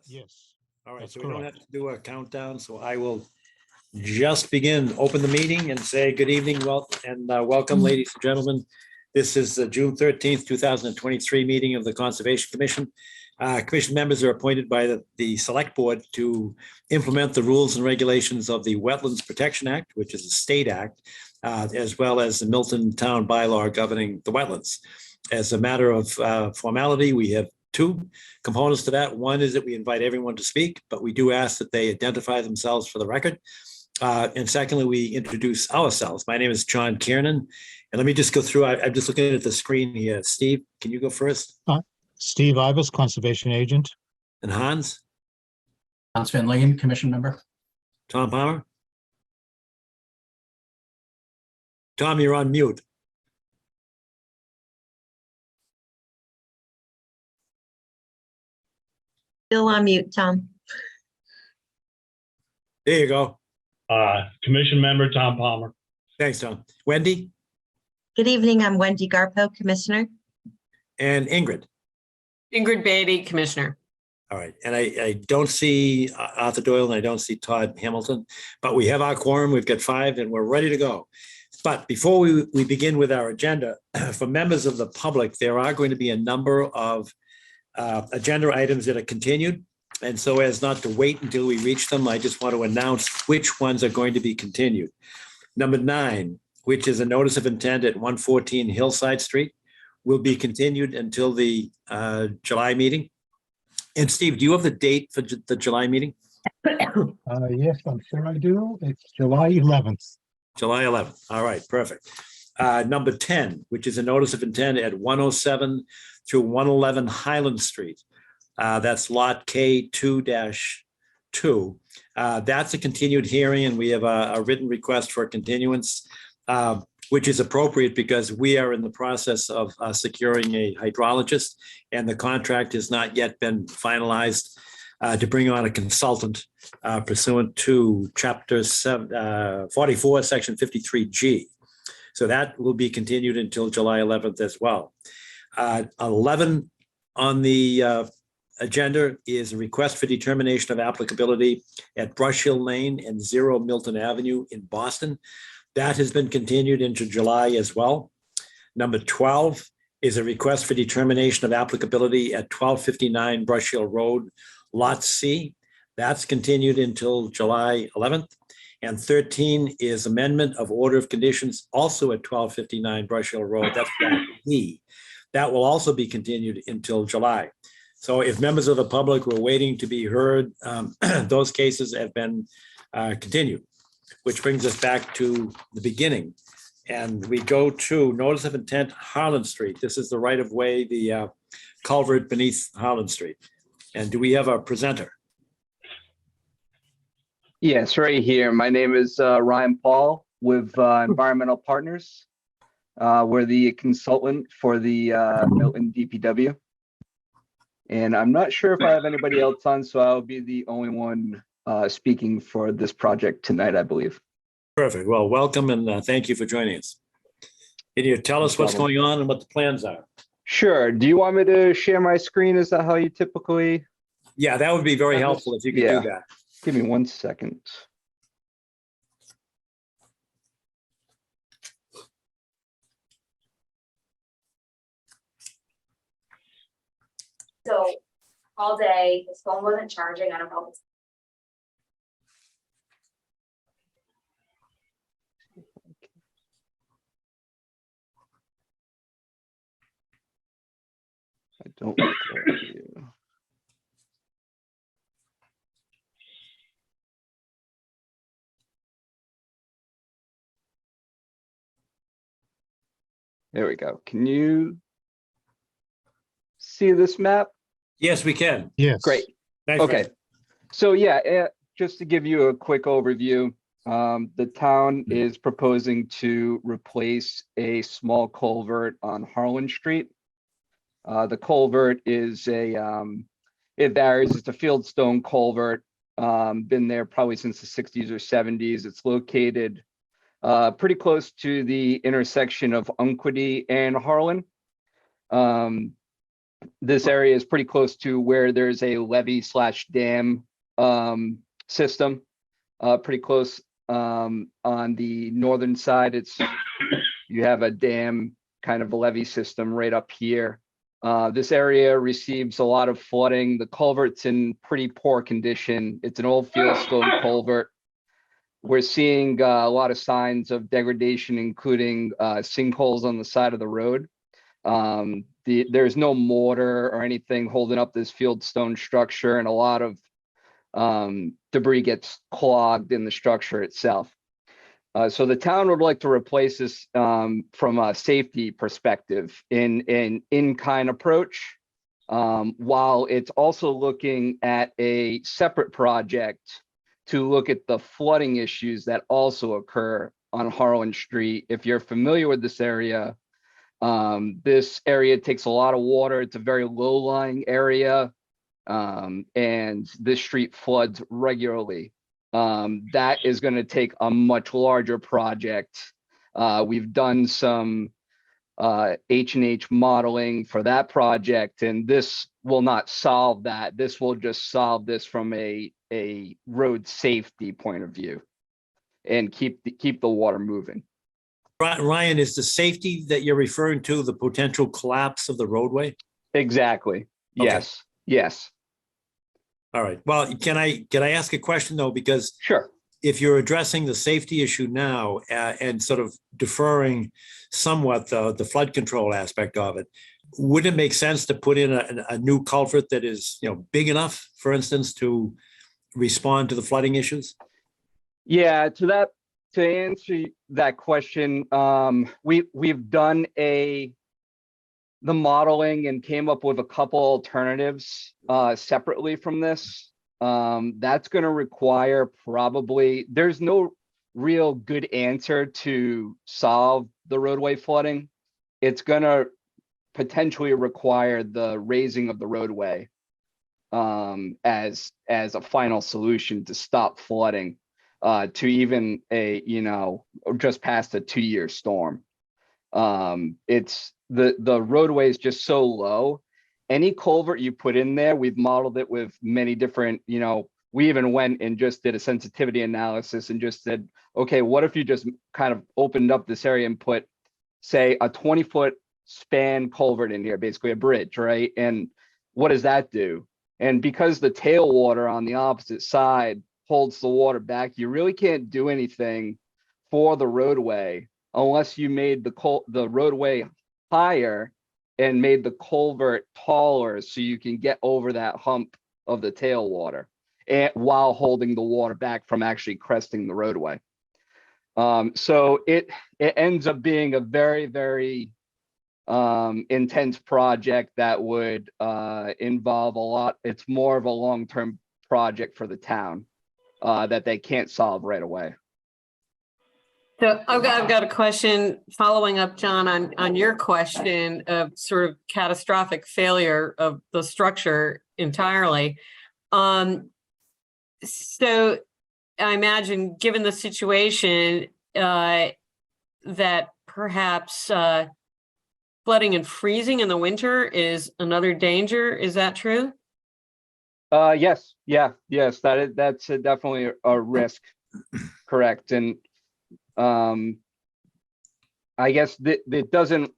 Yes. All right, that's so we don't correct. have to do a countdown, so I will just begin, open the meeting and say good evening, welcome, ladies and gentlemen. This is the June 13th, 2023 meeting of the Conservation Commission. Commission members are appointed by the Select Board to implement the rules and regulations of the Wetlands Protection Act, which is a state act, as well as the Milton Town bylaw governing the wetlands. As a matter of formality, we have two components to that. One is that we invite everyone to speak, but we do ask that they identify themselves for the record. And secondly, we introduce ourselves. My name is John Kiernan. And let me just go through, I'm just looking at the screen here. Steve, can you go first? Steve Ivers, Conservation Agent. And Hans? Hans Van Lingen, Commission Member. Tom Palmer? Tom, you're on mute. Still on mute, Tom. There you go. Commission Member Tom Palmer. Thanks, Tom. Wendy Good evening. I'm Wendy Garpo, Commissioner. and Ingrid. Ingrid Beatty, Commissioner. All right. And I don't see Arthur Doyle and I don't see Todd Hamilton, but we have our quorum. We've got 5 and we're ready to go. But before we begin with our agenda, for members of the public, there are going to be a number of agenda items that are continued. And so as not to wait until we reach them, I just want to announce which ones are going to be continued. Number 9, which is a notice of intent at 114 Hillside Street, will be continued until the July meeting. And Steve, do you have the date for the July meeting? Yes, I'm sure I do. It's July 11th. July 11th. All right, perfect. Number 10, which is a notice of intent at 107 through 111 Highland Street. That's lot K2-2. That's a continued hearing, and we have a written request for continuance, which is appropriate because we are in the process of securing a hydrologist, and the contract has not yet been finalized to bring on a consultant pursuant to Chapter 44, Section 53G. So that will be continued until July 11th as well. 11 on the agenda is a request for determination of applicability at Brush Hill Lane and 0 Milton Avenue in Boston. That has been continued into July as well. Number 12 is a request for determination of applicability at 1259 Brush Hill Road, Lot C. That's continued until July 11th. And 13 is amendment of order of conditions also at 1259 Brush Hill Road. That's Lot E. That will also be continued until July. So if members of the public were waiting to be heard, those cases have been continued, which brings us back to the beginning. And we go to notice of intent, Harlan Street. This is the right of way, the culvert beneath Harlan Street. And do we have a presenter? Yes, right here. My name is Ryan Paul with Environmental Partners. We're the consultant for the Milton DPW. And I'm not sure if I have anybody else on, so I'll be the only one speaking for this project tonight, I believe. Perfect. Well, welcome and thank you for joining us. Can you tell us what's going on and what the plans are? Sure. Do you want me to share my screen? Is that how you typically? Yeah, that would be very helpful if you could do that. Give me 1 second. So all day, his phone wasn't charging. I don't know. I don't like that view. There we go. Can you see this map? Yes, we can. Yes. Great. Thanks, Okay. Fred. So yeah, just to give you a quick overview, the town is proposing to replace a small culvert on Harlan Street. The culvert is it varies. It's a fieldstone culvert. Been there probably since the 60s or 70s. It's located pretty close to the intersection of Unquity and Harlan. This area is pretty close to where there's a levee slash dam system. Pretty close on the northern side. You have a dam kind of a levee system right up here. This area receives a lot of flooding. The culvert's in pretty poor condition. It's an old fieldstone culvert. We're seeing a lot of signs of degradation, including sinkholes on the side of the road. There's no mortar or anything holding up this fieldstone structure, and a lot of debris gets clogged in the structure itself. So the town would like to replace this from a safety perspective in an in-kind approach, while it's also looking at a separate project to look at the flooding issues that also occur on Harlan Street. If you're familiar with this area takes a lot of water. It's a very low-lying area, and this street floods regularly. That is going to take a much larger project. We've done some H&H modeling for that project, and this will not solve that. This will just solve this from a road safety point of view and keep the water moving. Ryan, is the safety that you're referring to the potential collapse of the roadway? Exactly. Yes. Yes. All right. Well, can I ask a question though? Because Sure. if you're addressing the safety issue now and sort of deferring somewhat the flood control aspect of it, wouldn't it make sense to put in a new culvert that is, big enough, for instance, to respond to the flooding issues? Yeah, to answer that question, we've done the modeling and came up with a couple alternatives separately from this. That's going to require there's no real good answer to solve the roadway flooding. It's going to potentially require the raising of the roadway as a final solution to stop flooding to even just past a 2-year storm. It's the roadway is just so low. Any culvert you put in there, we've modeled it with many different, we even went and just did a sensitivity analysis and just said, okay, what if you just kind of opened up this area and put, say, a 20-foot span culvert in here, basically a bridge, right? And what does that do? And because the tailwater on the opposite side holds the water back, you really can't do anything for the roadway unless you made the roadway higher and made the culvert taller so you can get over that hump of the tailwater while holding the water back from actually cresting the roadway. So it ends up being a very, very intense project that would involve a lot. It's more of a long-term project for the town that they can't solve right away. So I've got a question following up, John, on your question of sort of catastrophic failure of the structure entirely. So I imagine, given the situation, that perhaps flooding and freezing in the winter is another danger. Is that true? Yes. Yes. That's definitely a risk. Correct. And I guess it doesn't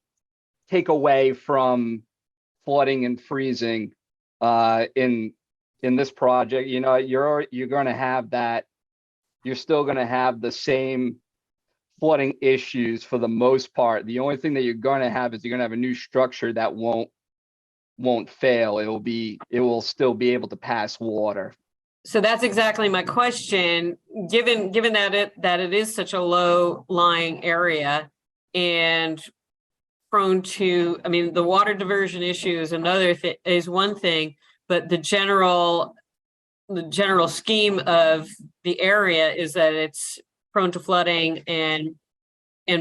take away from flooding and freezing in this project. You're going to have that. You're still going to have the same flooding issues for the most part. The only thing that you're going to have is you're going to have a new structure that won't fail. It will still be able to pass water. So that's exactly my question. Given that it is such a low lying area and prone to, the water diversion issue is is one thing, but the general scheme of the area is that it's prone to flooding and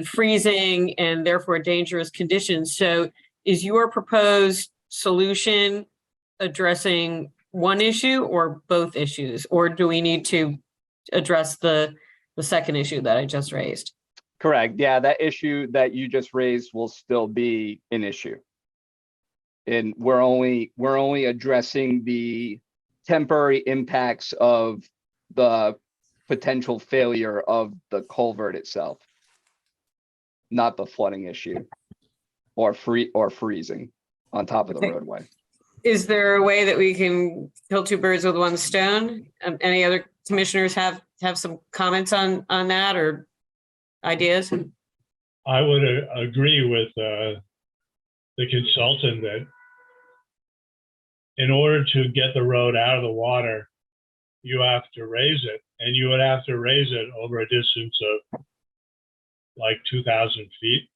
freezing and therefore dangerous conditions. So is your proposed solution addressing one issue or both issues, or do we need to address the second issue that I just raised? Correct. Yeah, that issue that you just raised will still be an issue. And we're only addressing the temporary impacts of the potential failure of the culvert itself, not the flooding issue or freezing on top of the Okay. roadway. Is there a way that we can kill two birds with one stone? Any other commissioners have some comments on that or ideas? I would agree with the consultant that in order to get the road out of the water, you have to raise it, and you would have to raise it over a distance of like 2,000 feet.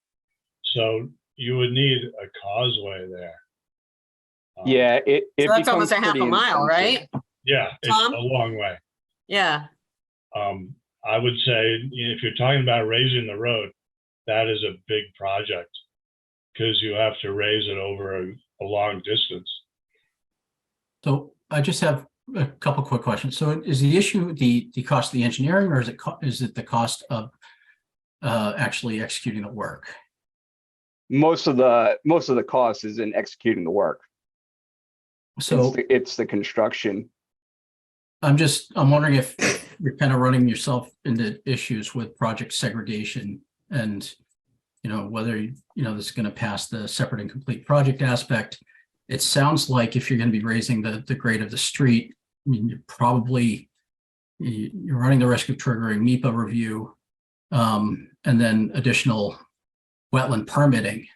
So you would need a causeway there. Yeah, it So that's almost becomes a half a pretty mile, expensive. right? Yeah, it's Tom? a long way. Yeah. I would say if you're talking about raising the road, that is a big project because you have to raise it over a long distance. So I just have a couple quick questions. So is the issue the cost of the engineering, or is it the cost of actually executing the work? Most of the cost is in executing the work. So It's the construction. I'm wondering if you're kind of running yourself into issues with project segregation and, whether, this is going to pass the separate and complete project aspect. It sounds like if you're going to be raising the grade of the street, I mean, you're running the risk of triggering NEPA review, and then additional wetland permitting.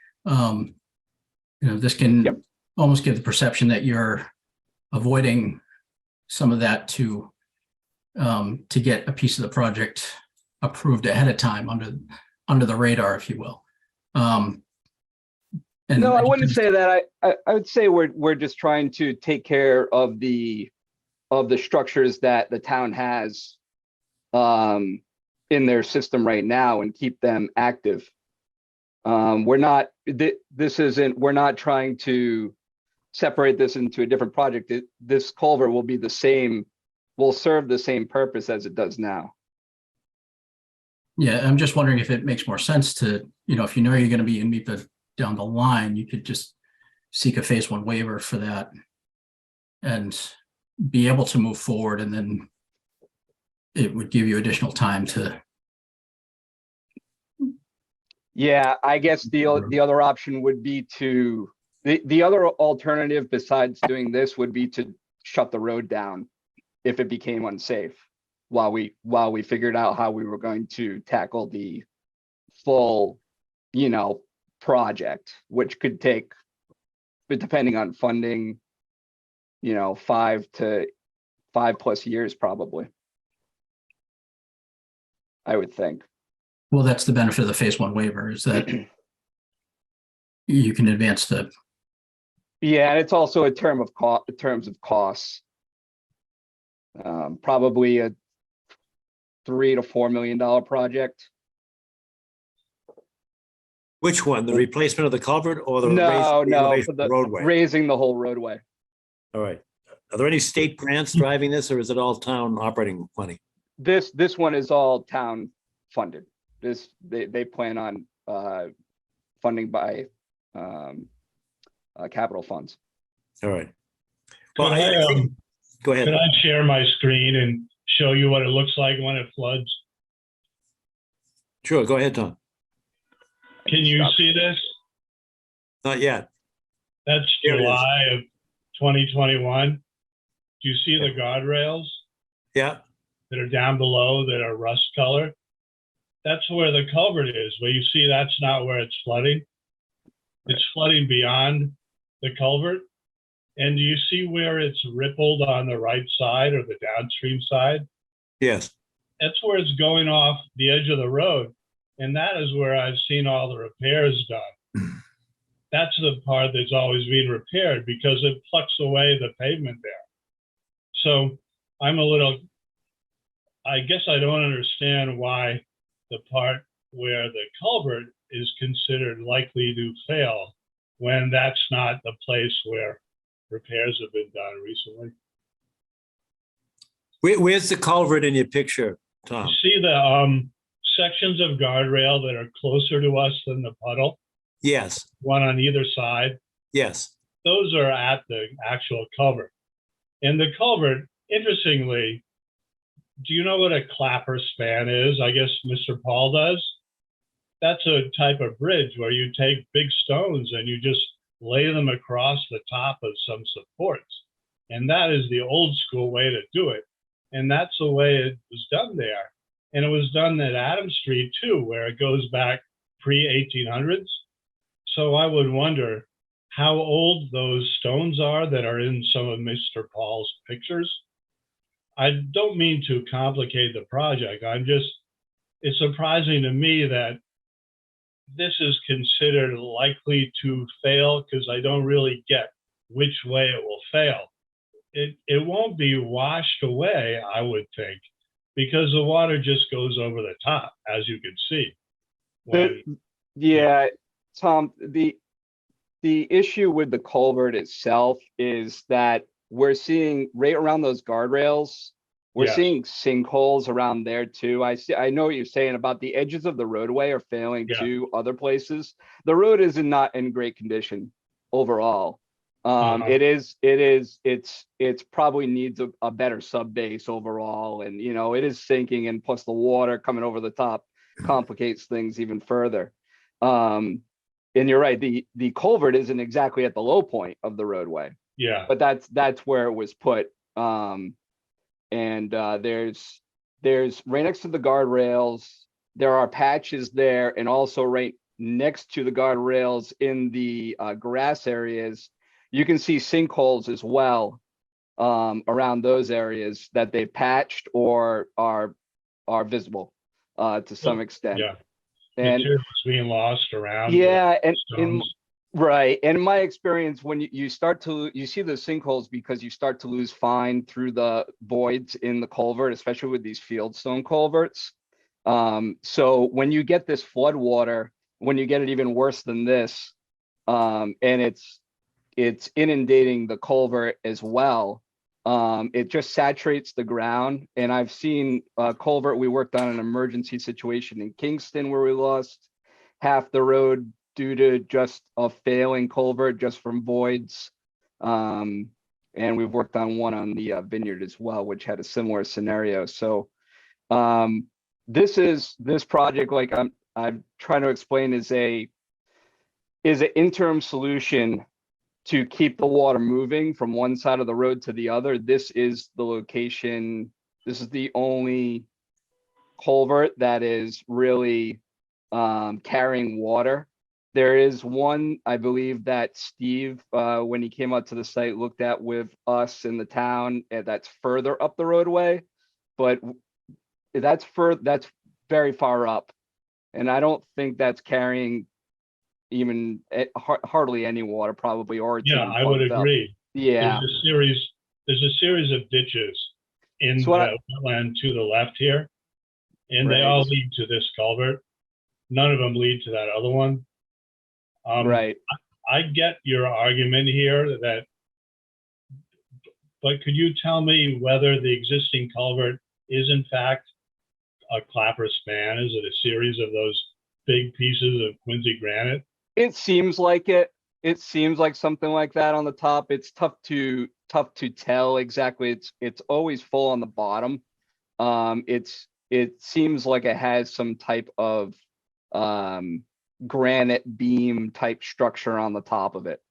This can Yep. almost give the perception that you're avoiding some of that to get a piece of the project approved ahead of time under the radar, if you will. And No, I wouldn't say that. I would say we're just trying to take care of the structures that the town has in their system right now and keep them active. We're not trying to separate this into a different project. This culvert will serve the same purpose as it does now. Yeah, I'm just wondering if it makes more sense to, if you're going to be in NEPA down the line, you could just seek a phase 1 waiver for that and be able to move forward, and then it would give you additional time to. Yeah, I guess the other option would be the other alternative besides doing this would be to shut the road down if it became unsafe while we figured out how we were going to tackle the full, project, which could take, but depending on funding, 5+ years probably. I would think. Well, that's the benefit of the phase 1 waiver, is that you can advance the. Yeah, and it's also a terms of costs. Probably a $3 to $4 million project. Which one? The replacement of the culvert or the No, elevation for of the roadway? raising the whole roadway. All right. Are there any state grants driving this, or is it all town operating money? This one is all town funded. They plan on funding by capital funds. All right. Well, Could I, go ahead. could I share my screen and show you what it looks like when it floods? Sure, go ahead, Tom. Can you see this? Not yet. That's Here it is. July of 2021. Do you see the guardrails Yeah, that are down below that are rust color? That's where the culvert is. Where you see that's not where it's flooding. It's flooding beyond the culvert. And do you see where it's rippled on the right side or the downstream side? yes. That's where it's going off the edge of the road. And that is where I've seen all the repairs done. That's the part that's always being repaired because it plucks away the pavement there. So I guess I don't understand why the part where the culvert is considered likely to fail when that's not the place where repairs have been done recently. Where's the culvert in your picture, Tom? You see the sections of guardrail that are closer to us than the puddle, Yes, one on either side. yes. those are at the actual culvert. And the culvert, interestingly, do you know what a clapper span is? I guess Mr. Paul does. That's a type of bridge where you take big stones and you just lay them across the top of some supports. And that is the old school way to do it. And that's the way it was done there. And it was done at Adams Street too, where it goes back pre-1800s. So I would wonder how old those stones are that are in some of Mr. Paul's pictures. I don't mean to complicate the project. It's surprising to me that this is considered likely to fail because I don't really get which way it will fail. It won't be washed away, I would think, because the water just goes over the top, as you can see. Yeah, Tom, the issue with the culvert itself is that we're seeing right around those guardrails, we're Yes. seeing sinkholes around there too. I know what you're saying about the edges of the roadway are failing Yeah. to other places. The road is not in great condition overall. It's probably needs a better sub base overall, and it is sinking, and plus the water coming over the top complicates things even further. And you're right, the culvert isn't exactly at the low point of the roadway, Yeah, but that's where it was put. There's right next to the guardrails, there are patches there, and also right next to the guardrails in the grass areas, you can see sinkholes as well around those areas that they've patched or are visible to some extent. yeah. And Materials being lost around. yeah, and stones. right. And in my experience, when you start to you see the sinkholes because you start to lose fine through the voids in the culvert, especially with these fieldstone culverts. So when you get this flood water, when you get it even worse than this, and it's inundating the culvert as well. It just saturates the ground. And I've seen a culvert, we worked on an emergency situation in Kingston where we lost half the road due to just a failing culvert just from voids. And we've worked on one on the vineyard as well, which had a similar scenario. So this project, like I'm trying to explain, is an interim solution to keep the water moving from one side of the road to the other. This is the location. This is the only culvert that is really carrying water. There is one, I believe, that Steve, when he came out to the site, looked at with us in the town, and that's further up the roadway, but that's very far up, and I don't think that's carrying even hardly any water, probably, or it's Yeah, even I would plugged up. agree. Yeah. There's a series of ditches in So what the wetland to the left here, and they Right. all lead to this culvert. None of them lead to that other one. Right. I get your argument here but could you tell me whether the existing culvert is in fact a clapper span? Is it a series of those big pieces of Quincy granite? It seems like it. It seems like something like that on the top. It's tough to tell exactly. It's always full on the bottom. It seems like it has some type of granite beam type structure on the top of it.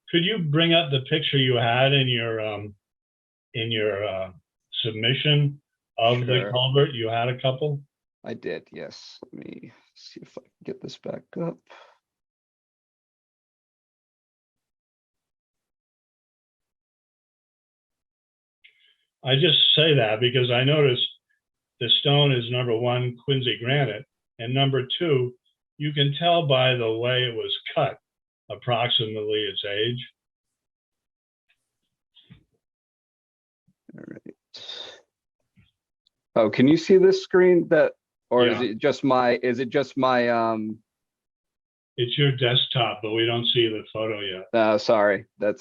Could you bring up the picture you had in your submission of the Sure. culvert? You had a couple. I did, yes. Let me see if I can get this back up. I just say that because I noticed the stone is number one, Quincy granite, and number two, you can tell by the way it was cut, approximately its age. All right. Oh, can you see this screen or is Yeah. it just my, It's your desktop, but we don't see the photo yet. sorry, give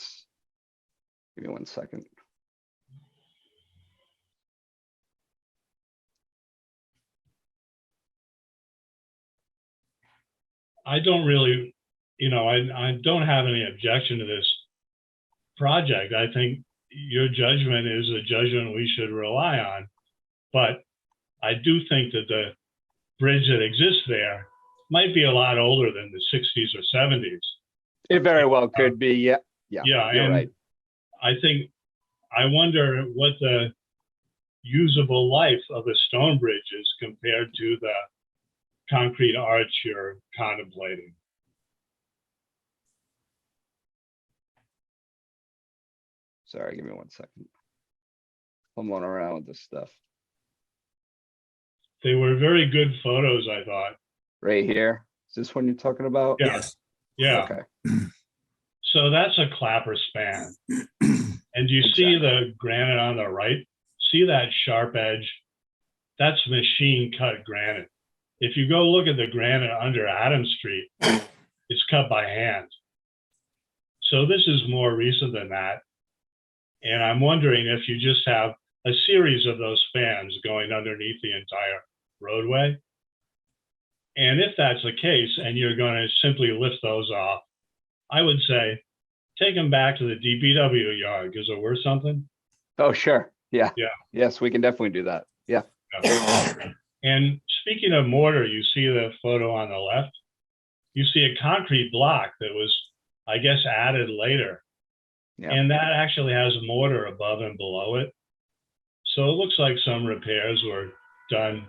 me 1 second. I don't really, I don't have any objection to this project. I think your judgment is a judgment we should rely on. But I do think that the bridge that exists there might be a lot older than the 60s or 70s. It very well could be, yeah, Yeah, you're and right. I wonder what the usable life of a stone bridge is compared to the concrete arch you're contemplating. Sorry, give me 1 second. I'm going around with this stuff. They were very good photos, I thought. Right here. Is this one you're talking about? Yeah. Yes. Yeah, Okay. so that's a clapper span. And you see Exactly. the granite on the right? See that sharp edge? That's machine cut granite. If you go look at the granite under Adams Street, it's cut by hand. So this is more recent than that. And I'm wondering if you just have a series of those spans going underneath the entire roadway. And if that's the case, and you're going to simply lift those off, I would say, take them back to the DPW yard, because they're worth something. Oh, sure. Yeah. Yeah. Yes, we can definitely do that. Yeah. And speaking of mortar, you see the photo on the left. You see a concrete block that was, I guess, added later. Yeah. And that actually has mortar above and below it. So it looks like some repairs were done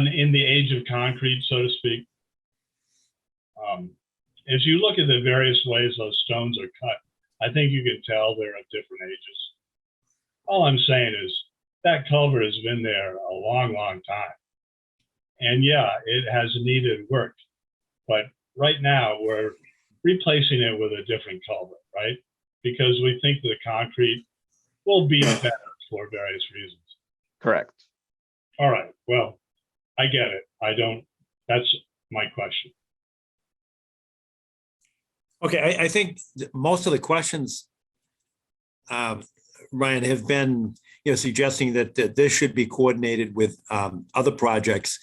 in the age of concrete, so to speak. As you look at the various ways those stones are cut, I think you can tell they're of different ages. All I'm saying is that culvert has been there a long, long time. And yeah, it has needed work, but right now we're replacing it with a different culvert, right? Because we think the concrete will be better for various reasons. Correct. All right, well, I get it. That's my question. Okay, I think most of the questions, Ryan, have been, suggesting that this should be coordinated with other projects.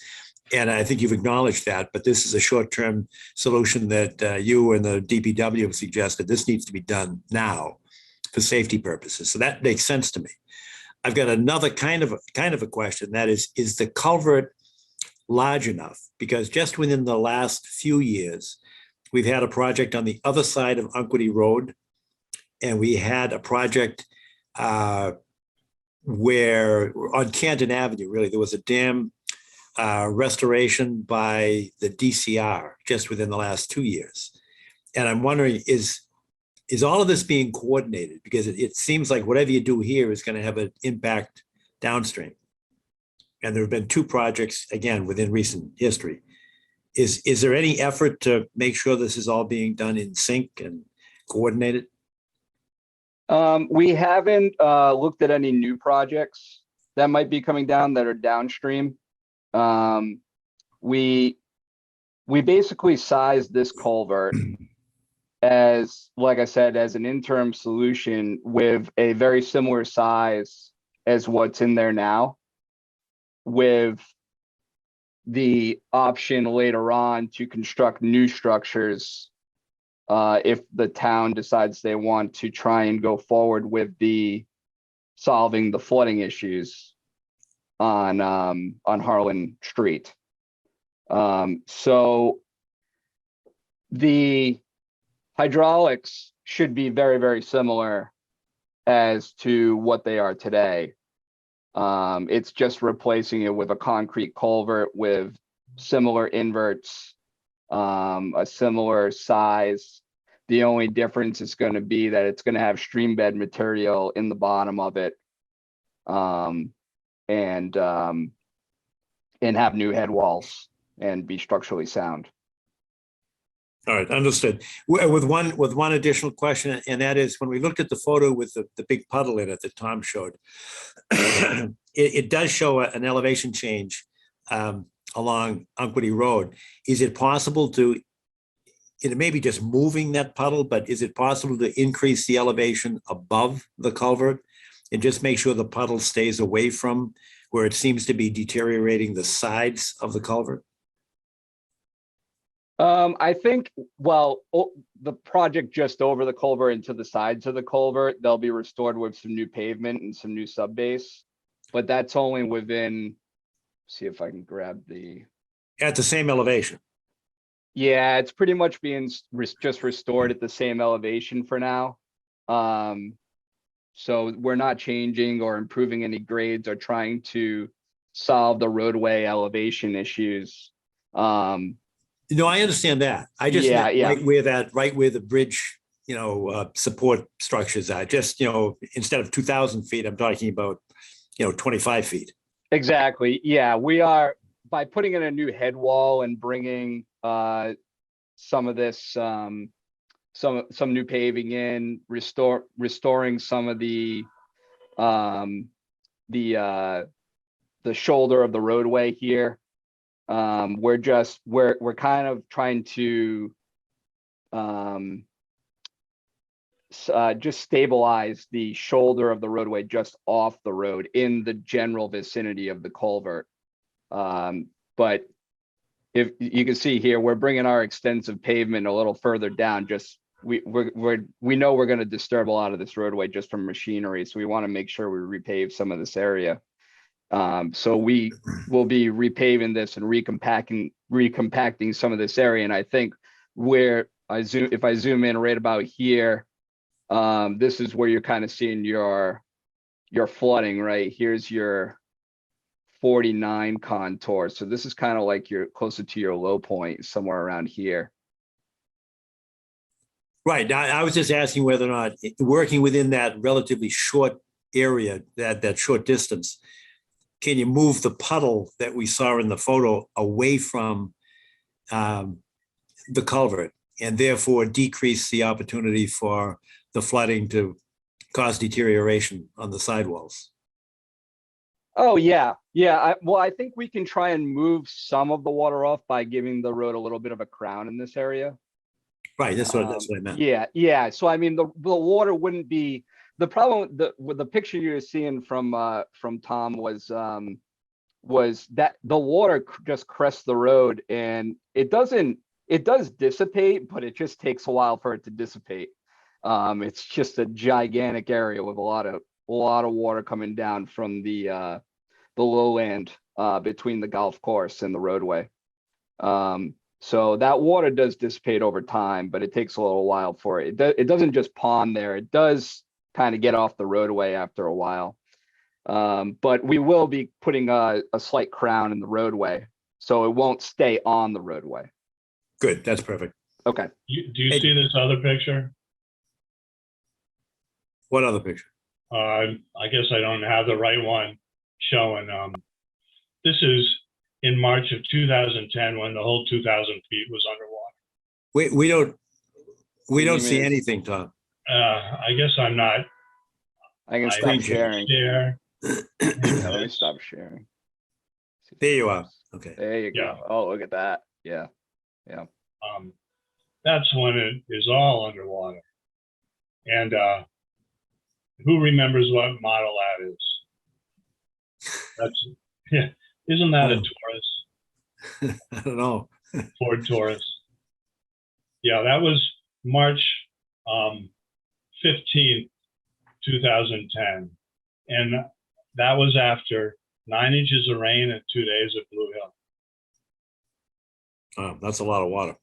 And I think you've acknowledged that, but this is a short-term solution that you and the DPW have suggested. This needs to be done now for safety purposes. So that makes sense to me. I've got another kind of a question. That is the culvert large enough? Because just within the last few years, we've had a project on the other side of Unquity Road, and we had a project where on Canton Avenue, really, there was a dam restoration by the DCR just within the last 2 years. And I'm wondering, is all of this being coordinated? Because it seems like whatever you do here is going to have an impact downstream. And there have been 2 projects, again, within recent history. Is there any effort to make sure this is all being done in sync and coordinated? We haven't looked at any new projects that might be coming down that are downstream. We basically sized this culvert as, like I said, as an interim solution with a very similar size as what's in there now, with the option later on to construct new structures if the town decides they want to try and go forward with the solving the flooding issues on Harlan Street. So the hydraulics should be very, very similar as to what they are today. It's just replacing it with a concrete culvert with similar inverts, a similar size. The only difference is going to be that it's going to have stream bed material in the bottom of it, and have new head walls and be structurally sound. All right, understood. With one additional question, and that is, when we looked at the photo with the big puddle in it that Tom showed, it does show an elevation change along Unquity Road. Is it possible to, it may be just moving that puddle, but is it possible to increase the elevation above the culvert and just make sure the puddle stays away from where it seems to be deteriorating the sides of the culvert? I think, well, the project just over the culvert and to the sides of the culvert, they'll be restored with some new pavement and some new sub base. But that's only within, see if I can grab the, At the same elevation. yeah, it's pretty much being just restored at the same elevation for now. So we're not changing or improving any grades or trying to solve the roadway elevation issues. No, I understand that. I just Yeah, meant yeah. right where the bridge, support structures are, just, instead of 2,000 feet, I'm talking about, 25 feet. Exactly. Yeah, we are, by putting in a new head wall and bringing some of this some new paving in, restoring some of the shoulder of the roadway here. We're kind of trying to just stabilize the shoulder of the roadway just off the road in the general vicinity of the culvert. But if you can see here, we're bringing our extensive pavement a little further down. Just we know we're going to disturb a lot of this roadway just from machinery, so we want to make sure we repave some of this area. So we will be repaving this and recompacting some of this area. And I think if I zoom in right about here, this is where you're kind of seeing your flooding, right? Here's your 49 contour. So this is kind of like you're closer to your low point, somewhere around here. Right. I was just asking whether or not working within that relatively short area, that short distance, can you move the puddle that we saw in the photo away from the culvert and therefore decrease the opportunity for the flooding to cause deterioration on the sidewalls? Oh, yeah. Yeah. Well, I think we can try and move some of the water off by giving the road a little bit of a crown in this area. Right. That's what I meant. Yeah. Yeah. So, I mean, the water wouldn't be, the problem with the picture you're seeing from Tom was that the water just crests the road, and it does dissipate, but it just takes a while for it to dissipate. It's just a gigantic area with a lot of water coming down from the lowland between the golf course and the roadway. So that water does dissipate over time, but it takes a little while for it. It doesn't just pond there. It does kind of get off the roadway after a while. But we will be putting a slight crown in the roadway, so it won't stay on the roadway. Good. That's perfect. Okay. Do you see this other picture? What other picture? I guess I don't have the right one showing. This is in March of 2010 when the whole 2,000 feet was underwater. We don't see anything, Tom. I guess I'm not. I can stop sharing. Share. Yeah, let me stop sharing. There you are. Okay. There you go. Yeah. Oh, look at that. Yeah. That's when it is all underwater. And who remembers what model that is? That's, yeah. Isn't that a Taurus? I don't know. Ford Taurus. Yeah, that was March 15th, 2010. And that was after 9 inches of rain and 2 days at Blue Hill. Oh, that's a lot of water.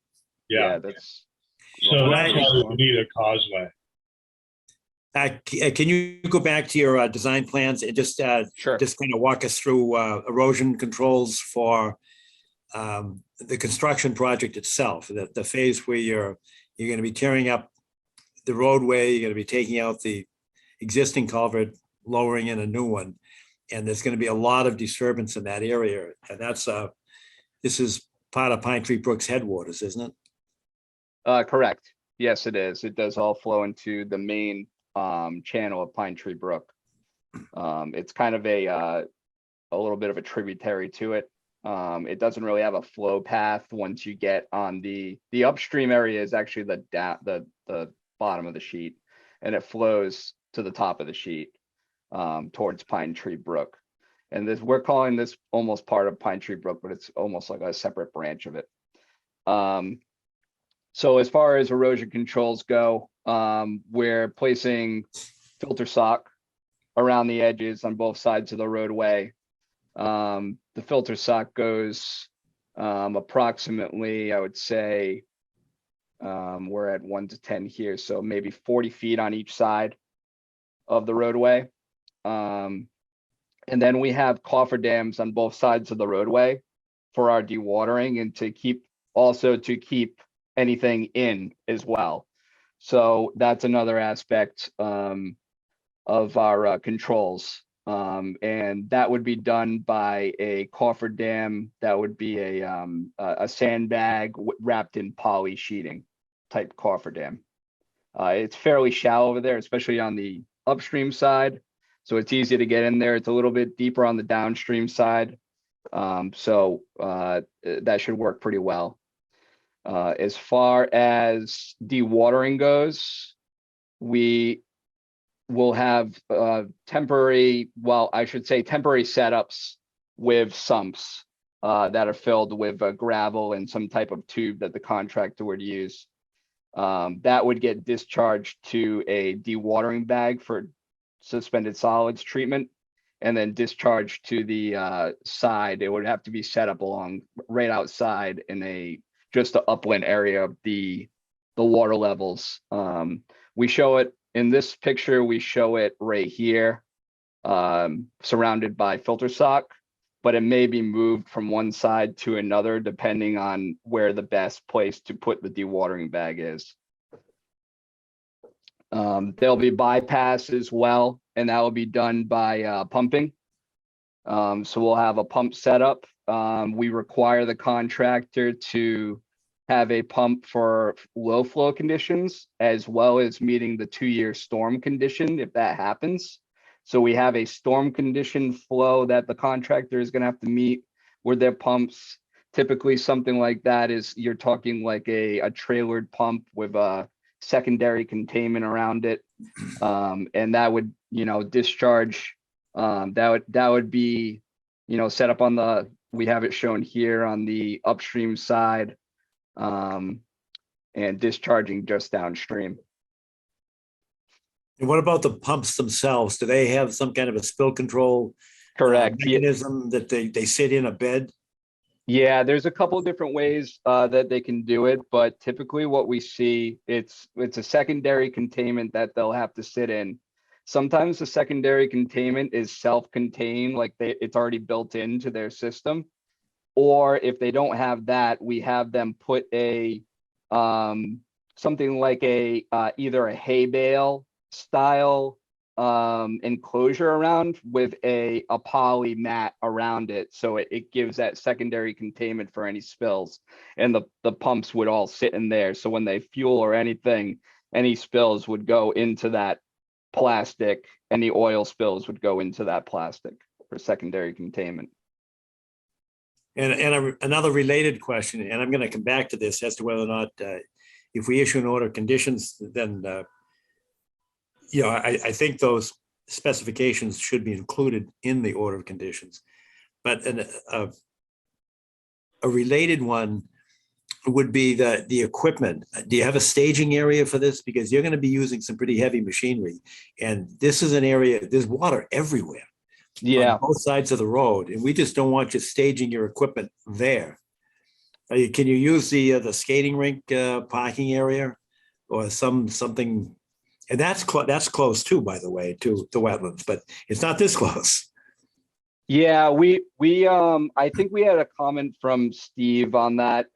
Yeah. That's So that's why we need a causeway. Can you go back to your design plans and just sure. just kind of walk us through erosion controls for the construction project itself, the phase where you're going to be tearing up the roadway, you're going to be taking out the existing culvert, lowering in a new one, and there's going to be a lot of disturbance in that area, and that's this is part of Pine Tree Brook's headwaters, isn't it? Correct. Yes, it is. It does all flow into the main channel of Pine Tree Brook. It's kind of a little bit of a tributary to it. It doesn't really have a flow path once you get on the upstream area is actually the bottom of the sheet, and it flows to the top of the sheet towards Pine Tree Brook. And we're calling this almost part of Pine Tree Brook, but it's almost like a separate branch of it. So as far as erosion controls go, we're placing filter sock around the edges on both sides of the roadway. The filter sock goes approximately, I would say, we're at 1 to 10 here, so maybe 40 feet on each side of the roadway. And then we have cofferdams on both sides of the roadway for our dewatering and to keep anything in as well. So that's another aspect of our controls. And that would be done by a cofferdam. That would be a sandbag wrapped in poly sheeting type cofferdam. It's fairly shallow over there, especially on the upstream side. So it's easy to get in there. It's a little bit deeper on the downstream side. So that should work pretty well. As far as dewatering goes, we will have temporary setups with sumps that are filled with gravel and some type of tube that the contractor would use. That would get discharged to a dewatering bag for suspended solids treatment, and then discharged to the side. It would have to be set up right outside in just the upland area of the water levels. We show it in this picture. We show it right here, surrounded by filter sock, but it may be moved from one side to another depending on where the best place to put the dewatering bag is. There'll be bypass as well, and that will be done by pumping. So we'll have a pump setup. We require the contractor to have a pump for low flow conditions, as well as meeting the 2-year storm condition if that happens. So we have a storm condition flow that the contractor is going to have to meet with their pumps. Typically something like that is, you're talking like a trailered pump with a secondary containment around it. And that would, discharge, that would be, set up on we have it shown here on the upstream side, and discharging just downstream. And what about the pumps themselves? Do they have some kind of a spill control Correct. mechanism that they sit in a bed? Yeah, there's a couple of different ways that they can do it, but typically what we see, it's a secondary containment that they'll have to sit in. Sometimes the secondary containment is self-contained, like it's already built into their system. Or if they don't have that, we have them put a something like either a hay bale style enclosure around with a poly mat around it, so it gives that secondary containment for any spills. And the pumps would all sit in there, so when they fuel or anything, any spills would go into that plastic, and the oil spills would go into that plastic for secondary containment. And another related question, and I'm going to come back to this as to whether or not if we issue an order of conditions, then I think those specifications should be included in the order of conditions. But a related one would be the equipment. Do you have a staging area for this? Because you're going to be using some pretty heavy machinery, and this is an area, there's water everywhere. Yeah, on both sides of the road, and we just don't want you staging your equipment there. Can you use the skating rink parking area or something? And that's close too, by the way, to the wetlands, but it's not this close. yeah, we I think we had a comment from Steve on that.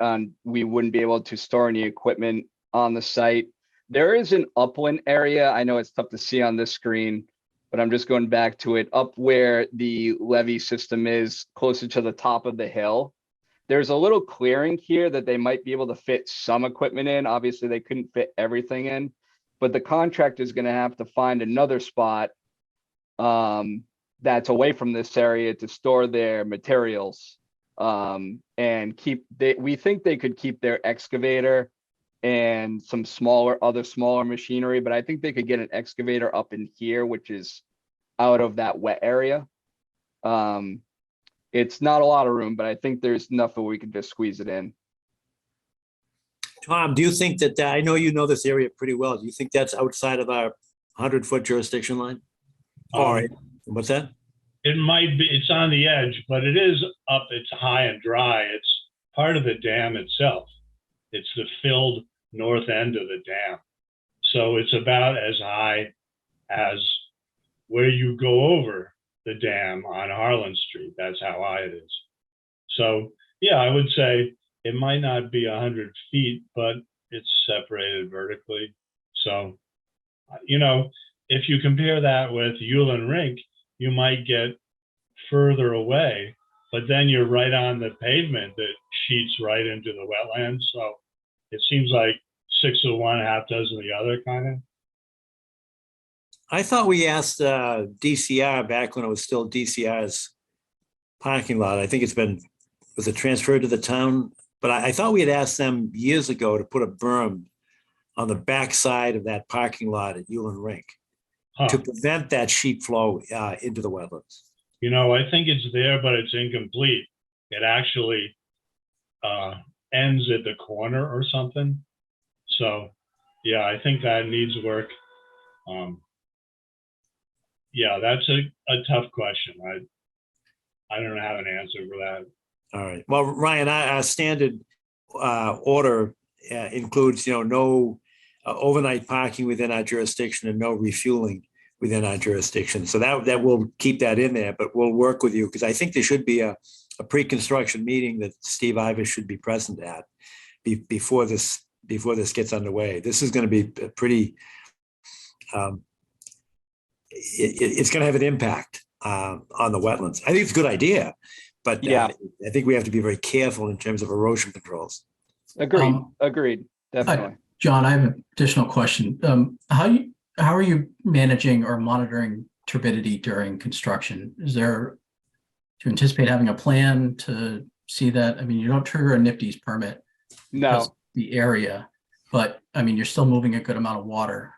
We wouldn't be able to store any equipment on the site. There is an upland area. I know it's tough to see on this screen, but I'm just going back to it, up where the levee system is, closer to the top of the hill. There's a little clearing here that they might be able to fit some equipment in. Obviously, they couldn't fit everything in, but the contractor is going to have to find another spot that's away from this area to store their materials. And we think they could keep their excavator and some other smaller machinery, but I think they could get an excavator up in here, which is out of that wet area. It's not a lot of room, but I think there's enough that we could just squeeze it in. Tom, do you think that, I know you know this area pretty well. Do you think that's outside of our 100-foot jurisdiction line? Or, what's that? It might be, it's on the edge, but it is up, it's high and dry. It's part of the dam itself. It's the filled north end of the dam. So it's about as high as where you go over the dam on Harlan Street. That's how high it is. So yeah, I would say it might not be 100 feet, but it's separated vertically. So, you know, if you compare that with Yulin Rink, you might get further away, but then you're right on the pavement that sheets right into the wetlands. So it seems like 6 of one, half dozen of the other kind of. I thought we asked DCR back when it was still DCR's parking lot. I think was it transferred to the town? But I thought we had asked them years ago to put a berm on the back side of that parking lot at Yulin Rink to prevent that sheet flow into the wetlands. You know, I think it's there, but it's incomplete. It actually ends at the corner or something. So, yeah, I think that needs work. Yeah, that's a tough question. I don't have an answer for that. All right. Well, Ryan, our standard order includes, no overnight parking within our jurisdiction and no refueling within our jurisdiction. So that will keep that in there, but we'll work with you because I think there should be a pre-construction meeting that Steve Ivers should be present at before this gets underway. This is going to be a pretty, it's going to have an impact on the wetlands. I think it's a good idea, but Yeah. I think we have to be very careful in terms of erosion controls. Agreed, definitely. John, I have an additional question. How are you managing or monitoring turbidity during construction? Do you anticipate having a plan to see that? I mean, you don't trigger a NIPD's permit. No, The area, but I mean, you're still moving a good amount of water.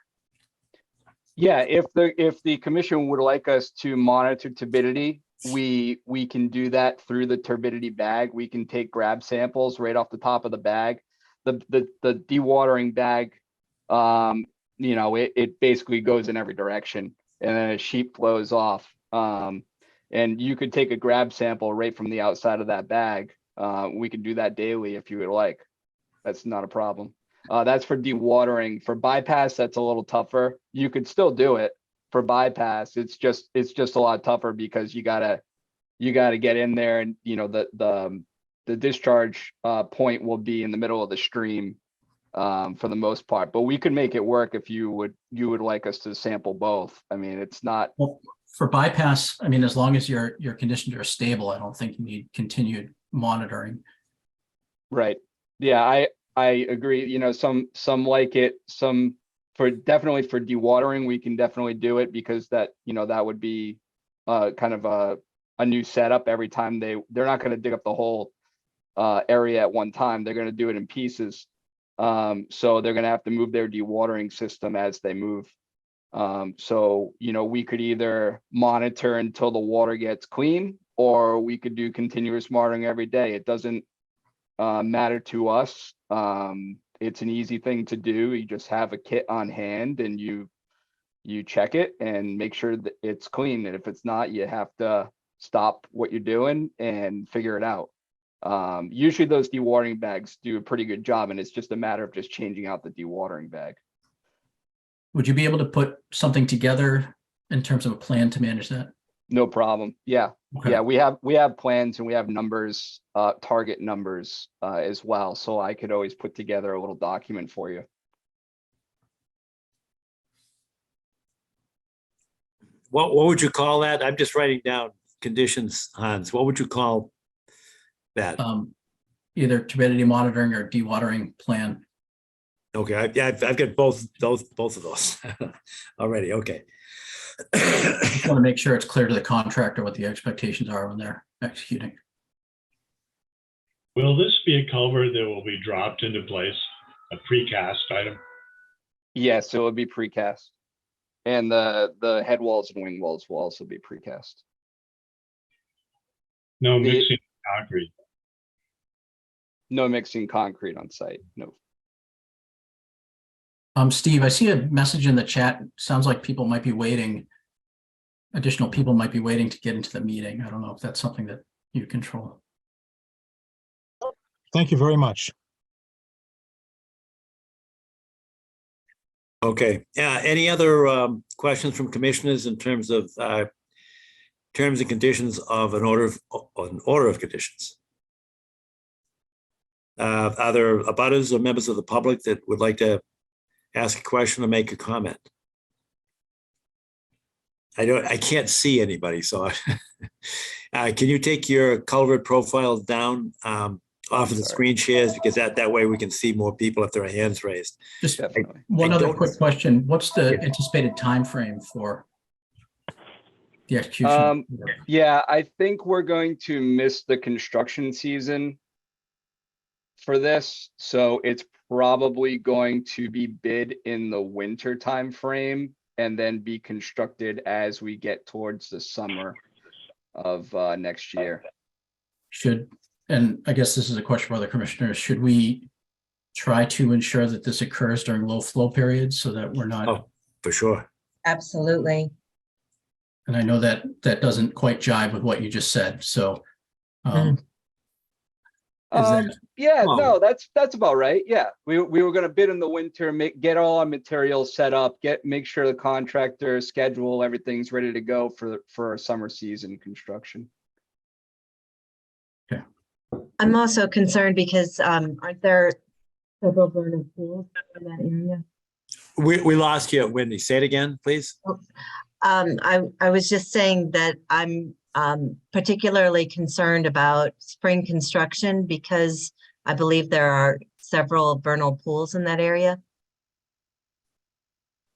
yeah, if the commission would like us to monitor turbidity, we can do that through the turbidity bag. We can take grab samples right off the top of the bag. The dewatering bag, it basically goes in every direction and then a sheet flows off. And you could take a grab sample right from the outside of that bag. We can do that daily if you would like. That's not a problem. That's for dewatering. For bypass, that's a little tougher. You could still do it. For bypass, it's just a lot tougher because you gotta get in there and the discharge point will be in the middle of the stream for the most part. But we could make it work if you would like us to sample both. I mean, it's not. Well, for bypass, I mean, as long as your conditions are stable, I don't think you need continued monitoring. Right. Yeah, I agree. Some like it, some definitely for dewatering, we can definitely do it because that would be kind of a new setup every time they're not going to dig up the whole area at one time. They're going to do it in pieces. So they're going to have to move their dewatering system as they move. So, we could either monitor until the water gets clean, or we could do continuous monitoring every day. It doesn't matter to us. It's an easy thing to do. You just have a kit on hand and you check it and make sure that it's clean. And if it's not, you have to stop what you're doing and figure it out. Usually those dewatering bags do a pretty good job, and it's just a matter of just changing out the dewatering bag. Would you be able to put something together in terms of a plan to manage that? No problem. Yeah. Okay. Yeah, we have plans and we have numbers, target numbers as well. So I could always put together a little document for you. What would you call that? I'm just writing down conditions, Hans. What would you call that? Either turbidity monitoring or dewatering plan. Okay, I've got both of those already. Okay. Just want to make sure it's clear to the contractor what the expectations are when they're executing. Will this be a culvert that will be dropped into place, a precast item? Yes, it would be precast. And the head walls and wing walls will also be precast. No mixing concrete. No mixing concrete on site. No. Steve, I see a message in the chat. Sounds like people might be waiting. Additional people might be waiting to get into the meeting. I don't know if that's something that you control. Thank you very much. Okay, any other questions from commissioners in terms of terms and conditions of an order of conditions? Are there abutters or members of the public that would like to ask a question or make a comment? I can't see anybody, so can you take your culvert profile down off of the screen shares, because that way we can see more people if there are hands raised. Just Definitely. one I other don't- quick question. What's the Yeah. anticipated time frame for the execution? Yeah, I think we're going to miss the construction season for this, so it's probably going to be bid in the winter time frame and then be constructed as we get towards the summer of next year. And I guess this is a question for other commissioners, should we try to ensure that this occurs during low flow periods so that we're not, Oh, for sure. Absolutely. and I know that that doesn't quite jive with what you just said, so. Is that, Yeah, Well- no, that's about right. Yeah, we were gonna bid in the winter, get all our materials set up, make sure the contractor schedule, everything's ready to go for summer season construction. I'm also concerned because aren't there several vernal pools in that area? We lost you, Wendy. Say it again, please. I was just saying that I'm particularly concerned about spring construction because I believe there are several vernal pools in that area.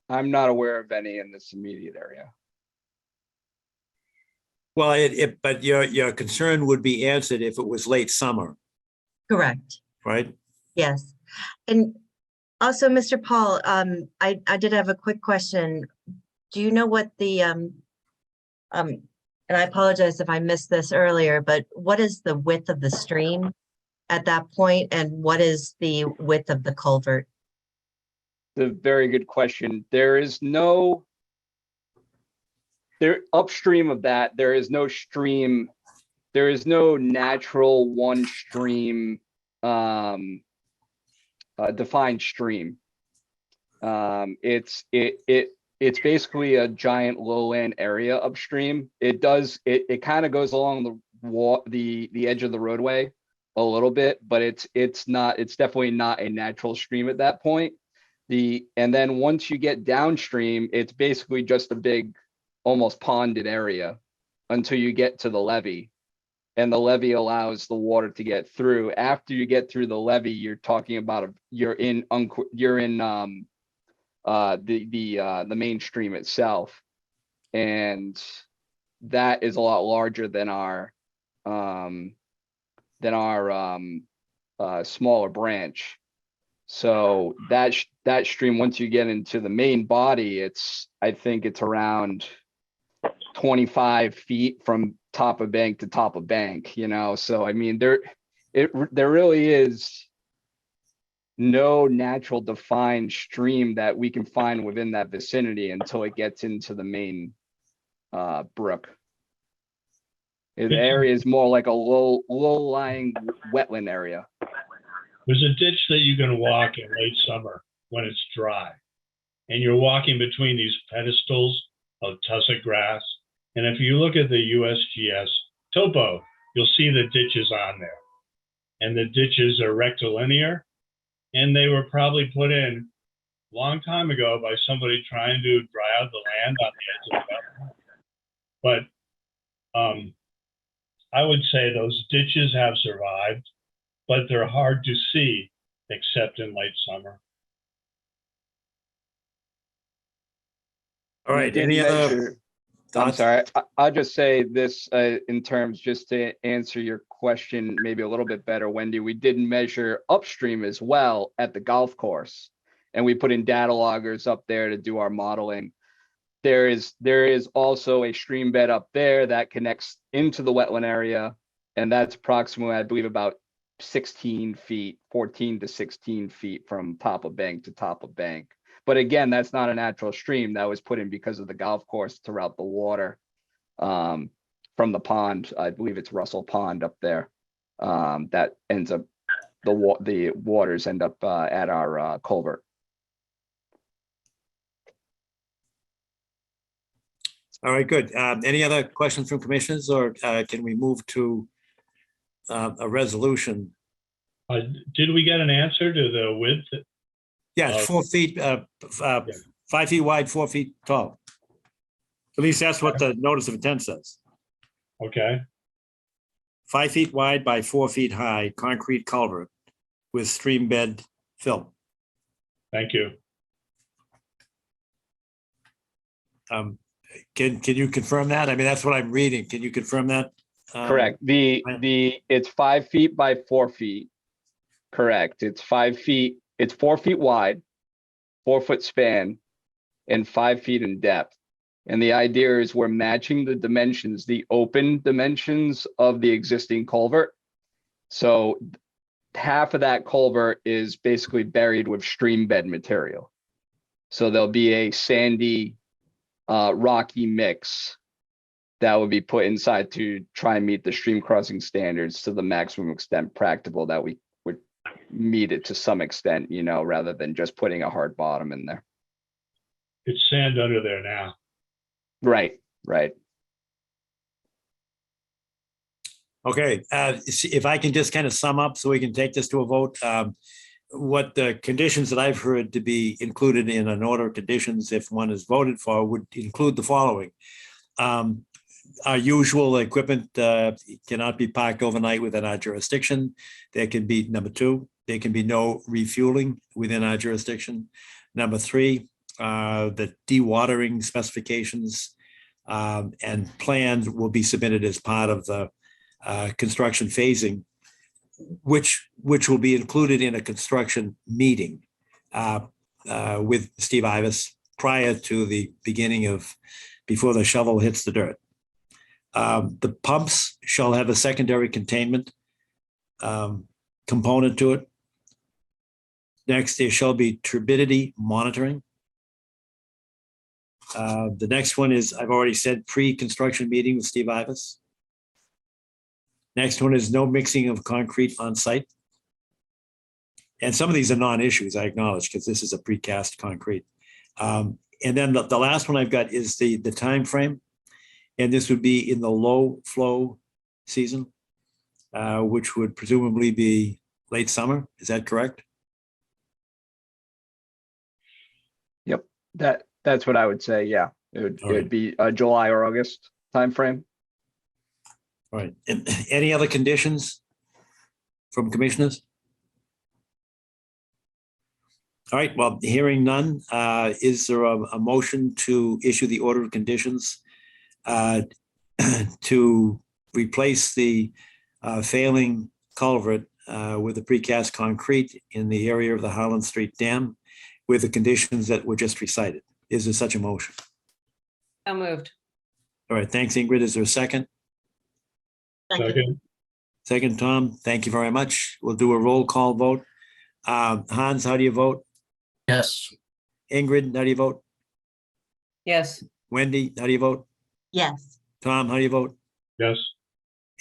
I'm not aware of any in this immediate area. Well, but your concern would be answered if it was late summer, Correct. right? Yes. And also, Mr. Paul, I did have a quick question. Do you know what the and I apologize if I missed this earlier, but what is the width of the stream at that point, and what is the width of the culvert? The very good question. Upstream of that, there is no stream. There is no natural one stream defined stream. It's basically a giant lowland area upstream. It kind of goes along the edge of the roadway a little bit, but it's definitely not a natural stream at that point. And then once you get downstream, it's basically just a big, almost ponded area until you get to the levee. And the levee allows the water to get through. After you get through the levee, you're talking about you're in the mainstream itself, and that is a lot larger than our smaller branch. So that stream, once you get into the main body, I think it's around 25 feet from top of bank to top of bank, so I mean there really is no natural defined stream that we can find within that vicinity until it gets into the main brook. The area is more like a low-lying wetland area. There's a ditch that you can walk in late summer when it's dry. And you're walking between these pedestals of tussock grass. And if you look at the USGS topo, you'll see the ditches on there. And the ditches are rectilinear. And they were probably put in a long time ago by somebody trying to dry out the land on the edge of the wetland. But I would say those ditches have survived, but they're hard to see except in late summer. All right, We did any other measure- I'm thoughts? sorry, I'll just say this in terms, just to answer your question maybe a little bit better, Wendy, we did measure upstream as well at the golf course. And we put in data loggers up there to do our modeling. There is also a stream bed up there that connects into the wetland area. And that's approximately, I believe, about 16 feet, 14 to 16 feet from top of bank to top of bank. But again, that's not a natural stream. That was put in because of the golf course to route the water from the pond. I believe it's Russell Pond up there. That ends up, the waters end up at our culvert. All right, good. Any other questions from commissioners, or can we move to a resolution? Did we get an answer to the width? Yeah, it's 4 feet, 5 feet wide, 4 feet tall. At least that's what the notice of intent says. Okay, 5 feet wide by 4 feet high, concrete culvert with stream bed fill. thank you. Can you confirm that? I mean, that's what I'm reading. Can you confirm that? Correct. It's 5 feet by 4 feet. Correct. It's 5 feet. It's 4 feet wide, 4-foot span, and 5 feet in depth. And the idea is we're matching the dimensions, the open dimensions of the existing culvert. So half of that culvert is basically buried with stream bed material. So there'll be a sandy, rocky mix that would be put inside to try and meet the stream crossing standards to the maximum extent practical, that we would meet it to some extent, you know, rather than just putting a hard bottom in there. It's sand under there now. Right, right. Okay, if I can just kind of sum up so we can take this to a vote. What the conditions that I've heard to be included in an order of conditions, if one is voted for, would include the following. Our usual equipment cannot be parked overnight within our jurisdiction. There can be, number 2, there can be no refueling within our jurisdiction. Number 3, the dewatering specifications and plans will be submitted as part of the construction phasing, which will be included in a construction meeting with Steve Ivas prior to the beginning of, before the shovel hits the dirt. The pumps shall have a secondary containment component to it. Next, there shall be turbidity monitoring. The next one is, I've already said, pre-construction meeting with Steve Ivas. Next one is no mixing of concrete on site. And some of these are non-issues, I acknowledge, because this is a precast concrete. And then the last one I've got is the time frame. And this would be in the low flow season, which would presumably be late summer. Is that correct? Yep, that's what I would say. Yeah, it would be July or August timeframe. All right. And any other conditions from commissioners? All right. Well, hearing none, is there a motion to issue the order of conditions to replace the failing culvert with the precast concrete in the area of the Harlan Street Dam with the conditions that were just recited? Is there such a motion? So moved. All right. Thanks, Ingrid. Is there a second? Second, Second, Tom. Thank you very much. We'll do a roll call vote. Hans, how do you vote? Yes. Ingrid, how do you vote? Yes. Wendy, how do you vote? Yes. Tom, how do you vote? yes,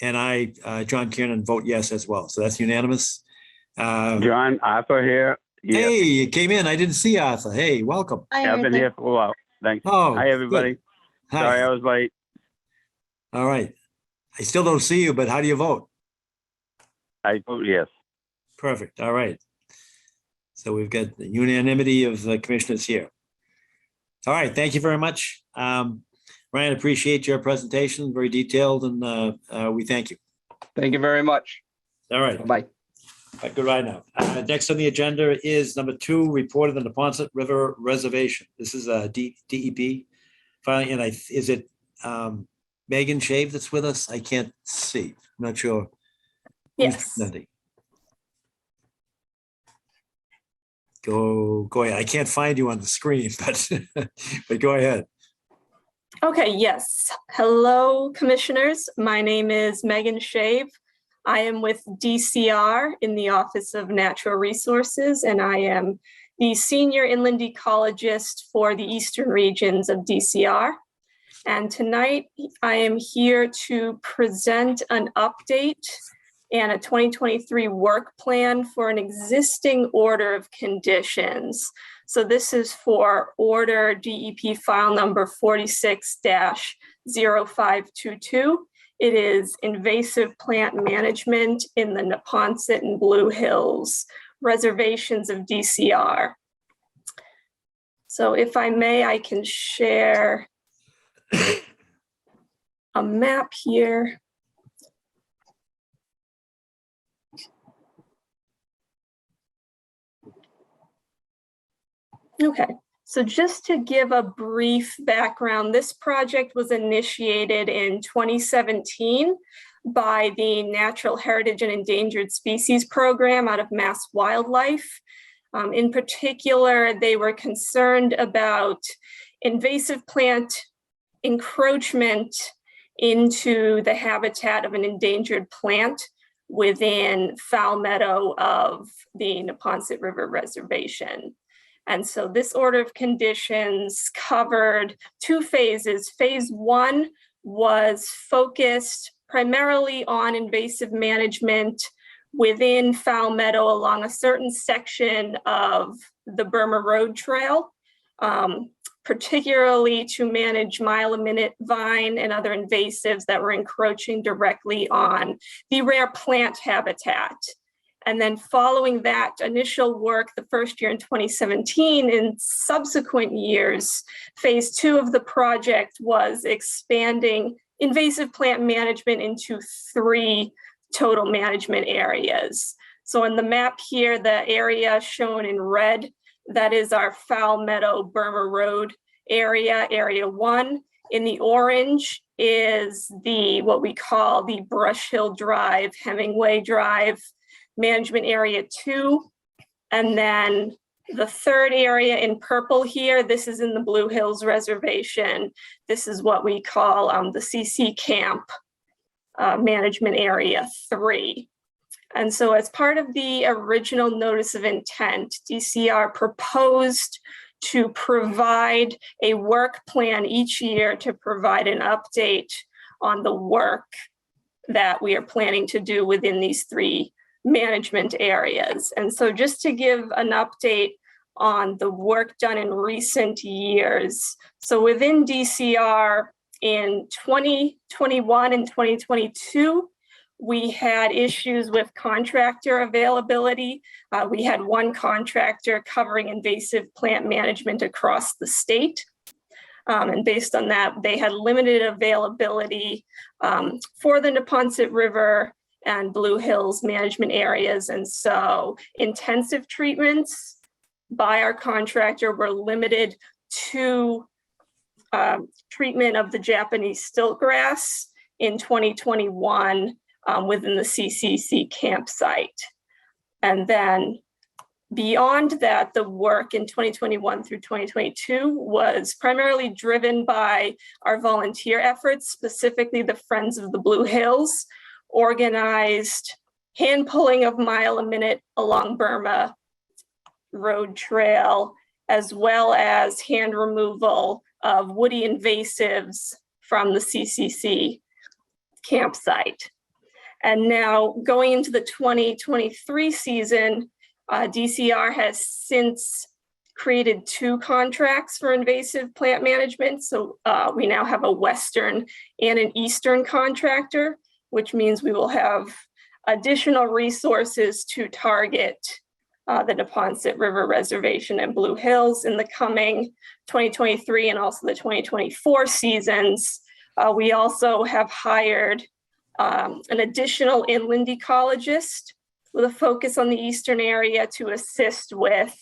And I, John Kiernan, vote yes as well. So that's unanimous. John, Arthur here. Yes, Hey, you came in. I didn't see Arthur. Hey, welcome. Hi, I've been Arthur. here for a while. Thanks. Oh, Hi, everybody. good. Hi. Sorry I was late. All right. I still don't see you, but how do you vote? I vote yes. Perfect. All right. So we've got the unanimity of the commissioners here. All right. Thank you very much. Ryan, appreciate your presentation. Very detailed, and we thank you. Thank you very much. All right. Bye. Good ride now. Next on the agenda is number 2, report of the Neponset River Reservation. This is a DEP filing, and is it Megan Shave that's with us? I can't see. I'm not sure. Who's Yes. presenting? Go ahead. I can't find you on the screen, but go ahead. Okay, yes. Hello, commissioners. My name is Megan Shave. I am with DCR in the Office of Natural Resources, and I am the senior inland ecologist for the eastern regions of DCR. And tonight I am here to present an update and a 2023 work plan for an existing order of conditions. So this is for order DEP file number 46-0522. It is invasive plant management in the Neponset and Blue Hills reservations of DCR. So if I may, I can share a map here. Okay, so just to give a brief background, this project was initiated in 2017 by the Natural Heritage and Endangered Species Program out of Mass Wildlife. In particular, they were concerned about invasive plant encroachment into the habitat of an endangered plant within foul meadow of the Neponset River Reservation. And so this order of conditions covered two phases. Phase one was focused primarily on invasive management within foul meadow along a certain section of the Burma Road Trail, particularly to manage mile-a-minute vine and other invasives that were encroaching directly on the rare plant habitat. And then following that initial work, the first year in 2017, in subsequent years, phase two of the project was expanding invasive plant management into 3 total management areas. So in the map here, the area shown in red, that is our foul meadow Burma Road area, area 1. In the orange is what we call the Brush Hill Drive, Hemingway Drive, management area 2, and then the third area in purple here, this is in the Blue Hills Reservation. This is what we call the CC Camp management area 3. And so as part of the original notice of intent, DCR proposed to provide a work plan each year to provide an update on the work that we are planning to do within these 3 management areas. And so just to give an update on the work done in recent years. So within DCR in 2021 and 2022, we had issues with contractor availability. We had one contractor covering invasive plant management across the state. And based on that, they had limited availability for the Neponset River and Blue Hills management areas. And so intensive treatments by our contractor were limited to treatment of the Japanese stiltgrass in 2021 within the CCC campsite. And then beyond that, the work in 2021 through 2022 was primarily driven by our volunteer efforts, specifically the Friends of the Blue Hills, organized hand pulling of mile a minute along Burma Road Trail, as well as hand removal of woody invasives from the CCC campsite. And now going into the 2023 season, DCR has since created 2 contracts for invasive plant management. So we now have a Western and an Eastern contractor, which means we will have additional resources to target the Neponset River Reservation and Blue Hills in the coming 2023 and also the 2024 seasons. We also have hired an additional inland ecologist with a focus on the eastern area to assist with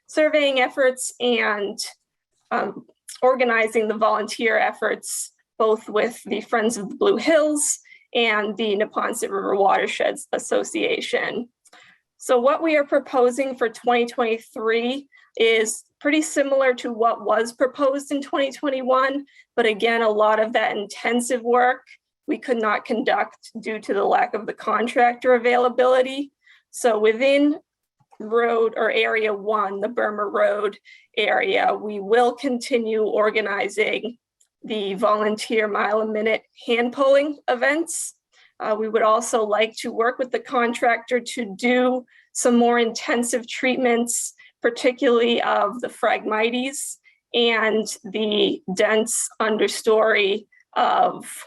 surveying efforts and organizing the volunteer efforts, both with the Friends of the Blue Hills and the Neponset River Watersheds Association. So what we are proposing for 2023 is pretty similar to what was proposed in 2021, but again, a lot of that intensive work we could not conduct due to the lack of the contractor availability. So within road or area 1, the Burma Road area, we will continue organizing the volunteer mile a minute hand pulling events. We would also like to work with the contractor to do some more intensive treatments, particularly of the Phragmites and the dense understory of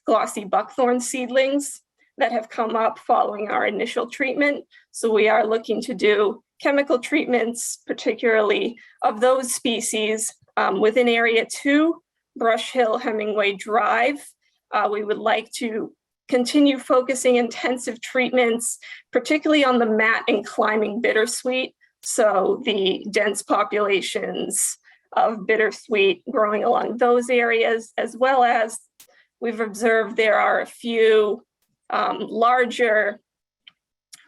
glossy buckthorn seedlings that have come up following our initial treatment. So we are looking to do chemical treatments, particularly of those species within Area 2, Brush Hill, Hemingway Drive. We would like to continue focusing intensive treatments, particularly on the mat and climbing bittersweet. So the dense populations of bittersweet growing along those areas, as well as we've observed there are a few larger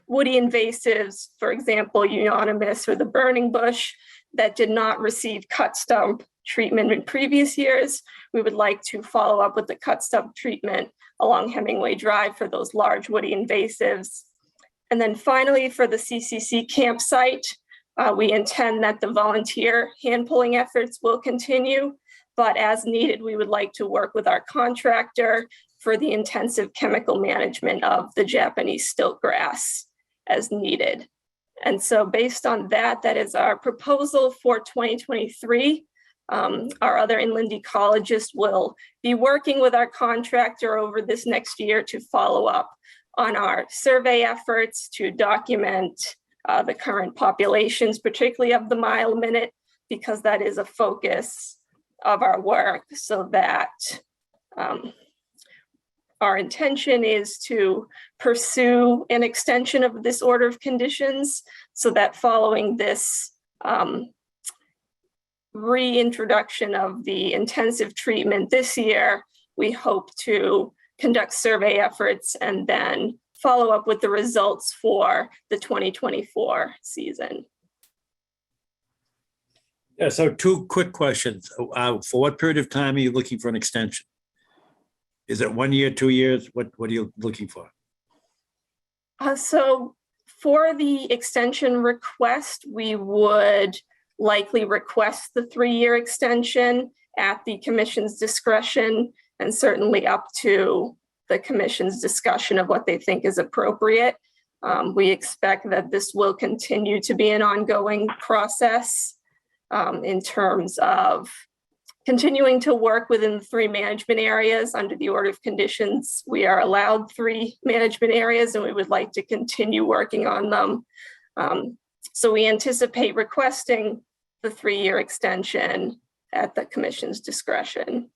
woody invasives, for example, euonymus or the burning bush, that did not receive cut stump treatment in previous years. We would like to follow up with the cut stump treatment along Hemingway Drive for those large woody invasives. And then finally, for the CCC campsite, we intend that the volunteer hand pulling efforts will continue, but as needed, we would like to work with our contractor for the intensive chemical management of the Japanese stilt grass as needed. And so based on that, that is our proposal for 2023. Our other inland ecologists will be working with our contractor over this next year to follow up on our survey efforts to document the current populations, particularly of the mile a minute, because that is a focus of our work, so that our intention is to pursue an extension of this order of conditions, so that following this reintroduction of the intensive treatment this year, we hope to conduct survey efforts and then follow up with the results for the 2024 season. Yeah, so two quick questions. For what period of time are you looking for an extension? Is it 1 year, 2 years? What are you looking for? So for the extension request, we would likely request the 3-year extension at the commission's discretion, and certainly up to the commission's discussion of what they think is appropriate. We expect that this will continue to be an ongoing process in terms of continuing to work within the 3 management areas. Under the order of conditions, we are allowed 3 management areas, and we would like to continue working on them. So we anticipate requesting the 3-year extension at the commission's discretion.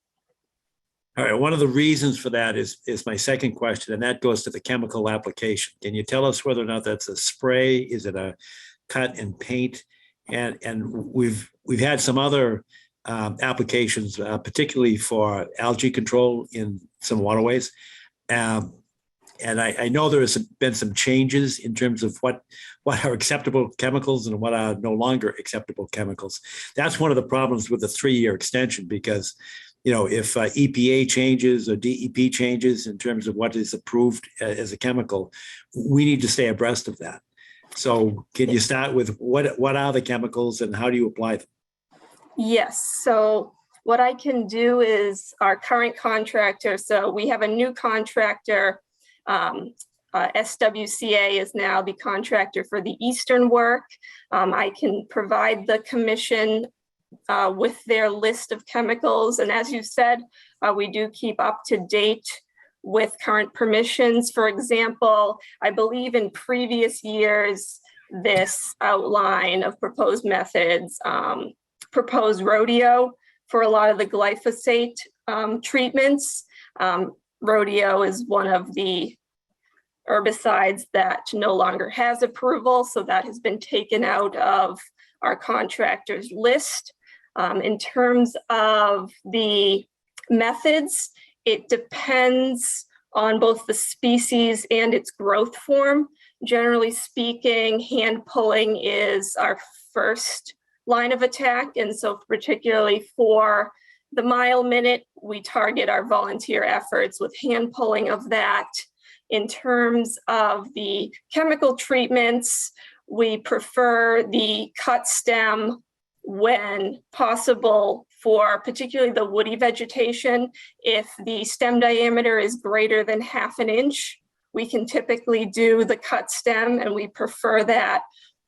All right, one of the reasons for that is my second question, and that goes to the chemical application. Can you tell us whether or not that's a spray? Is it a cut and paint? And we've had some other applications, particularly for algae control in some waterways. And I know there has been some changes in terms of what are acceptable chemicals and what are no longer acceptable chemicals. That's one of the problems with the 3-year extension, because if EPA changes or DEP changes in terms of what is approved as a chemical, we need to stay abreast of that. So can you start with what are the chemicals and how do you apply them? Yes. So what I can do is our current contractor, so we have a new contractor, SWCA is now the contractor for the eastern work. I can provide the commission with their list of chemicals. And as you said, we do keep up to date with current permissions. For example, I believe in previous years, this outline of proposed methods proposed rodeo for a lot of the glyphosate treatments. Rodeo is one of the herbicides that no longer has approval, so that has been taken out of our contractor's list. In terms of the methods, it depends on both the species and its growth form. Generally speaking, hand pulling is our first line of attack. And so particularly for the mile minute, we target our volunteer efforts with hand pulling of that. In terms of the chemical treatments, We prefer the cut stem when possible for particularly the woody vegetation. If the stem diameter is greater than 1/2 inch, we can typically do the cut stem, and we prefer that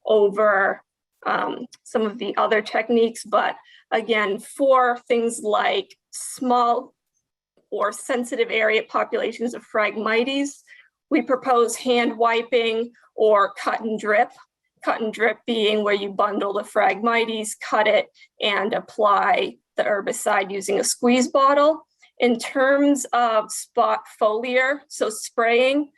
over some of the other techniques. But again, for things like small or sensitive area populations of Phragmites, we propose hand wiping or cut and drip. Cut and drip being where you bundle the Phragmites, cut it, and apply the herbicide using a squeeze bottle. In terms of spot foliar, so spraying,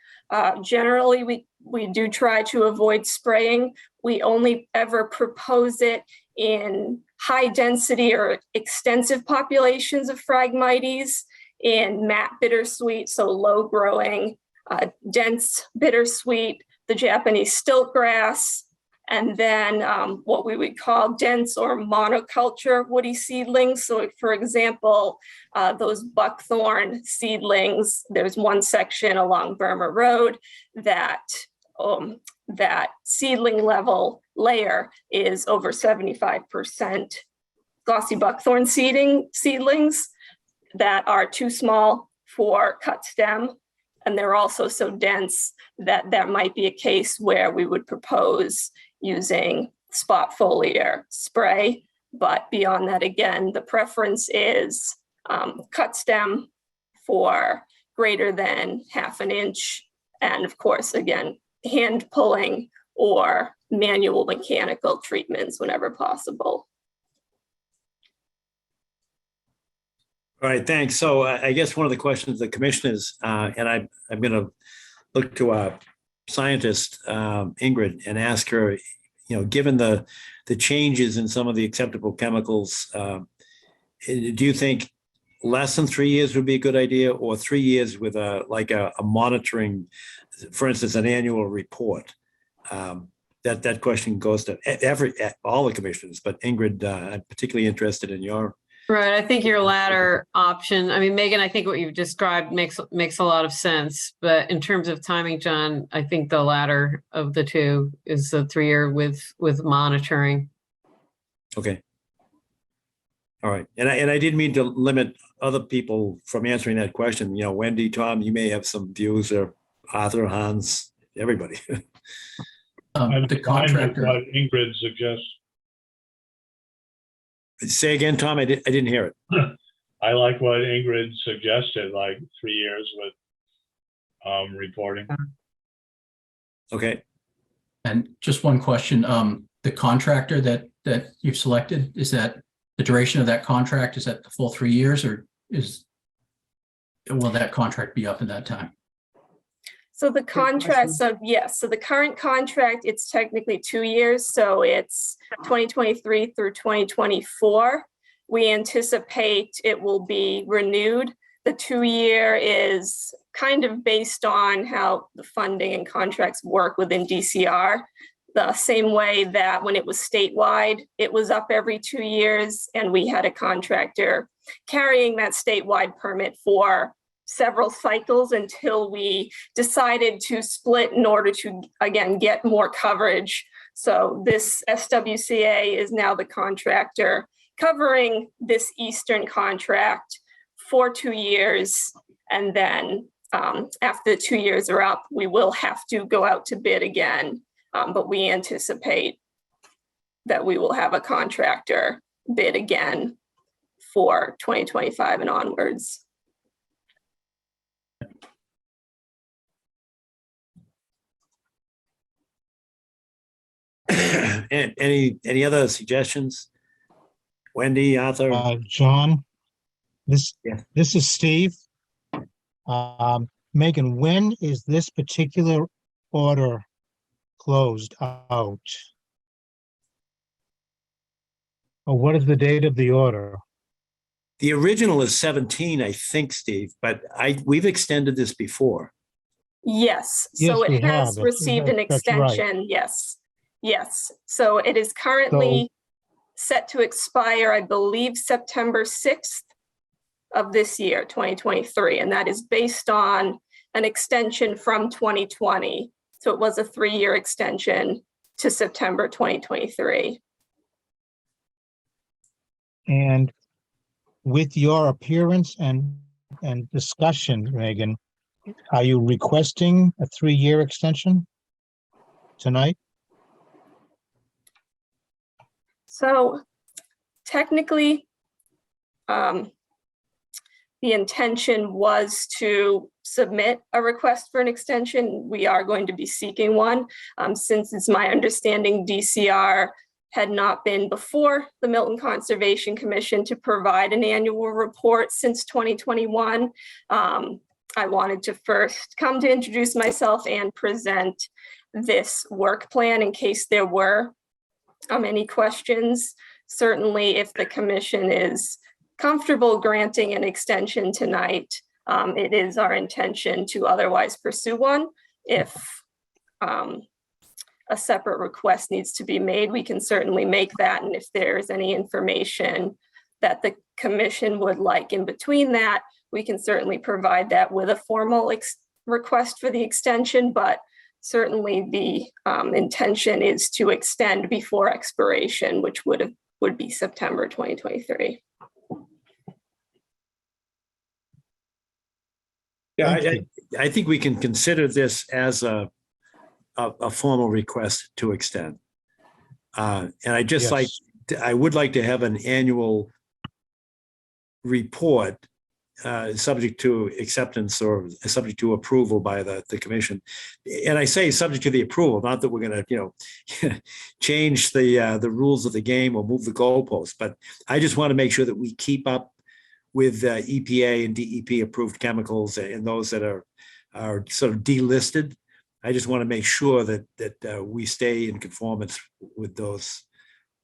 generally we do try to avoid spraying. We only ever propose it in high density or extensive populations of Phragmites, in mat bittersweet, so low growing, dense bittersweet, the Japanese stilt grass, and then what we would call dense or monoculture woody seedlings. So for example, those buckthorn seedlings, there's one section along Burma Road that that seedling level layer is over 75% glossy buckthorn seedlings that are too small for cut stem. And they're also so dense that that might be a case where we would propose using spot foliar spray. But beyond that, again, the preference is cut stem for greater than 1/2 inch. And of course, again, hand pulling or manual mechanical treatments whenever possible. All right, thanks. So I guess one of the questions the commissioners, and I'm going to look to our scientist, Ingrid, and ask her, given the changes in some of the acceptable chemicals, do you think less than 3 years would be a good idea, or 3 years with a monitoring, for instance, an annual report? That question goes to all the commissioners, but Ingrid, I'm particularly interested in your. Right. I think your latter option, I mean, Megan, I think what you've described makes a lot of sense. But in terms of timing, John, I think the latter of the two is the 3-year with monitoring. Okay. All right. And I didn't mean to limit other people from answering that question. Wendy, Tom, you may have some views, or Arthur, Hans, everybody. The contractor. What Ingrid suggests. Say again, Tom, I didn't hear it. I like what Ingrid suggested, like 3 years with reporting. Okay. And just one question, the contractor that you've selected, is that the duration of that contract, is that the full 3 years, or will that contract be up at that time? So the contract, so the current contract, it's technically 2 years. So it's 2023 through 2024. We anticipate it will be renewed. The 2-year is kind of based on how the funding and contracts work within DCR. The same way that when it was statewide, it was up every 2 years, and we had a contractor carrying that statewide permit for several cycles until we decided to split in order to, again, get more coverage. So this SWCA is now the contractor covering this Eastern contract for 2 years. And then after the 2 years are up, we will have to go out to bid again. But we anticipate that we will have a contractor bid again for 2025 and onwards. And any other suggestions? Wendy, Arthur? John, this is Steve. Megan, when is this particular order closed out? Or what is the date of the order? The original is 17, I think, Steve, but we've extended this before. Yes, Yes, so we it has have. received an That's right. extension, yes. So it is currently set to expire, I believe, September 6th of this year, 2023, and that is based on an extension from 2020. So it was a 3-year extension, to September 2023. And with your appearance and discussion, Megan, are you requesting a 3-year extension tonight? So technically, the intention was to submit a request for an extension. We are going to be seeking one. Since it's my understanding DCR had not been before the Milton Conservation Commission to provide an annual report since 2021. I wanted to first come to introduce myself and present this work plan in case there were any questions. Certainly, if the commission is comfortable granting an extension tonight, it is our intention to otherwise pursue one. If a separate request needs to be made, we can certainly make that. And if there's any information that the commission would like in between that, we can certainly provide that with a formal request for the extension. But certainly the intention is to extend before expiration, which would be September 2023. Yeah, Thank you. I think we can consider this as a formal request to extend. And I just Yes. I would like to have an annual report subject to acceptance or subject to approval by the commission. And I say subject to the approval, not that we're going to, change the rules of the game or move the goalposts, but I just want to make sure that we keep up with EPA and DEP approved chemicals and those that are sort of delisted. I just want to make sure that we stay in conformance with those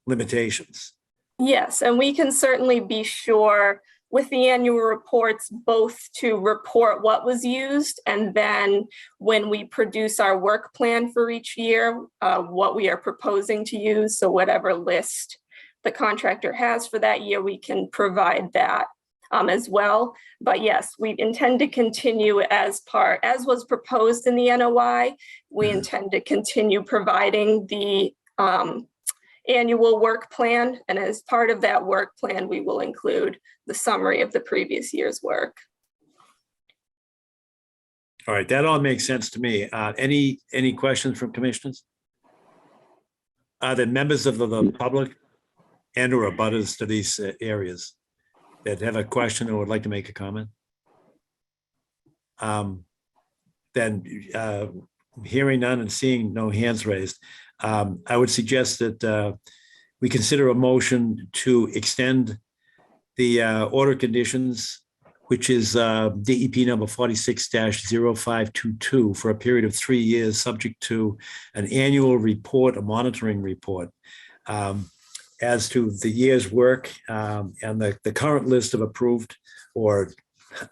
limitations. Yes, and we can certainly be sure with the annual reports, both to report what was used, and then when we produce our work plan for each year, what we are proposing to use. So whatever list the contractor has for that year, we can provide that as well. But yes, we intend to continue as was proposed in the NOI. We intend to continue providing the annual work plan. And as part of that work plan, we will include the summary of the previous year's work. All right, that all makes sense to me. Any questions from commissioners? Are there members of the public and or abutters to these areas that have a question or would like to make a comment? Then hearing none and seeing no hands raised, I would suggest that we consider a motion to extend the order conditions, which is DEP number 46-0522 for a period of 3 years, subject to an annual report, a monitoring report, as to the year's work and the current list of approved or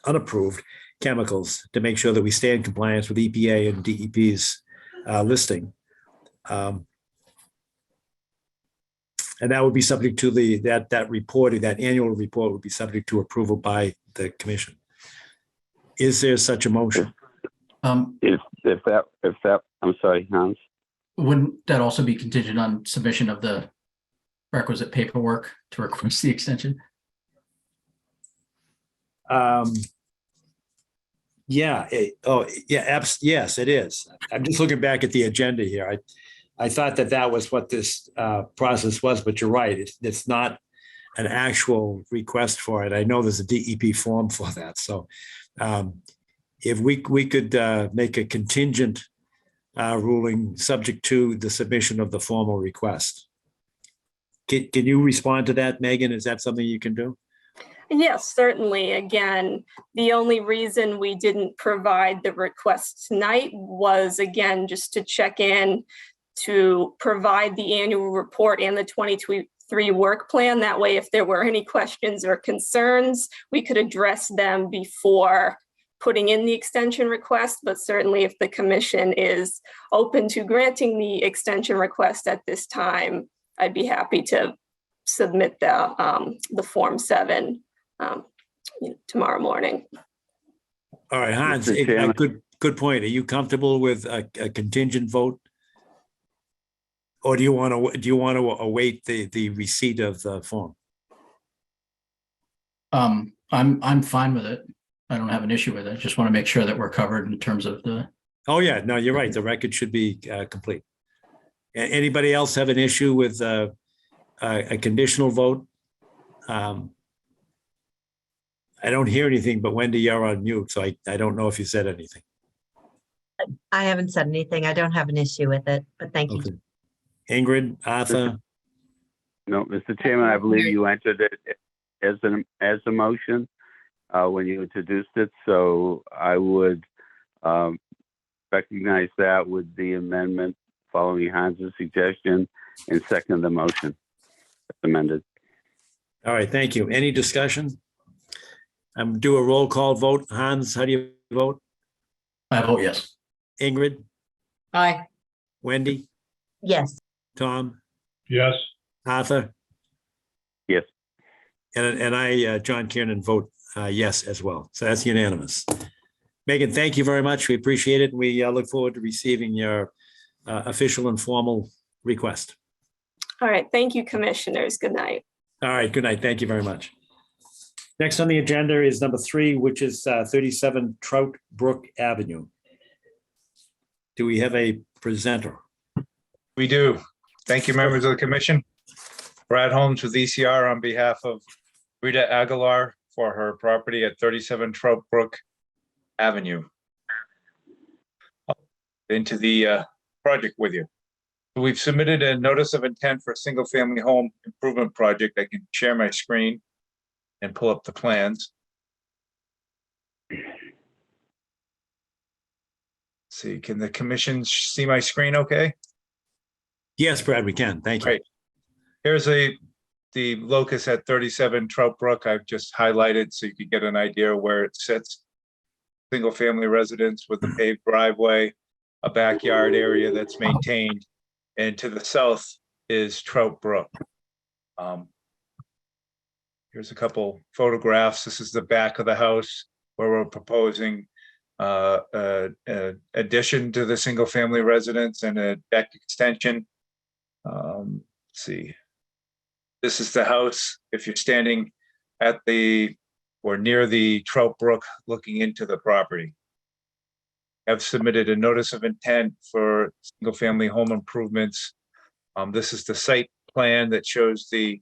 unapproved chemicals to make sure that we stay in compliance with EPA and DEP's listing. And that would be subject to that report, that annual report would be subject to approval by the commission. Is there such a motion? If that, I'm sorry, Hans. Wouldn't that also be contingent on submission of the requisite paperwork to request the extension? Yeah. Yes, it is. I'm just looking back at the agenda here. I thought that was what this process was, but you're right. It's not an actual request for it. I know there's a DEP form for that. So if we could make a contingent ruling subject to the submission of the formal request. Can you respond to that, Megan? Is that something you can do? Yes, certainly. Again, the only reason we didn't provide the request tonight was, again, just to check in to provide the annual report and the 2023 work plan. That way, if there were any questions or concerns, we could address them before putting in the extension request. But certainly if the commission is open to granting the extension request at this time, I'd be happy to submit the Form 7 tomorrow morning. All right, Hans, Mr. Chairman. good point. Are you comfortable with a contingent vote? Or do you want to await the receipt of the form? I'm fine with it. I don't have an issue with it. Just want to make sure that we're covered in terms of the, Oh, yeah, no, you're right. The record should be complete. Anybody else have an issue with a conditional vote? I don't hear anything, but Wendy, you're on mute, so I don't know if you said anything. I haven't said anything. I don't have an issue with it, but thank you. Okay. Ingrid, Arthur, No, Mr. Chairman, I believe you entered it as a motion when you introduced it, so I would recognize that with the amendment following Hans's suggestion and second the motion as amended. all right, thank you. Any discussion? Do a roll call vote. Hans, how do you vote? I vote yes. Ingrid, Aye. Wendy, Yes, Tom, Yes, Arthur? Yes. And I, John Kiernan, vote yes as well. So that's unanimous. Megan, thank you very much. We appreciate it. We look forward to receiving your official and formal request. All right, thank you, commissioners. Good night. All right, good night. Thank you very much. Next on the agenda is number 3, which is 37 Trout Brook Avenue. Do we have a presenter? We do. Thank you, members of the commission. Brad Holmes with ECR on behalf of Rita Aguilar for her property at 37 Trout Brook Avenue. Into the project with you. We've submitted a notice of intent for a single family home improvement project. I can share my screen and pull up the plans. See, can the commission see my screen okay? Yes, Brad, we can. Thank you. Great. Here's the locus at 37 Trout Brook. I've just highlighted so you could get an idea of where it sits. Single family residence with a paved driveway, a backyard area that's maintained, and to the south is Trout Brook. Here's a couple photographs. This is the back of the house where we're proposing addition to the single family residence and a deck extension. Let's see. This is the house. If you're standing at the or near the Trout Brook looking into the property. I've submitted a notice of intent for single family home improvements. This is the site plan that shows the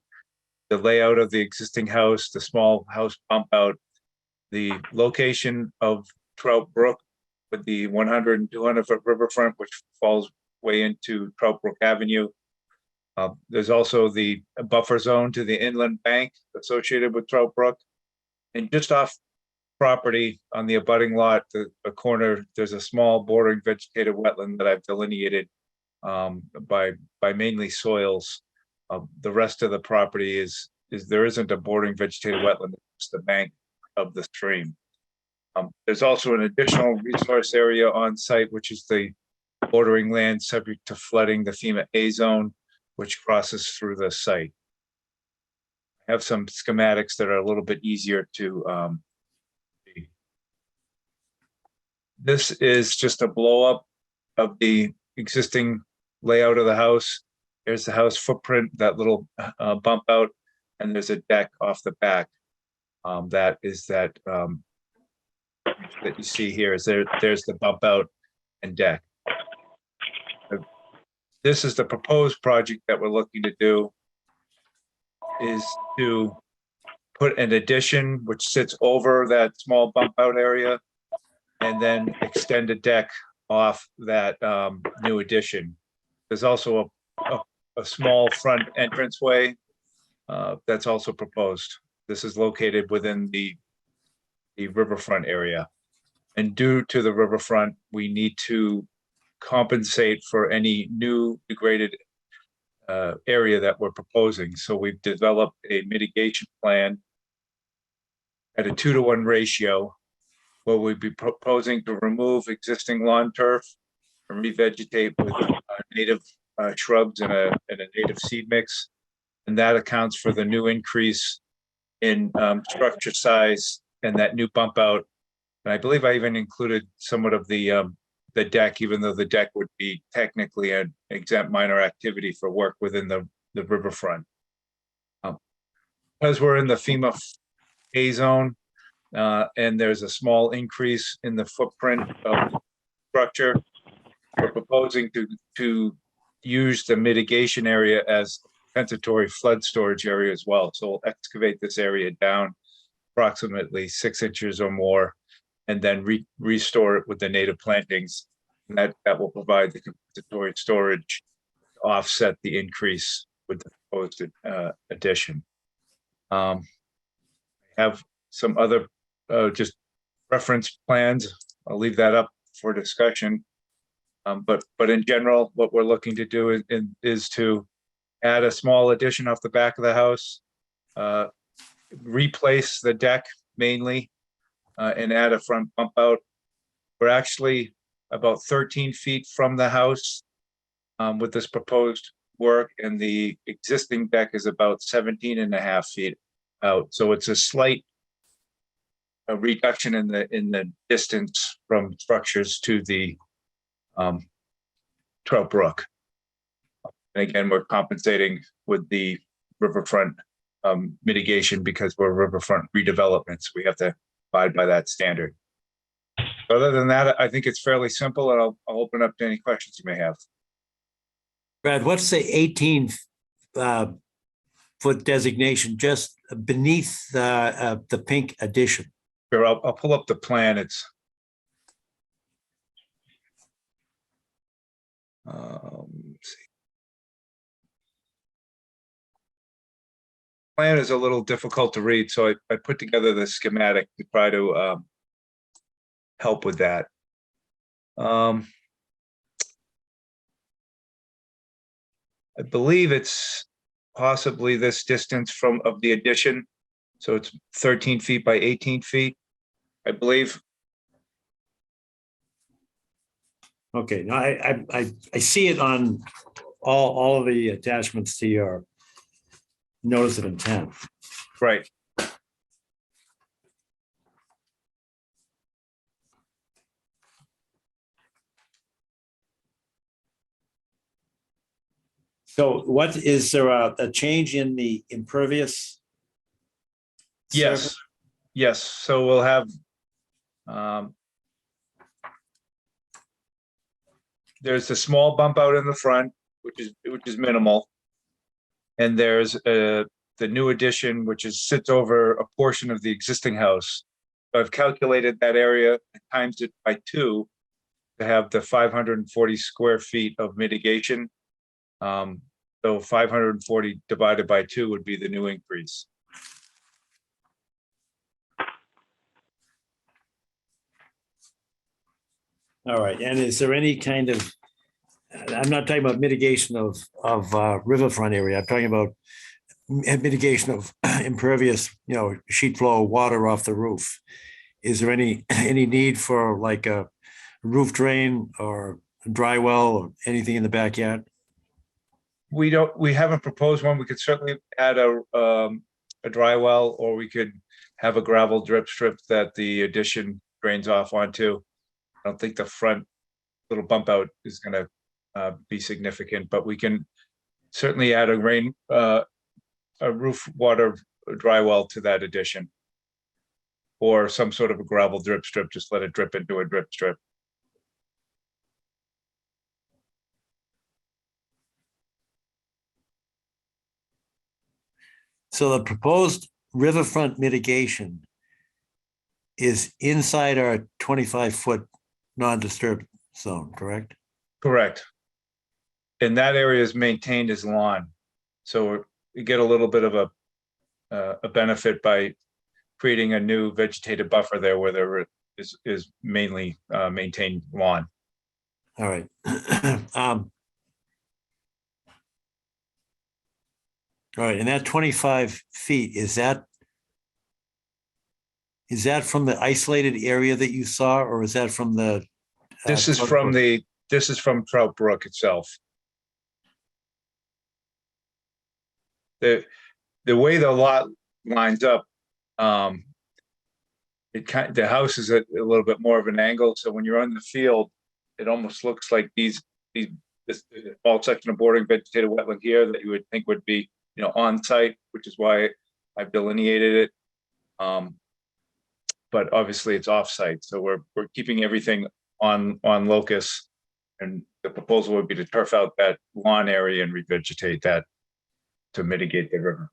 layout of the existing house, the small house bump out, the location of Trout Brook with the 100 and 200 foot riverfront, which falls way into Trout Brook Avenue. There's also the buffer zone to the inland bank associated with Trout Brook. And just off property on the abutting lot, the corner, there's a small bordering vegetative wetland that I've delineated by mainly soils. The rest of the property is there isn't a bordering vegetative wetland, it's the bank of the stream. There's also an additional resource area on site, which is the bordering land subject to flooding, the FEMA A zone, which crosses through the site. I have some schematics that are a little bit easier to see. This is just a blow up of the existing layout of the house. There's the house footprint, that little bump out, and there's a deck off the back. That is that you see here. There's the bump out and deck. This is the proposed project that we're looking to do, is to put an addition which sits over that small bump out area and then extend a deck off that new addition. There's also a small front entranceway that's also proposed. This is located within the riverfront area. And due to the riverfront, we need to compensate for any new degraded area that we're proposing. So we've developed a mitigation plan at a 2-to-1 ratio, where we'd be proposing to remove existing lawn turf and revegetate with native shrubs and a native seed mix. And that accounts for the new increase in structure size and that new bump out. And I believe I even included somewhat of the the deck, even though the deck would be technically an exempt minor activity for work within the riverfront. Because we're in the FEMA A zone, and there's a small increase in the footprint of structure, we're proposing to use the mitigation area as compensatory flood storage area as well. So we'll excavate this area down approximately 6 inches or more, and then restore it with the native plantings. And that will provide the compensatory storage to offset the increase with the proposed addition. I have some other just reference plans. I'll leave that up for discussion. But in general, what we're looking to do is to add a small addition off the back of the house, replace the deck mainly, and add a front bump out. We're actually about 13 feet from the house with this proposed work, and the existing deck is about 17.5 feet out. So it's a slight reduction in the distance from structures to the Trout Brook. And again, we're compensating with the riverfront mitigation because we're riverfront redevelopments. We have to abide by that standard. Other than that, I think it's fairly simple, and I'll open up to any questions you may have. Brad, what's the 18 foot designation just beneath the pink addition? Sure, I'll pull up the plan. It's let's see. Plan is a little difficult to read, so I put together the schematic to try to help with that. I believe it's possibly this distance of the addition. So it's 13 feet by 18 feet, I believe. Okay, now I see it on all of the attachments to your notice of intent. Right. So what is there a change in the impervious? Yes. surface? Yes. So we'll have there's a small bump out in the front, which is minimal. And there's the new addition, which sits over a portion of the existing house. So I've calculated that area and times it by 2 to have the 540 square feet of mitigation. So 540 divided by 2 would be the new increase. All right, and is there any kind of, I'm not talking about mitigation of riverfront area, I'm talking about mitigation of impervious, sheet flow water off the roof. Is there any need for like a roof drain or dry well or anything in the backyard? We haven't proposed one. We could certainly add a dry well, or we could have a gravel drip strip that the addition drains off onto. I don't think the front little bump out is going to be significant, but we can certainly add a roof water dry well to that addition, or some sort of a gravel drip strip. Just let it drip into a drip strip. So the proposed riverfront mitigation is inside our 25-foot non-disturbed zone, correct? Correct. And that area is maintained as lawn. So we get a little bit of a benefit by creating a new vegetative buffer there where there is mainly maintained lawn. All right. All right, and that 25 feet, is that from the isolated area that you saw, or is that from the? This is from Trout Brook itself. The way the lot lines up, the house is at a little bit more of an angle. So when you're on the field, it almost looks like this small section of bordering vegetated wetland here that you would think would be, on site, which is why I've delineated it. But obviously it's off site, so we're keeping everything on locus. And the proposal would be to turf out that lawn area and revegetate that to mitigate the river.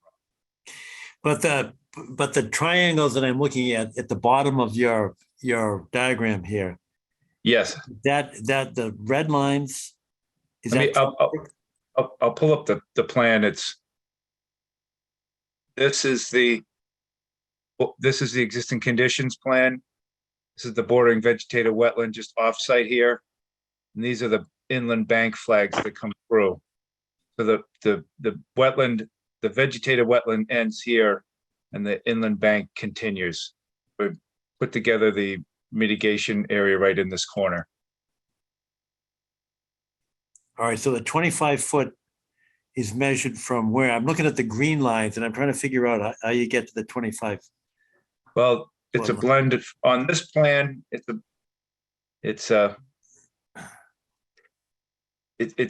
But the triangles that I'm looking at the bottom of your diagram here, Yes, that the red lines, is I mean, that? I'll pull up the plan. This is the existing conditions plan. This is the bordering vegetated wetland just off-site here. And these are the inland bank flags that come through. So the wetland, the vegetated wetland ends here and the inland bank continues. We put together the mitigation area right in this corner. All right, so the 25-foot is measured from where? I'm looking at the green lines and I'm trying to figure out how you get to the 25. Well, it's a blend of, on this plan, it's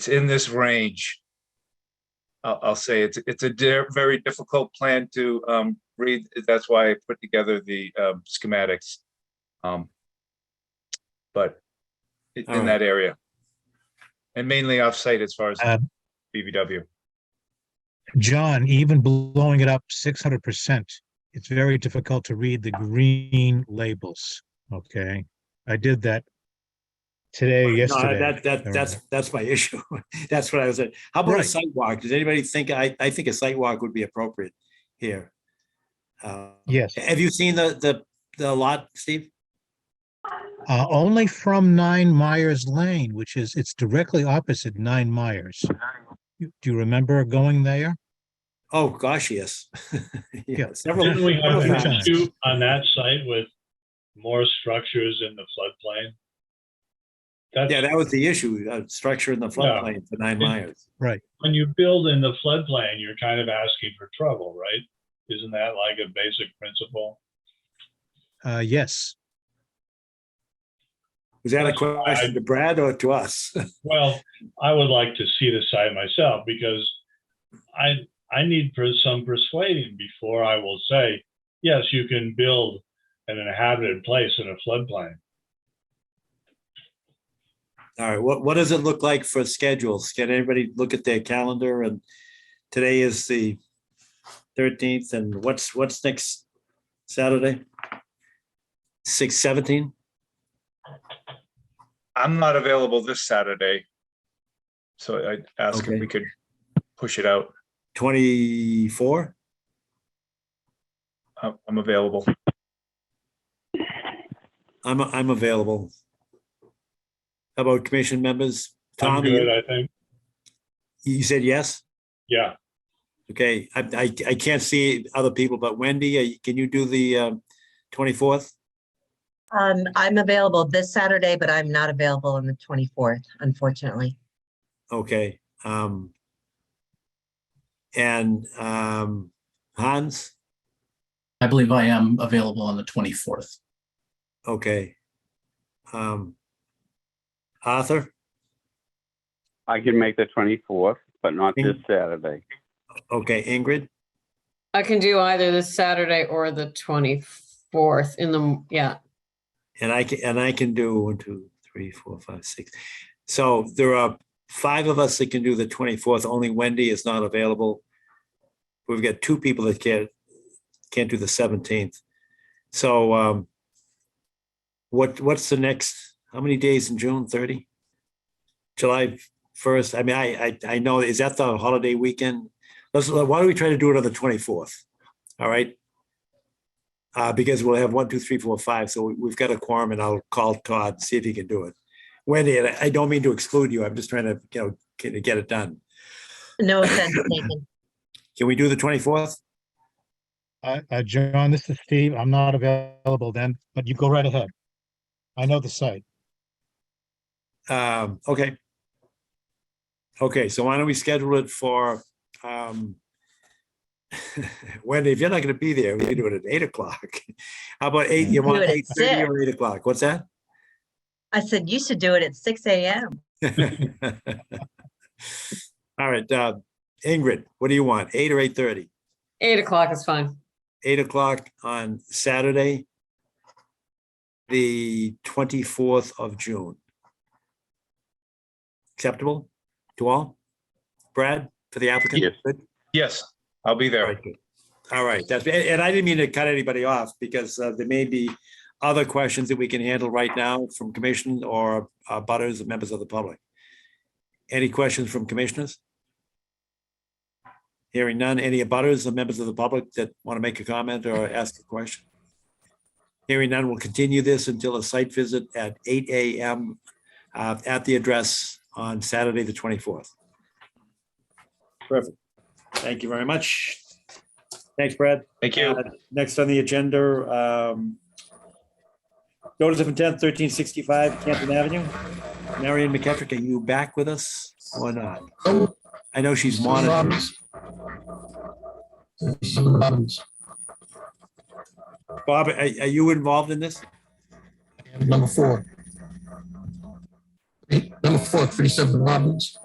in this range. I'll say it's a very difficult plan to read. That's why I put together the schematics. But it's in that area. And mainly off-site as far as BVW. John, even blowing it up 600%, it's very difficult to read the green labels. Okay, I did that today, yesterday. No, that's my issue. That's what I was saying. How about a Right. site walk? Does anybody think, I think a site walk would be appropriate here. Yes, Have you seen the lot, Steve? only from 9 Myers Lane, it's directly opposite 9 Myers. Do you remember going there? Oh, gosh, yes. Yeah. Several Didn't we have few an times. issue on that site with more structures in the floodplain? Yeah, that was the issue, structure in the floodplain for 9 Myers. Right. When you build in the floodplain, you're kind of asking for trouble, right? Isn't that like a basic principle? Yes. Was that a That's why question to Brad or to us? Well, I would like to see the site myself because I need some persuading before I will say, yes, you can build an inhabited place in a floodplain. All right, what does it look like for schedules? Can everybody look at their calendar? And today is the 13th, and what's next Saturday? 6/17? I'm not available this Saturday. So I'd ask if we could push it out. 24? I'm available. I'm available. How about commission members? I'm Tom, good, I think. you said yes? Yeah. Okay, I can't see other people, but Wendy, can you do the 24th? I'm available this Saturday, but I'm not available on the 24th, unfortunately. Okay. And Hans? I believe I am available on the 24th. Okay. Arthur? I can make the 24th, but not this Saturday. Okay, Ingrid? I can do either this Saturday or the 24th yeah. And I can do 1, 2, 3, 4, 5, 6. So there are 5 of us that can do the 24th. Only Wendy is not available. We've got 2 people that can't do the 17th. So what's the next? How many days in June? 30? July 1st? I mean, I know, is that the holiday weekend? Why don't we try to do it on the 24th? All right. Because we'll have 1, 2, 3, 4, 5. So we've got a quorum, and I'll call Todd, see if he can do it. Wendy, and I don't mean to exclude you. I'm just trying to, get it done. No offense taken. Can we do the 24th? John, this is Steve. I'm not available then, but you go right ahead. I know the site. Okay. Okay, so why don't we schedule it for, Wendy, if you're not gonna be there, we can do it at 8 o'clock. How about 8? You want Do it at 8:30 or 6. 8 o'clock? What's that? I said, you should do it at 6 a.m. All right, Ingrid, what do you want? 8 or 8:30? 8 o'clock is fine. 8 o'clock on Saturday, the 24th of June. Acceptable to all? Brad, for the applicant? Yes. Good? Yes, I'll be All there. right, good. All right, and I didn't mean to cut anybody off because there may be other questions that we can handle right now from commission or butters and members of the public. Any questions from commissioners? Hearing none. Any butters or members of the public that want to make a comment or ask a question? Hearing none, we'll continue this until a site visit at 8 a.m. At the address on Saturday, the 24th. Perfect. Thank you very much. Thanks, Brad. Thank you. Next on the agenda, notice of intent 1365 Canton Avenue. Marion McKettrick, are you back with us or not? I know she's monitoring. Bob, are you involved in this? Number 4. Number 4, 37 Robbins.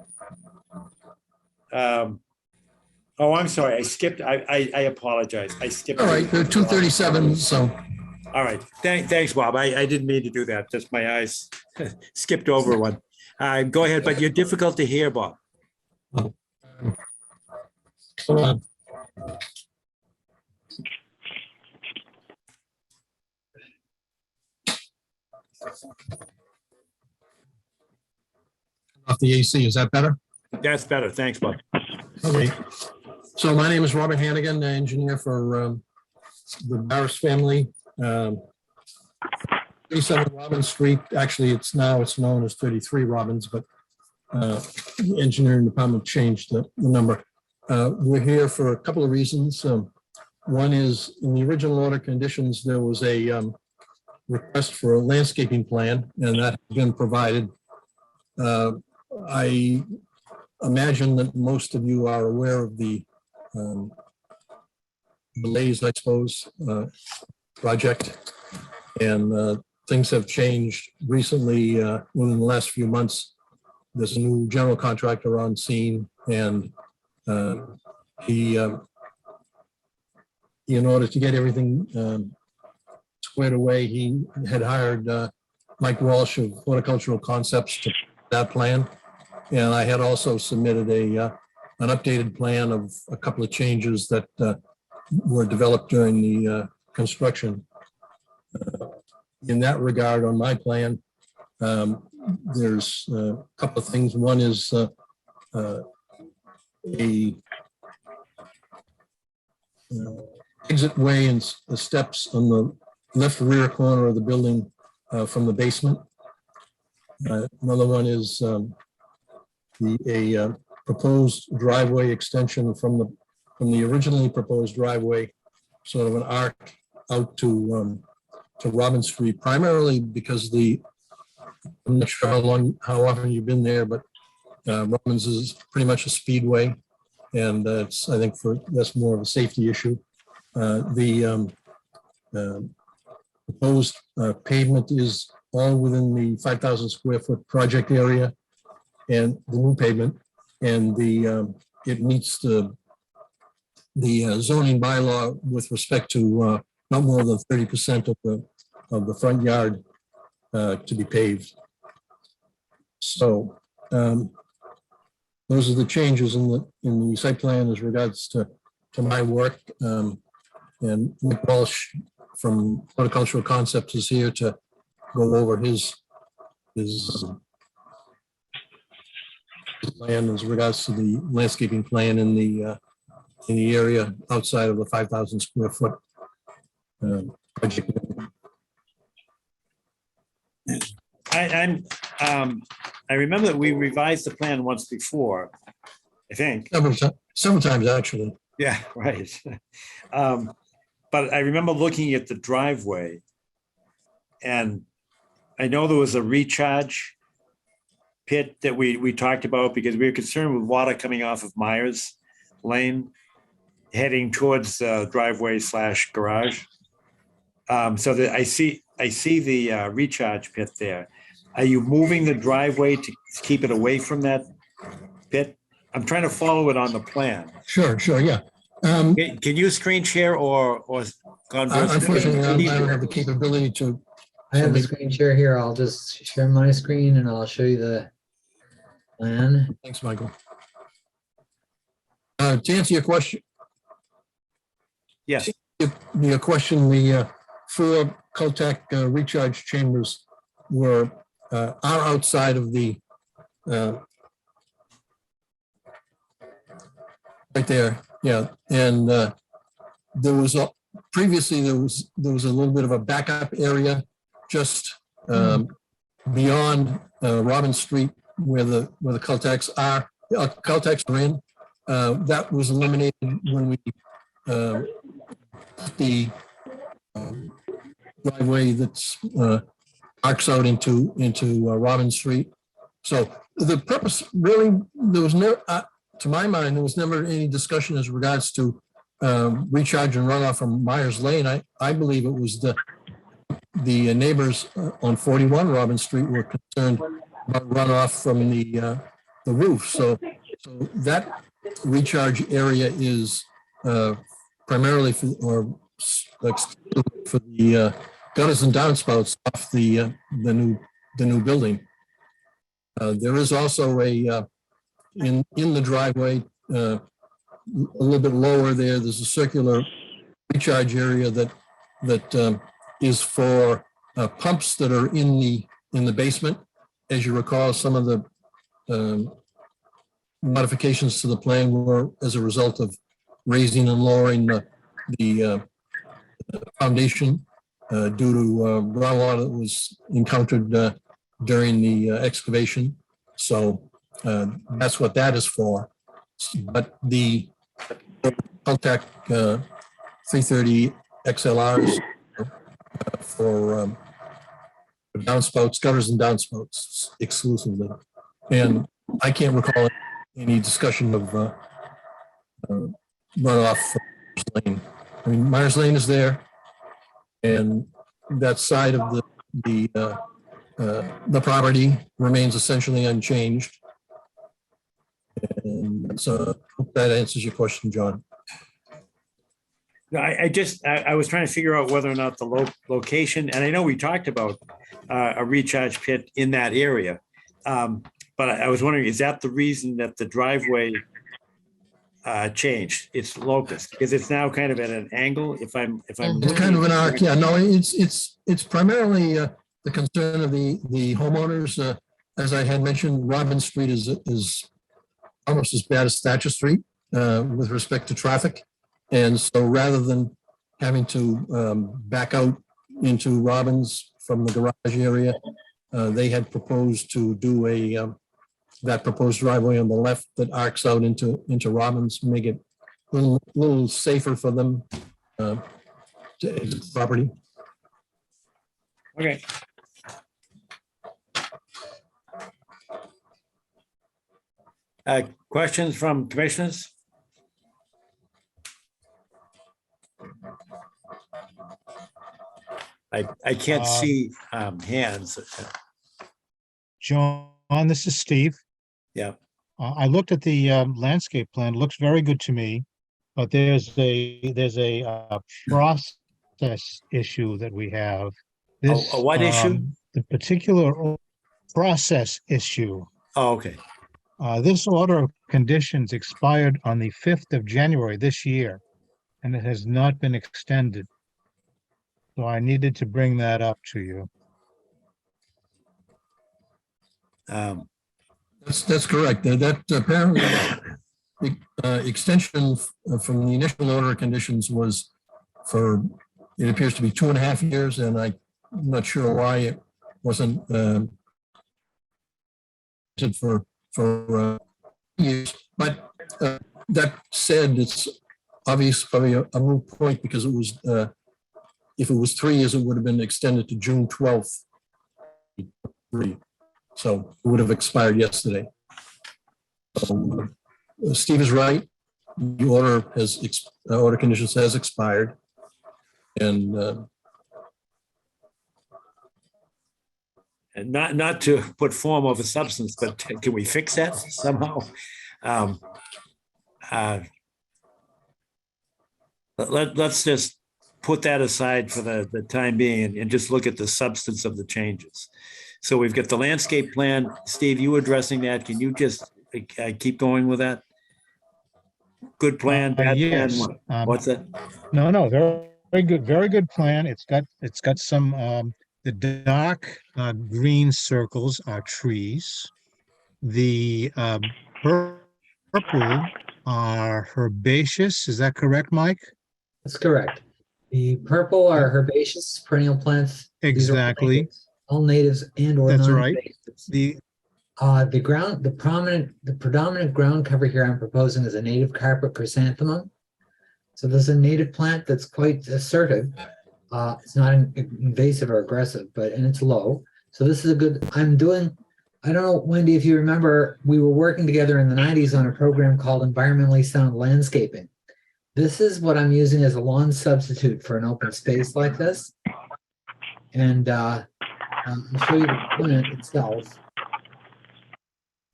Oh, I'm sorry. I skipped. I apologize. I skipped. All right, they're 237, so. All right. Thanks, Bob. I didn't mean to do that. Just my eyes skipped over one. Go ahead, but you're difficult to hear, Bob. Hold on. Off the AC, is that better? That's better. Thanks, Bob. Okay. So my name is Robert Hannigan, engineer for the Barris family. 37 Robbins Street, actually, it's known as 33 Robbins, but the engineering department changed the number. We're here for a couple of reasons. One is, in the original order conditions, there was a request for a landscaping plan, and that has been provided. I imagine that most of you are aware of the delays, I suppose, project. And things have changed recently within the last few months. There's a new general contractor on scene, and he, in order to get everything squared away, he had hired Mike Walsh of Horticultural Concepts to that plan. And I had also submitted an updated plan of a couple of changes that were developed during the construction. In that regard, on my plan, there's a couple of things. One is a exit way and the steps on the left rear corner of the building from the basement. Another one is a proposed driveway extension from the originally proposed driveway, sort of an arc out to Robin Street, primarily because I'm not sure how often you've been there, but Robbins is pretty much a speedway, and I think that's more of a safety issue. The proposed pavement is all within the 5,000 square foot project area, and the new pavement, and it meets the zoning bylaw with respect to not more than 30% of the front yard to be paved. So those are the changes in the site plan as regards to my work. And Mike Walsh from Horticultural Concepts is here to go over his plan as regards to the landscaping plan in the area outside of the 5,000 square foot project. I remember that we revised the plan once before, I think. Several times, actually. Yeah, right. But I remember looking at the driveway, and I know there was a recharge pit that we talked about because we were concerned with water coming off of Myers Lane heading towards driveway / garage. So that I see the recharge pit there. Are you moving the driveway to keep it away from that pit? I'm trying to follow it on the plan. Sure, yeah. Can you screen share or converse? Unfortunately, I don't have the capability to. I have the screen share here. I'll just share my screen and I'll show you the plan. Thanks, Michael. To answer your question, Yes, your question, the four Caltech recharge chambers are outside of the right there, yeah. And there was previously there was a little bit of a backup area just beyond Robin Street where the Caltechs are. Caltechs are in. That was eliminated when we the driveway that's arcs out into Robin Street. So the purpose really, there was no, to my mind, there was never any discussion as regards to recharge and runoff from Myers Lane. I believe it was the neighbors on 41 Robin Street were concerned about runoff from the roof. So that recharge area is primarily for the gutters and downspouts off the new building. There is also a in the driveway a little bit lower there. There's a circular recharge area that is for pumps that are in the basement. As you recall, some of the modifications to the plan were as a result of raising and lowering the foundation due to groundwater that was encountered during the excavation. So that's what that is for. But the Caltech 330 XLRs for downspouts, gutters and downspouts exclusively. And I can't recall any discussion of runoff from Myers Lane. I mean, Myers Lane is there, and that side of the property remains essentially unchanged. And so hope that answers your question, John. I was trying to figure out whether or not the location, and I know we talked about a recharge pit in that area. But I was wondering, is that the reason that the driveway changed its locus? Because it's now kind of at an angle, if I'm. It's kind of an arc, yeah, no, it's primarily the concern of the homeowners. As I had mentioned, Robin Street is almost as bad as Thatcher Street with respect to traffic. And so rather than having to back out into Robbins from the garage area, they had proposed to do that proposed driveway on the left that arcs out into Robbins, make it a little safer for them to exit the property. Okay. Questions from commissioners? I can't see hands. John, this is Steve. Yeah. I looked at the landscape plan. It looks very good to me, but there's a process issue that we have. This, A what issue? The particular process issue. Oh, okay. This order of conditions expired on the 5th of January this year, and it has not been extended. So I needed to bring that up to you. That's correct. That apparently extension from the initial order of conditions was for, it appears to be 2.5 years, and I'm not sure why it wasn't for years. But that said, it's obvious probably a moot point because it was if it was 3 years, it would have been extended to June 12th. So it would have expired yesterday. So, Steve is right. The order order conditions has expired. And And not to put form over substance, but can we fix that somehow? Let's just put that aside for the time being and just look at the substance of the changes. So we've got the landscape plan. Steve, you addressing that. Can you just keep going with that? Good plan, bad plan? Yes. What's that? No, very good plan. It's got some, the dark green circles are trees. The purple are herbaceous. Is that correct, Mike? That's correct. The purple are herbaceous perennial plants. These are all Exactly. natives, all natives and or That's right. non-invasives. The The predominant ground cover here I'm proposing is a native carpet chrysanthemum. So this is a native plant that's quite assertive. It's not invasive or aggressive, and it's low. So this is a good, I don't know, Wendy, if you remember, we were working together in the 90s on a program called Environmentally Sound Landscaping. This is what I'm using as a lawn substitute for an open space like this. And I'll show you the plant itself.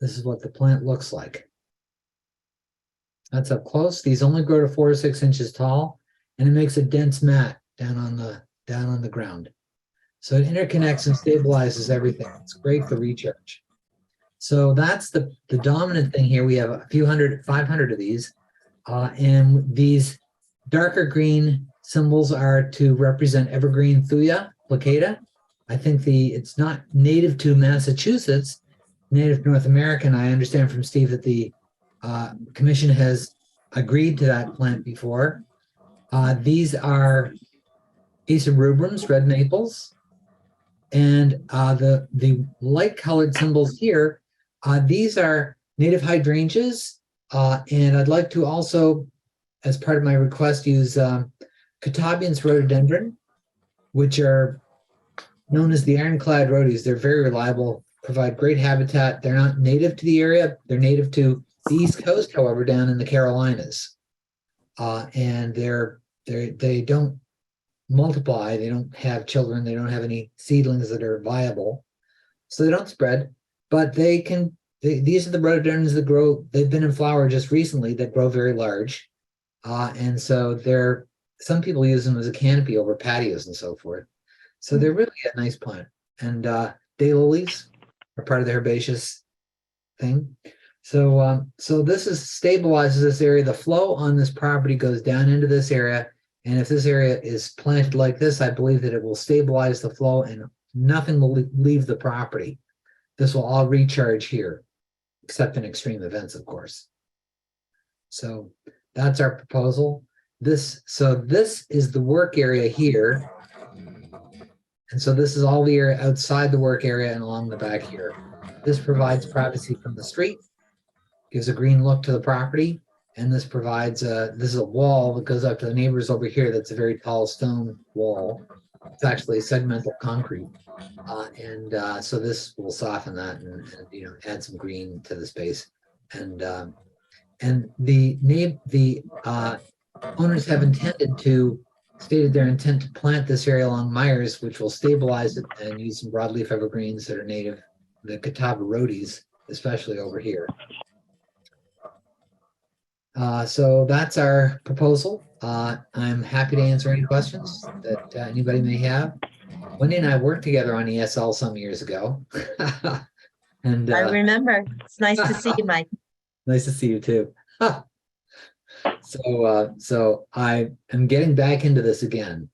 This is what the plant looks like. That's up close. These only grow to 4 or 6 inches tall, and it makes a dense mat down on the ground. So it interconnects and stabilizes everything. It's great for recharge. So that's the dominant thing here. We have a few hundred, 500 of these. And these darker green symbols are to represent evergreen Thuya plicata. I think it's not native to Massachusetts, native to North America. And I understand from Steve that the commission has agreed to that plant before. These are Acer rubrums, red maples. And the light colored symbols here, these are native hydrangeas. And I'd like to also, as part of my request, use Catabians rhododendron, which are known as the ironclad rhodies. They're very reliable, provide great habitat. They're not native to the area. They're native to the East Coast, however, down in the Carolinas. And they don't multiply. They don't have children. They don't have any seedlings that are viable. So they don't spread, but these are the rhododendrons that grow. They've been in flower just recently that grow very large. And so some people use them as a canopy over patios and so forth. So they're really a nice plant. And daylilies are part of the herbaceous thing. So this stabilizes this area. The flow on this property goes down into this area. And if this area is planted like this, I believe that it will stabilize the flow and nothing will leave the property. This will all recharge here, except in extreme events, of course. So that's our proposal. This is the work area here. And so this is all the area outside the work area and along the back here. This provides privacy from the street, gives a green look to the property. And this provides this is a wall that goes up to the neighbors over here. That's a very tall stone wall. It's actually segmental concrete. So this will soften that and add some green to the space. And the owners have stated their intent to plant this area along Myers, which will stabilize it and use some broadleaf evergreens that are native, the Catawba rhodies, especially over here. So that's our proposal. I'm happy to answer any questions that anybody may have. Wendy and I worked together on ESL some years ago. And I remember. It's nice to see you, Mike. Nice to see you too. So I am getting back into this again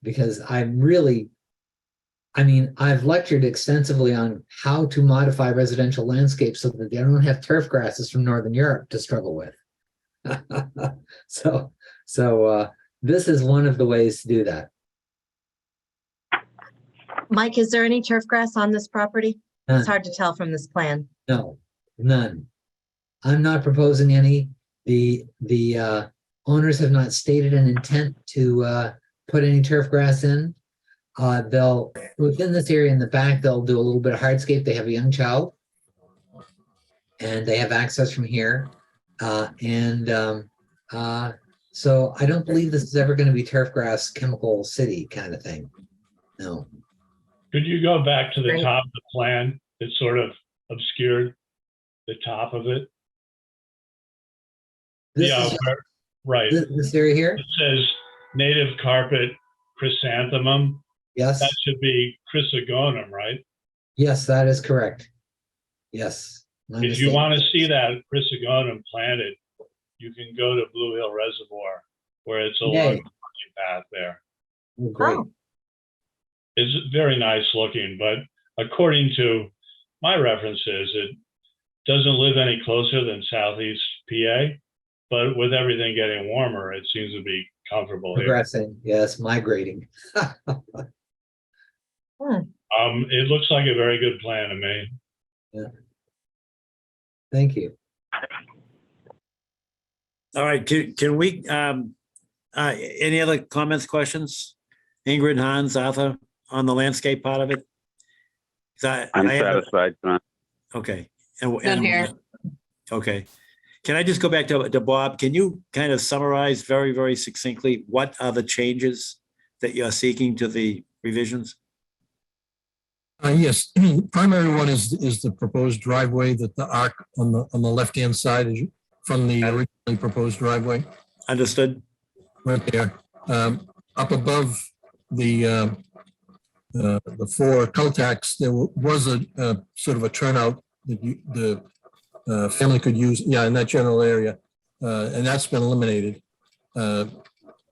because I've lectured extensively on how to modify residential landscapes so that they don't have turf grasses from Northern Europe to struggle with. So this is one of the ways to do that. Mike, is there any turf grass on this property? None. It's hard to tell from this plan. No, none. I'm not proposing any. The owners have not stated an intent to put any turf grass in. They'll, within this area in the back, they'll do a little bit of hardscape. They have a young child and they have access from here. So I don't believe this is ever going to be turf grass chemical city kind of thing. No. Could you go back to the Great. top of the plan? It sort of obscured the top of it. This Yeah, is, right. this area here? It says native carpet chrysanthemum. Yes, That should be chrysogonum, right? yes, that is correct. Yes. my If you mistake. want to see that chrysogonum planted, you can go to Blue Hill Reservoir, where it's along Yay. the path there. Oh, great. Oh. It's very nice looking, but according to my references, it doesn't live any closer than Southeast PA, but with everything getting warmer, it seems to be comfortable here. Progressing, yes, migrating. It looks like a very good plan to me. Thank you. All right, can we, any other comments, questions? Ingrid, Hans, Arthur, on the landscape part of it? 'Cause I'm I have a- satisfied, John. Okay. None here. Okay. Can I just go back to Bob? Can you kind of summarize very, very succinctly what are the changes that you're seeking to the revisions? Yes, primary one is the proposed driveway, that the arc on the left-hand side is from the originally proposed driveway, Understood? right there. Up above the four cul-de-sacs, there was a sort of a turnout that the family could use, in that general area. And that's been eliminated,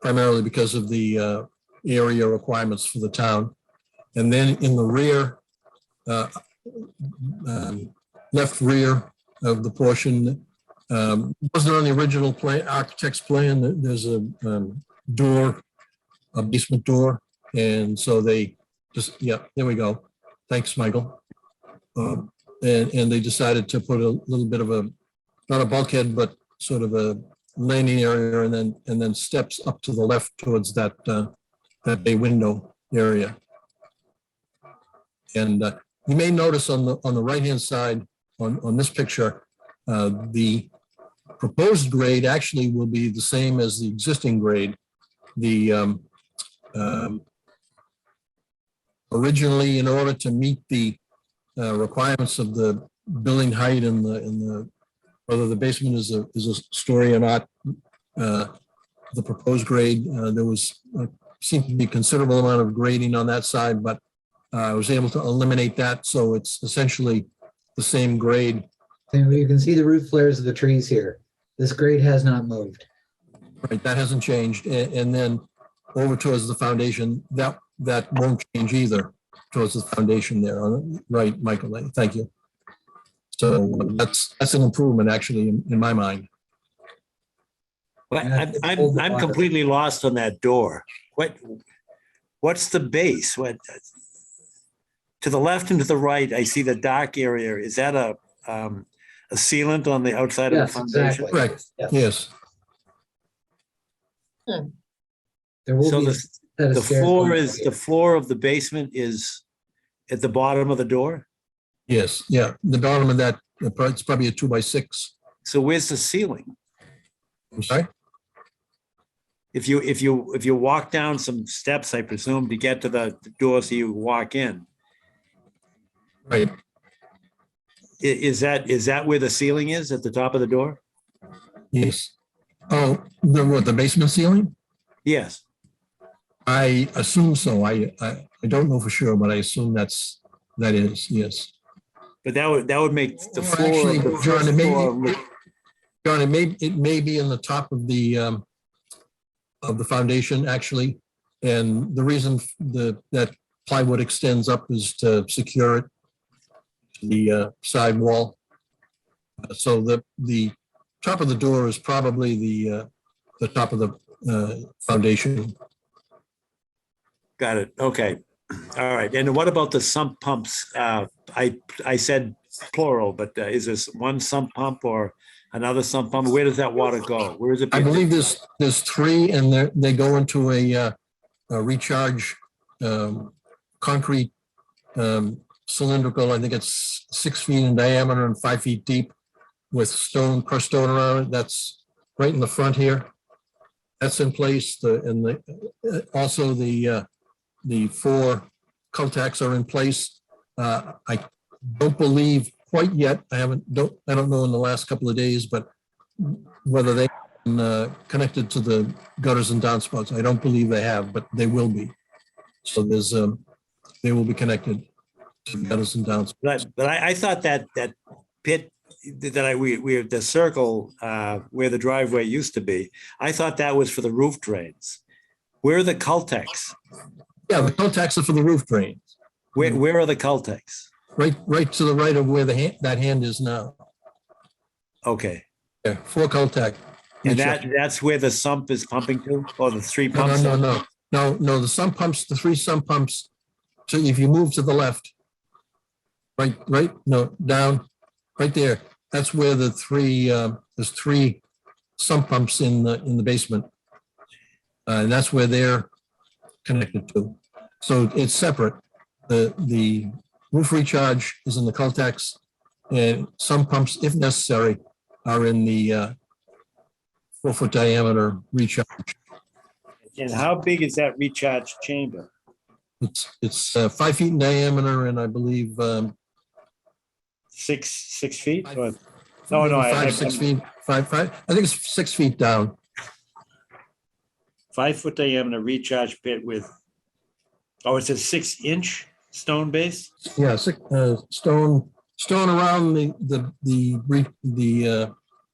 primarily because of the area requirements for the town. And then in the rear, left rear of the portion, wasn't on the original plan, architect's plan. There's a door, a basement door. And so they just, there we go. Thanks, Michael. And they decided to put a little bit of a, not a bulkhead, but sort of a landing area, and then steps up to the left towards that bay window area. And you may notice on the right-hand side on this picture, the proposed grade actually will be the same as the existing grade. The originally, in order to meet the requirements of the building height and the whether the basement is a story or not, the proposed grade, there was seemed to be considerable amount of grading on that side, but I was able to eliminate that, so it's essentially the same grade. And you can see the root flares of the trees here. This grade has not moved. Right, that hasn't changed. And then over towards the foundation, that won't change either, towards the foundation there. Right, Michael, thank you. So that's an improvement, actually, in my mind. Well, Yeah, I'm completely lost on that door. What's the base? What? To the left and to the right, I see the dark area. Is that a sealant on the outside of the Yes, foundation? exactly. Correct, yes. There will So be a set of the stairs floor going is, up the floor of the basement is at the bottom of the door? Yes, yeah, the bottom of that, it's probably a 2x6. So where's the ceiling? I'm sorry? If you walk down some steps, I presume, to get to the door so you walk in, Right, is that where the ceiling is, at the top of the door? yes. Oh, the basement ceiling? Yes. I assume so. I don't know for sure, but I assume that is, yes. But that would make the Or floor. actually, of the John, first floor John, it may be in the top of the foundation, actually. And the reason that plywood extends up is to secure it to the side wall. So the top of the door is probably the top of the foundation. Got it. Okay. All right. And what about the sump pumps? I said plural, but is this one sump pump or another sump pump? Where does that water go? Where is it? I believe there's three, and they go into a recharge concrete cylindrical. I think it's 6 feet in diameter and 5 feet deep, with crushed stone around it. That's right in the front here. That's in place. Also the 4 cul-de-sacs are in place. I don't believe quite yet, I don't know in the last couple of days, but whether they connected to the gutters and downspouts, I don't believe they have, but they will be. So they will be connected to the gutters and downspouts. But I thought that pit we the circle where the driveway used to be, I thought that was for the roof drains. Where are the Cultex? Yeah, the cul-de-sacs are for the roof drains, Where are the Cultex? right to the right of where that hand is now. Okay, Yeah, 4 cul-de-sac. and that's where the sump is pumping to, or the 3 No, pumps? no, the sump pumps, the 3 sump pumps. So if you move to the left, down, right there, that's where the 3, there's 3 sump pumps in the basement. And that's where they're connected to. So it's separate. The roof recharge is in the cul-de-sacs, and some pumps, if necessary, are in the 4-foot diameter recharge. And how big is that recharge chamber? It's 5 feet in diameter, and I believe 6 feet? Five- No, maybe I 6 feet, 5. I think it's 6 feet down. 5-foot diameter recharge pit with, oh, it's a 6-inch stone base? Yeah, stone around the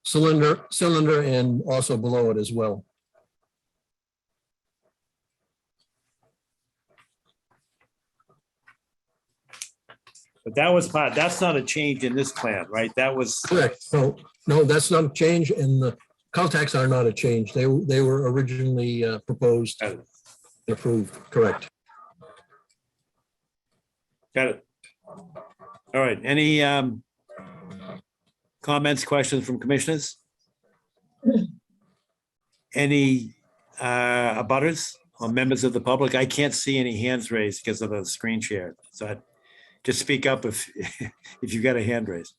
cylinder and also below it as well. But that's not a change in this plan, right? That was, Correct. No, that's not a change, and the cul-de-sacs are not a change. They were originally proposed, and approved, correct. got it. All right, any comments, questions from commissioners? Any abutters or members of the public? I can't see any hands raised because of the screen share. So just speak up if you've got a hand raised.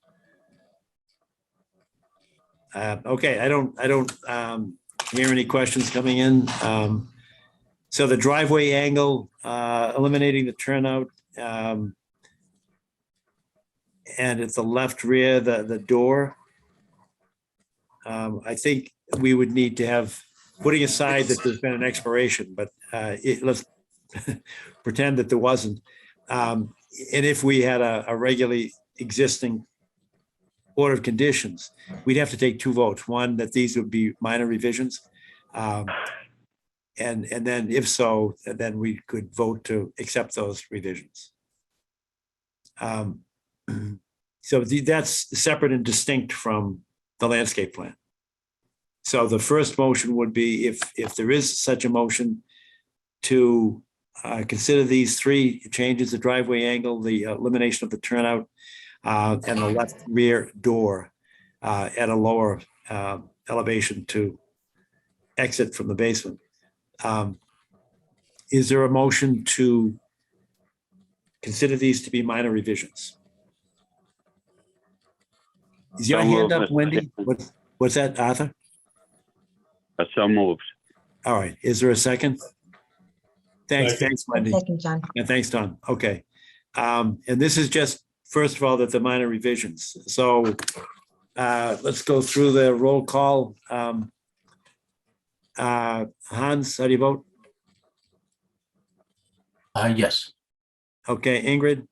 Okay, I don't hear any questions coming in. So the driveway angle, eliminating the turnout, and at the left rear, the door. I think we would need to have, putting aside that there's been an expiration, but let's pretend that there wasn't. And if we had a regularly existing order of conditions, we'd have to take 2 votes. One, that these would be minor revisions. And then if so, then we could vote to accept those revisions. So that's separate and distinct from the landscape plan. So the first motion would be, if there is such a motion, to consider these 3 changes: the driveway angle, the elimination of the turnout, and the left rear door at a lower elevation to exit from the basement. Is there a motion to consider these to be minor revisions? Is your So hand moved, up, Mr. Wendy? Chairman. What's that, Arthur? So moved. All right, is there a second? Thanks, Second. Wendy. Second, John. And thanks, Don. Okay. And this is just, first of all, that the minor revisions. So let's go through the roll call. Hans, how do you vote? Yes. Okay, Ingrid,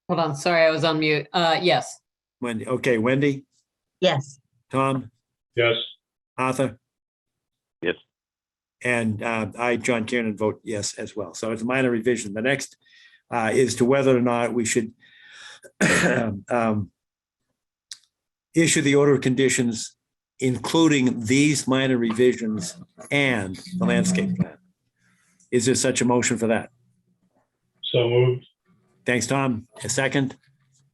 Hold on, sorry, I was on mute. Yes. Wendy, okay, Wendy, Yes. Tom, Yes, Arthur, Yes. and I, John Kiernan, vote yes as well. So it's a minor revision. The next is to whether or not we should issue the order of conditions, including these minor revisions and the landscape plan. Is there such a motion for that? so moved. Thanks, Tom. A second?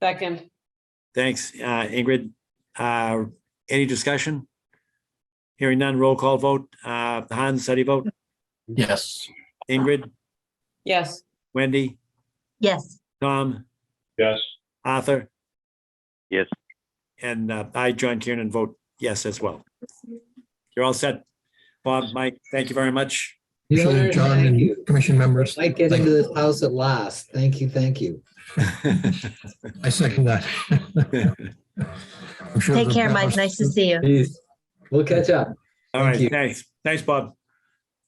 Second. Thanks, Ingrid. Any discussion? Hearing none, roll call vote. Hans, how do you vote? Yes. Ingrid, Yes. Wendy, Yes. Tom, Yes, Arthur, Yes. and I, John Kiernan, vote yes as well. You're all set. Bob, Mike, thank you very much. Appreciate it, John Thank and you. commission members. Might get Thank into you. this house at last. Thank you, thank you. I second that. I'm sure Take the care, Mike. house- Nice to see you. Peace. We'll catch up. All Thank right, you. thanks. Thanks, Bob.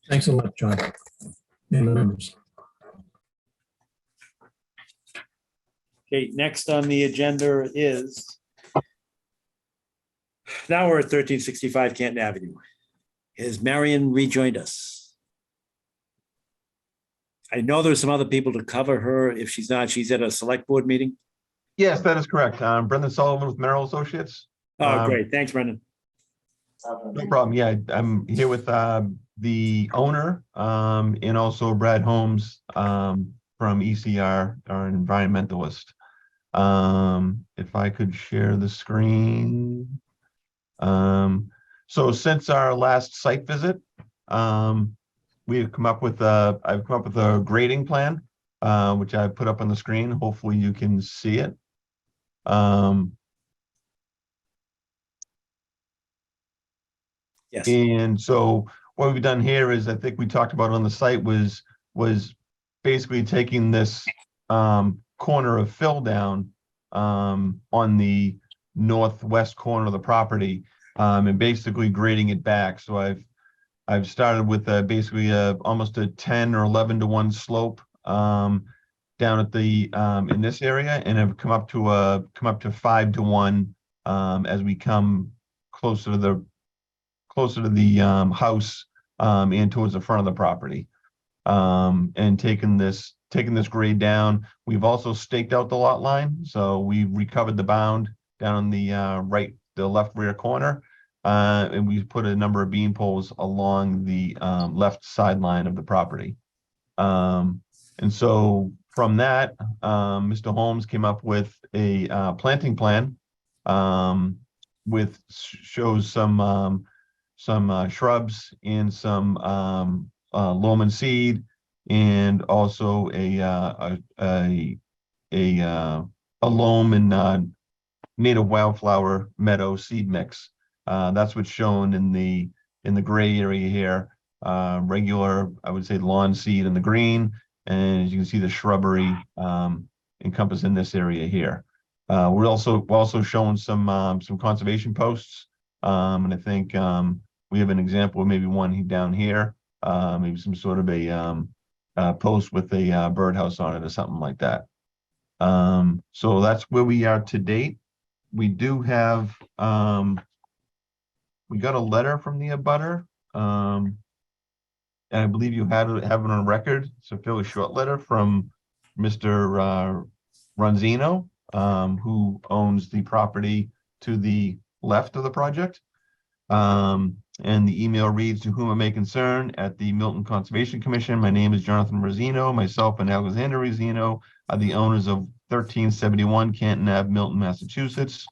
Thanks a lot, John. And the members. Okay, next on the agenda is now we're at 1365 Canton Avenue. Has Marion rejoined us? I know there's some other people to cover her. If she's not, she's at a select board meeting. Yes, that is correct. Brendan Sullivan with Merrill Associates. Oh, great. Thanks, Brendan. No problem. Yeah, I'm here with the owner and also Brad Holmes from ECR, our environmentalist. If I could share the screen. So since our last site visit, we've come up with I've come up with a grading plan, which I put up on the screen. Hopefully you can see it. Yes. And so what we've done here is, I think we talked about on the site was basically taking this corner of fill down on the northwest corner of the property and basically grading it back. So I've started with basically almost a 10 or 11 to 1 slope down at the in this area, and have come up to 5 to 1 as we come closer to the house and towards the front of the property, and taking this grade down. We've also staked out the lot line, so we've recovered the bound down on the left rear corner, and we've put a number of beam poles along the left sideline of the property. And so from that, Mr. Holmes came up with a planting plan shows some shrubs and some loam seed, and also a loam and native wildflower meadow seed mix. That's what's shown in the gray area here. Regular, I would say, lawn seed in the green, and as you can see, the shrubbery encompassed in this area here. We're also showing some conservation posts, and I think we have an example of maybe one down here, maybe some sort of a post with a birdhouse on it or something like that. So that's where we are to date. We do have, we got a letter from the abutter, and I believe you have it on record. It's a fairly short letter from Mr. Ronzino, who owns the property to the left of the project. And the email reads, "To whom it may concern, at the Milton Conservation Commission, my name is Jonathan Rosino. Myself and Alexander Rosino are the owners of 1371 Canton Ave, Milton, Massachusetts,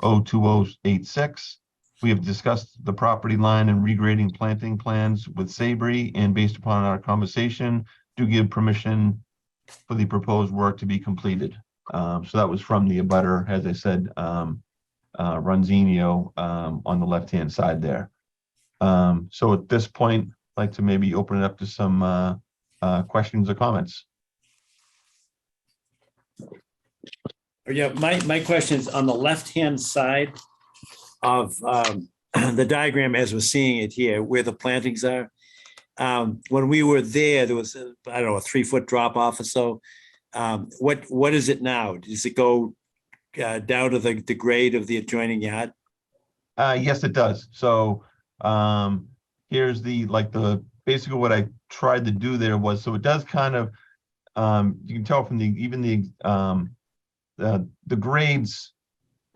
02086. We have discussed the property line and regrading planting plans with Sabri, and based upon our conversation, do give permission for the proposed work to be completed." So that was from the abutter, as I said, Ronzino, on the left-hand side there. So at this point, I'd like to maybe open it up to some questions or comments. Yeah, my question is on the left-hand side of the diagram as we're seeing it here, where the plantings are. When we were there was, I don't know, a 3-foot drop off or so. What is it now? Does it go down to the grade of the adjoining yard? Yes, it does. So here's basically what I tried to do there was, so it does kind of, you can tell from the grades,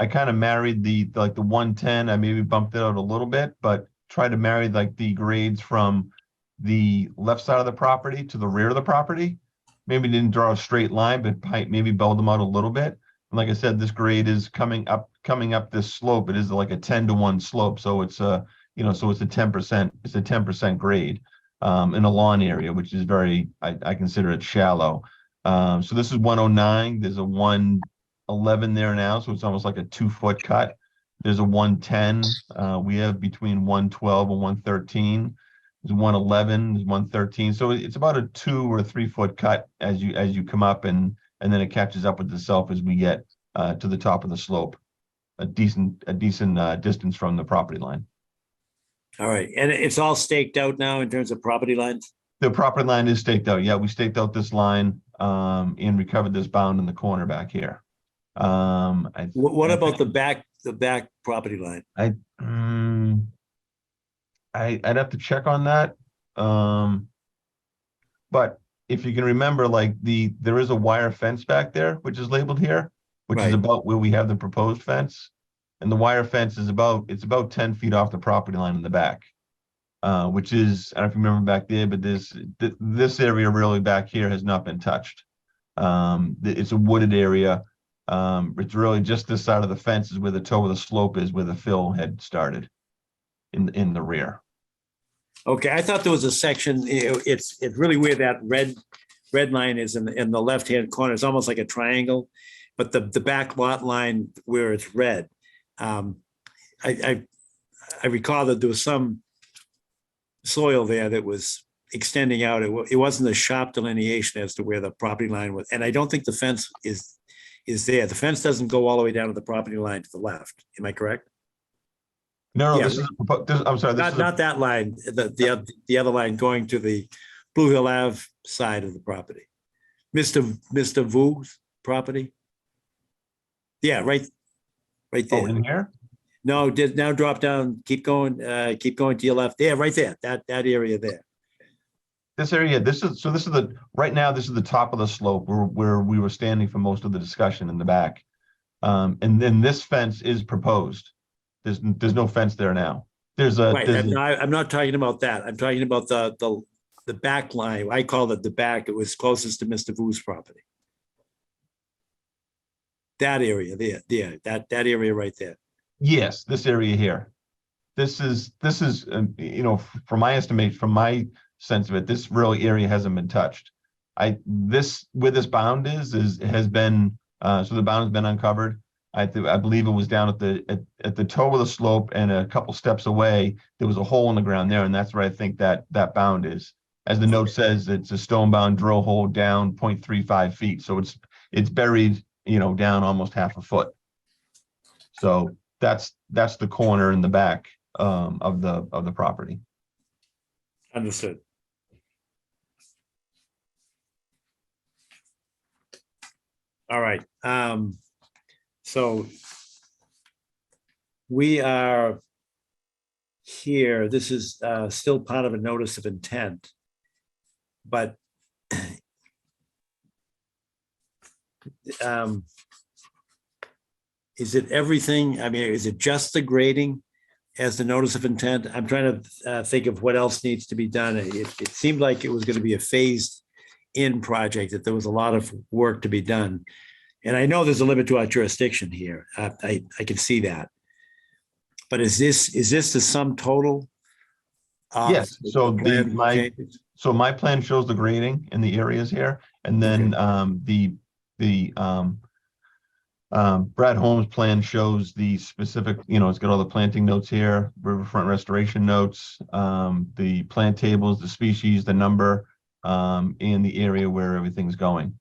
I kind of married the 110, I maybe bumped it out a little bit, but tried to marry the grades from the left side of the property to the rear of the property. Maybe didn't draw a straight line, but maybe belled them out a little bit. And like I said, this grade is coming up this slope. It is like a 10 to 1 slope. So it's so it's a 10% grade in a lawn area, which is I consider it shallow. So this is 109. There's a 111 there now. So it's almost like a 2-foot cut. There's a 110. We have between 112 and 113. there's 111, there's 113. So it's about a 2 or 3 foot cut as you come up, and then it catches up with itself as we get to the top of the slope, a decent distance from the property line. All right, and it's all staked out now in terms of property lines? The property line is staked out. Yeah, we staked out this line and recovered this bound in the corner back here. What about the back property line? I'd have to check on that. But if you can remember, like there is a wire fence back there, which is labeled here, which is Right. about where we have the proposed fence. And the wire fence is about 10 feet off the property line in the back. Which is, I don't know if you remember back there, but this area really back here has not been touched. It's a wooded area. It's really just this side of the fence is where the toe of the slope is, where the fill had started in the rear. Okay, I thought there was a section, it's really where that red line is in the left-hand corner. It's almost like a triangle, but the back lot line where it's red. I recall that there was some soil there that was extending out. It wasn't a sharp delineation as to where the property line was. And I don't think the fence is there. The fence doesn't go all the way down to the property line to the left. Am I correct? No, Yeah, this is I'm sorry. This is Not that line, the other line going to the Blue Hill Ave side of the property. Mr. Vu's property? Yeah, right there. in here. No, now drop down, keep going to your left. Yeah, right there, that area there. This area, this is right now, this is the top of the slope where we were standing for most of the discussion in the back. And then this fence is proposed. There's no fence there now. Right, I'm not talking about that. I'm talking about the back line. I call it the back. It was closest to Mr. Vu's property. That area there, that area right there. Yes, this area here. This is from my estimate, from my sense of it, this really area hasn't been touched. Where this bound has been so the bound has been uncovered. I believe it was down at the toe of the slope, and a couple steps away there was a hole in the ground there, and that's where I think that bound is. As the note says, it's a stone bound drill hole down 0.35 feet, so it's buried down almost half a foot. So that's the corner in the back of the property. Understood. All right. So we are here. This is still part of a notice of intent, but is it everything? I mean, is it just the grading as the notice of intent? I'm trying to think of what else needs to be done. It seemed like it was going to be a phased in project, that there was a lot of work to be done. And I know there's a limit to our jurisdiction here. I can see that. But is this the sum total? Yes. So my plan shows the grading in the areas here, and then Brad Holmes' plan shows the specific. It's got all the planting notes here, riverfront restoration notes, the plant tables, the species, the number, and the area where everything's going.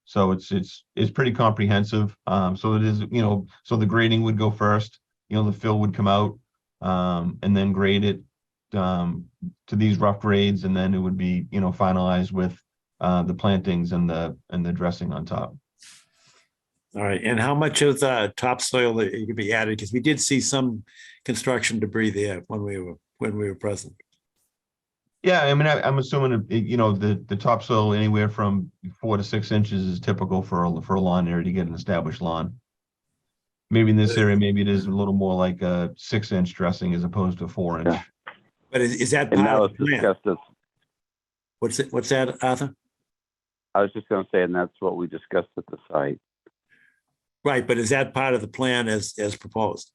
So it's pretty comprehensive. So it is, so the grading would go first, the fill would come out, and then grade it to these rough grades, and then it would be, finalized with the plantings and the dressing on top. All right. And how much of the topsoil that could be added? Because we did see some construction debris there when we were present. Yeah, I mean, I'm assuming, the topsoil anywhere from 4 to 6 inches is typical for a lawn area to get an established lawn. Maybe in this area, maybe it is a little more like a 6-inch dressing as opposed to 4-inch. Yeah. But is that And part that of was the plan? discussed as, What's that, Arthur? I was just going to say, and that's what we discussed at the site. Right, but is that part of the plan as proposed?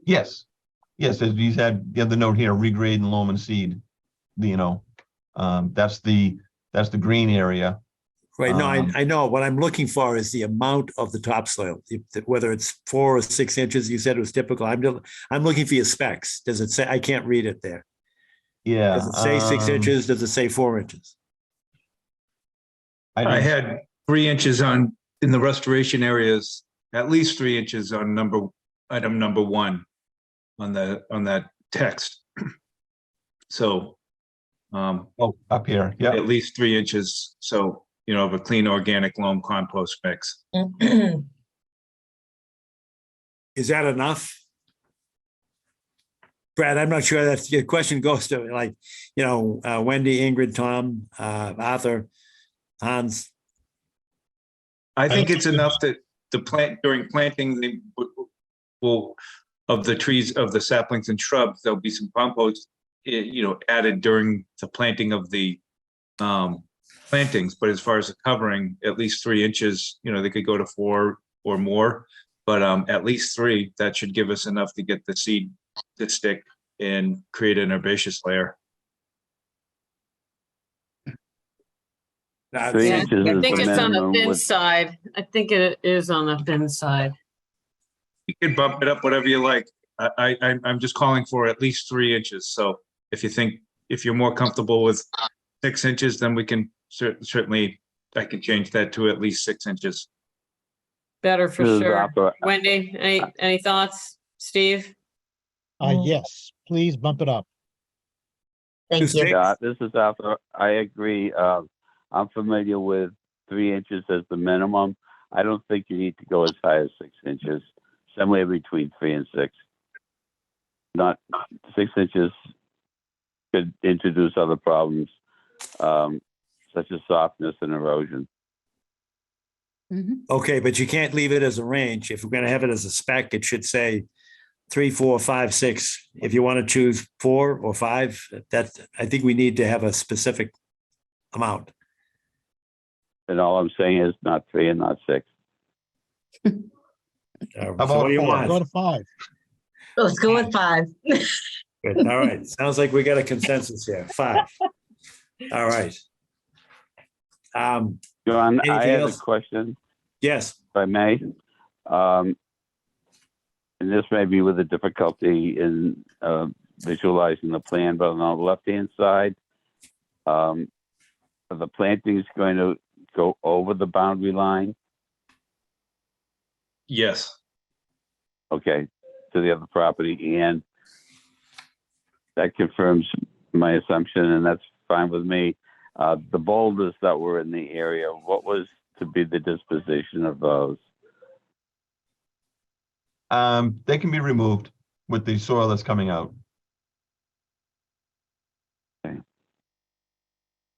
Yes. Yes, as you had the note here, regrade and loam and seed. That's the green area. Right, no, I know, what I'm looking for is the amount of the topsoil, whether it's 4 or 6 inches, you said it was typical, I'm looking for your specs, does it say, I can't read it there. Yeah. Does it say 6 inches, does it say 4 inches? I don't- had 3 inches in the restoration areas, at least 3 inches on item number 1 on that text. So, Oh, up here, yeah. at least 3 inches, so, of a clean organic loam compost mix. Is that enough? Brad, I'm not sure that's, your question goes to like, Wendy, Ingrid, Tom, Arthur, Hans. I think it's enough that the plant, during planting, they will, of the trees, of the saplings and shrubs, there'll be some compost, added during the planting of the plantings. But as far as the covering, at least 3 inches, they could go to 4 or more, but at least 3, that should give us enough to get the seed to stick and create an herbaceous layer. Three Yeah, inches I is think the it's on the minimum thin with- side. I think it is on the thin side. You could bump it up whatever you like. I'm just calling for at least 3 inches. So if you're more comfortable with 6 inches, then we can certainly, I can change that to at least 6 inches. Better for This is sure. Arthur. Wendy, any thoughts? Steve? Yes, please bump it up. Thank you. Yeah, this is Arthur. I agree. I'm familiar with 3 inches as the minimum. I don't think you need to go as high as 6 inches. Somewhere between 3 and 6. Not 6 inches could introduce other problems, such as softness and erosion. Okay, but you can't leave it as a range. If we're gonna have it as a spec, it should say 3, 4, 5, 6. If you want to choose 4 or 5, I think we need to have a specific amount. And all I'm saying is not 3 and not 6. So about what do you 4? want? Go to 5. Let's go with 5. Good. All right, sounds like we got a consensus here, 5. All right. John, Anything I have else? a question, Yes, if I may. And this may be with a difficulty in visualizing the plan, but on the left-hand side, are the plantings going to go over the boundary line? Yes. Okay, to the other property, and that confirms my assumption, and that's fine with me. The boulders that were in the area, what was to be the disposition of those? They can be removed with the soil that's coming out.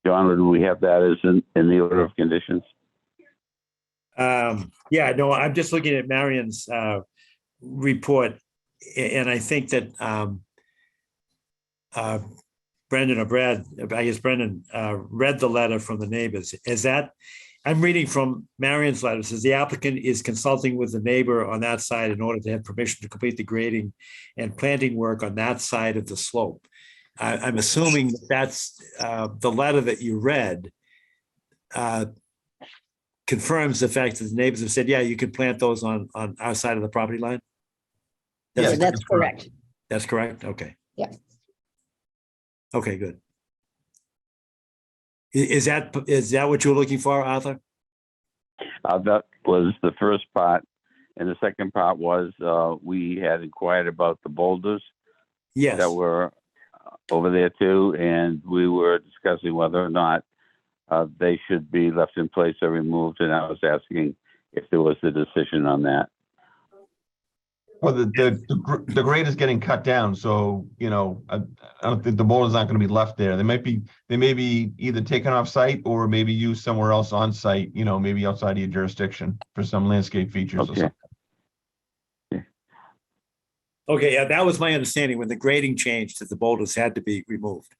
John, would we have that as in the order of conditions? yeah, no, I'm just looking at Marion's report, and I think that Brendan or Brad, I guess Brendan, read the letter from the neighbors. Is that, I'm reading from Marion's letter, it says the applicant is consulting with the neighbor on that side in order to have permission to complete the grading and planting work on that side of the slope. I'm assuming that's the letter that you read confirms the fact that the neighbors have said, yeah, you can plant those on our side of the property line? Yes, That's correct. That's correct? Okay. Yeah. Okay, good. Is that what you're looking for, Arthur? That was the first part. And the second part was we had inquired about the boulders Yes. that were over there too. And we were discussing whether or not they should be left in place or removed. And I was asking if there was a decision on that. Well, the grade is getting cut down, so, I don't think the boulder's not gonna be left there. They may be either taken off site or maybe used somewhere else on site, maybe outside of your jurisdiction for some landscape features or Okay. something. Okay, yeah, that was my understanding when the grading changed that the boulders had to be removed.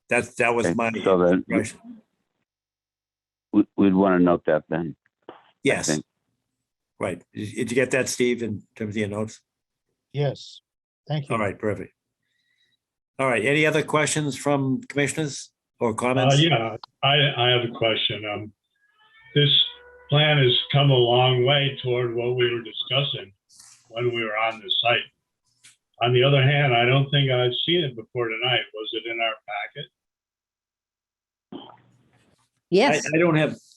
That was Okay, my so then- impression. We'd want to note that then. Yes, think. right. Did you get that, Steve, in terms of your notes? Yes, thank you. All right, perfect. All right, any other questions from commissioners or comments? Yeah, I have a question. this plan has come a long way toward what we were discussing when we were on the site. On the other hand, I don't think I've seen it before tonight. Was it in our packet?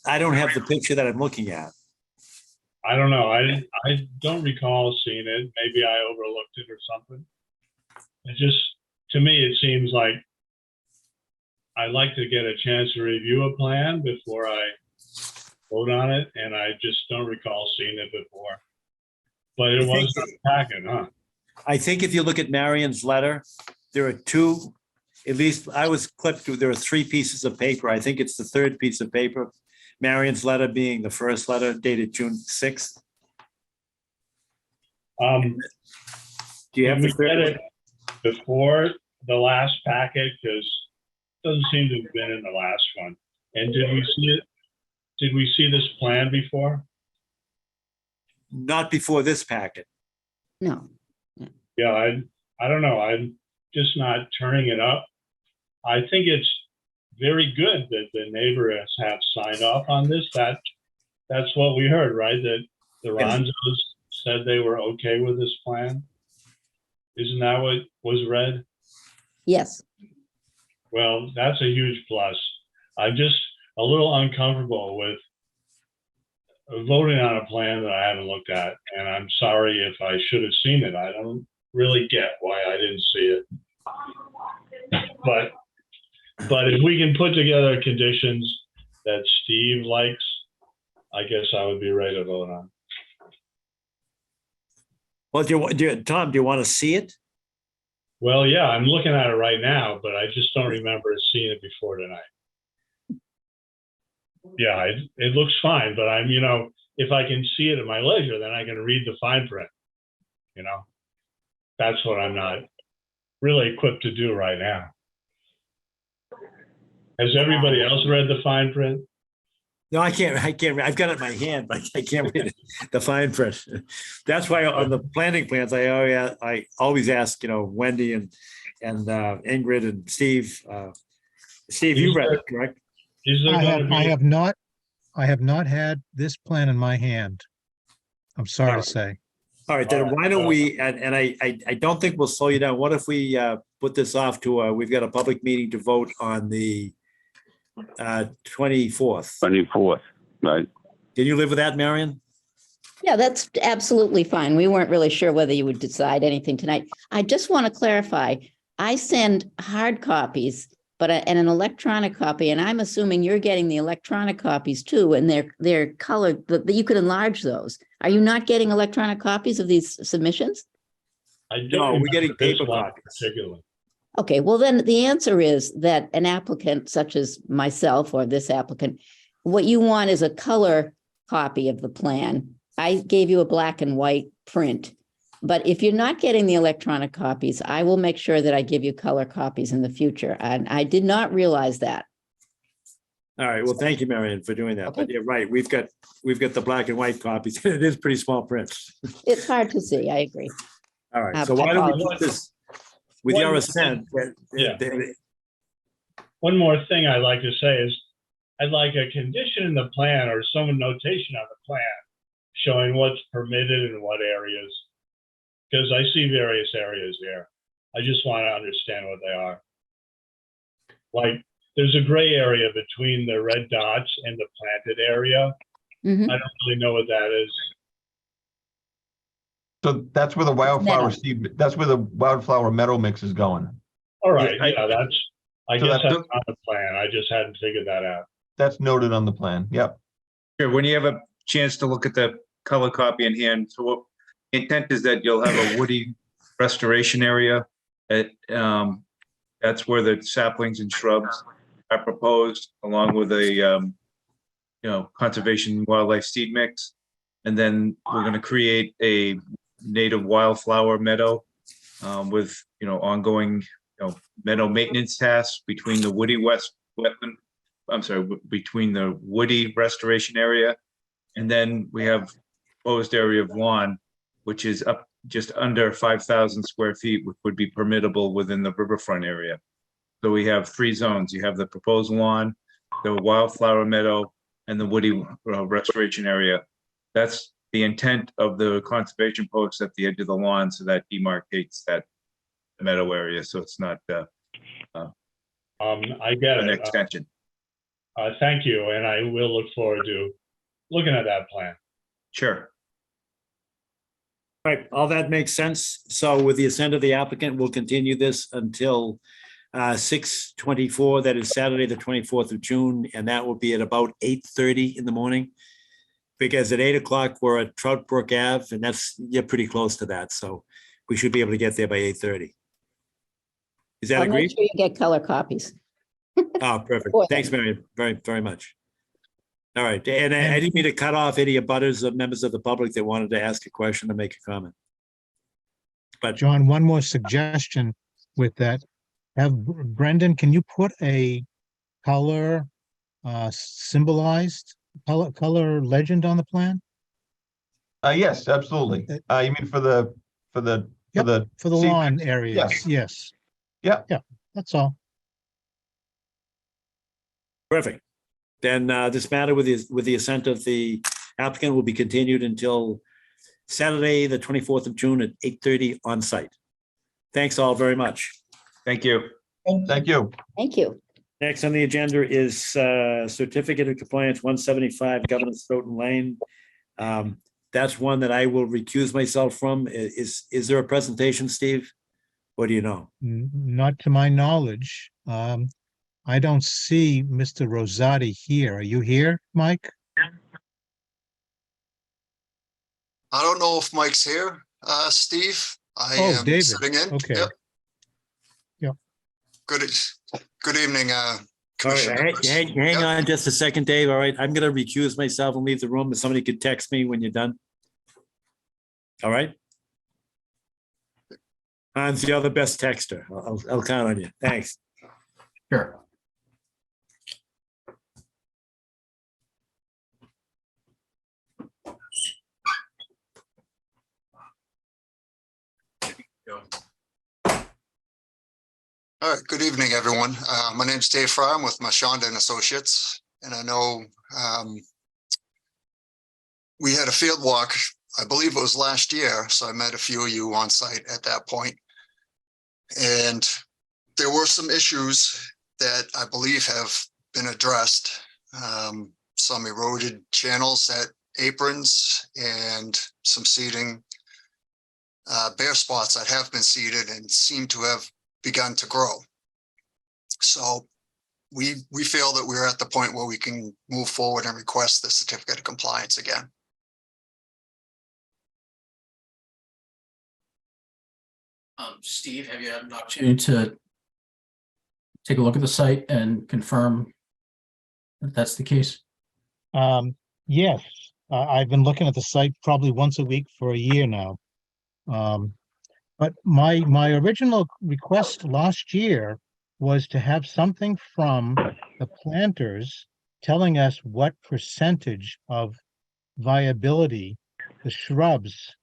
I don't have the picture that I'm looking at. I don't know. I don't recall seeing it. Maybe I overlooked it or something. It just, to me, it seems like I'd like to get a chance to review a plan before I vote on it, and I just don't recall seeing it before. But it was in the packet, huh? I think if you look at Marion's letter, there are two, at least I was clipped through, there are three pieces of paper. I think it's the third piece of paper. Marion's letter being the first letter dated June 6th. Do you have we the third get one? it before the last packet? Because it doesn't seem to have been in the last one. And did we see it? Did we see this plan before? Not before this packet. No. Yeah, I don't know. I'm just not turning it up. I think it's very good that the neighbors have signed off on this. That's what we heard, right? That the Ronzos said they were okay with this plan. Isn't that what was read? Yes. Well, that's a huge plus. I'm just a little uncomfortable with voting on a plan that I haven't looked at, and I'm sorry if I should have seen it. I don't really get why I didn't see it. But if we can put together conditions that Steve likes, I guess I would be ready to vote on. Well, Tom, do you want to see it? Well, yeah, I'm looking at it right now, but I just don't remember seeing it before tonight. Yeah, it looks fine, but I'm, if I can see it at my leisure, then I can read the fine print. That's what I'm not really equipped to do right now. Has everybody else read the fine print? No, I can't. I've got it in my hand, but I can't read it, the fine print. That's why on the planting plans, I always ask, Wendy and Ingrid and Steve. Steve, you read it, correct? I have not had this plan in my hand. I'm sorry to say. All right, then why don't we, and I don't think we'll slow you down. What if we put this off to, we've got a public meeting to vote on the 24th. 24th, right? Can you live with that, Marion? Yeah, that's absolutely fine. We weren't really sure whether you would decide anything tonight. I just want to clarify, I send hard copies, and an electronic copy, and I'm assuming you're getting the electronic copies too, and they're colored, but you could enlarge those. Are you not getting electronic copies of these submissions? No, we're getting paper copies. Particularly. Okay, well then the answer is that an applicant such as myself or this applicant, what you want is a color copy of the plan. I gave you a black and white print, but if you're not getting the electronic copies, I will make sure that I give you color copies in the future. And I did not realize that. All right, well, thank you, Marion, for doing that. Okay. But you're right, we've got the black and white copies. It is pretty small print. It's hard to see, I agree. All right, so why don't we put this with your assent? Yeah. One more thing I'd like to say is I'd like a condition in the plan or some notation on the plan showing what's permitted in what areas. Because I see various areas there. I just want to understand what they are. Like there's a gray area between the red dots and the planted area. Mhm. I don't really know what that is. So that's where the wildflower seed, that's where the wildflower meadow mix is going. All right, Yeah, yeah, I so guess that's that's on the plan. I just hadn't figured that out. That's noted on the plan. Yep. Sure, when you have a chance to look at the color copy in hand, so what the intent is that you'll have a woody restoration area. That's where the saplings and shrubs are proposed, along with a conservation wildlife seed mix. And then we're going to create a native wildflower meadow with ongoing meadow maintenance tasks between the woody between the woody restoration area, and then we have proposed area of lawn, which is up just under 5,000 square feet, which would be permittable within the riverfront area. So we have three zones. You have the proposed lawn, the wildflower meadow, and the woody restoration area. That's the intent of the conservation post at the edge of the lawn, so that demarcates that meadow area, so it's not I get an it. extension. Thank you, and I will look forward to looking at that plan. Sure. All right, all that makes sense. So with the assent of the applicant, we'll continue this until 6:24, that is Saturday, the 24th of June, and that will be at about 8:30 in the morning. Because at 8 o'clock, we're at Trout Brook Ave, and you're pretty close to that, so we should be able to get there by 8:30. Is that I'll make agreed? sure you get color copies. Oh, perfect. Boy. Thanks, Mary, very, very much. All right, and I didn't mean to cut off any abutters or members of the public that wanted to ask a question or make a comment. But John, one more suggestion with that. Brendan, can you put a color symbolized color legend on the plan? Yes, absolutely. You mean for the Yep, for the seat lawn mix? areas, yes. Yeah. Yeah, that's all. perfect. Then this matter with the assent of the applicant will be continued until Saturday, the 24th of June at 8:30 on site. Thanks all very much. Thank you. Thank you. Thank you. Next on the agenda is Certificate of Compliance 175 Governor Stoughton Lane. That's one that I will recuse myself from. Is there a presentation, Steve? What do you know? Not to my knowledge. I don't see Mr. Rosati here. Are you here, Mike? I don't know if Mike's here, Steve. I Oh, am David. sitting in. Okay. Yep. Yep. Good evening, All right, Commissioner. hang on just a second, Dave. All right, I'm going to recuse myself and leave the room. If somebody could text me when you're done. All right. Hans, you're the best texter. I'll count on you. Thanks. Sure. All right, good evening, everyone. My name's Dave Fry. I'm with Mashonda and Associates, and I know we had a field walk, I believe it was last year, so I met a few of you on site at that point. And there were some issues that I believe have been addressed. Some eroded channels at aprons and some seeding, bare spots that have been seeded and seem to have begun to grow. So we feel that we're at the point where we can move forward and request the certificate of compliance again. Steve, have you had an opportunity to take a look at the site and confirm that that's the case? Yes, I've been looking at the site probably once a week for a year now. But my original request last year was to have something from the planters telling us what percentage of viability the shrubs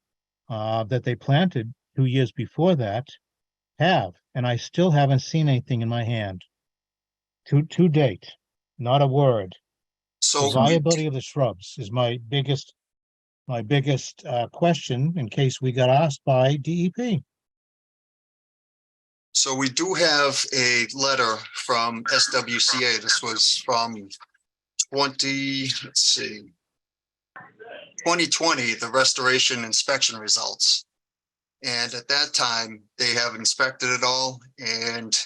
that they planted 2 years before that have, and I still haven't seen anything in my hand to date, not a word. So The viability of the shrubs is my biggest question in case we got asked by DEP. So we do have a letter from SWCA. This was from 2020, the restoration inspection results. And at that time, they have inspected it all, and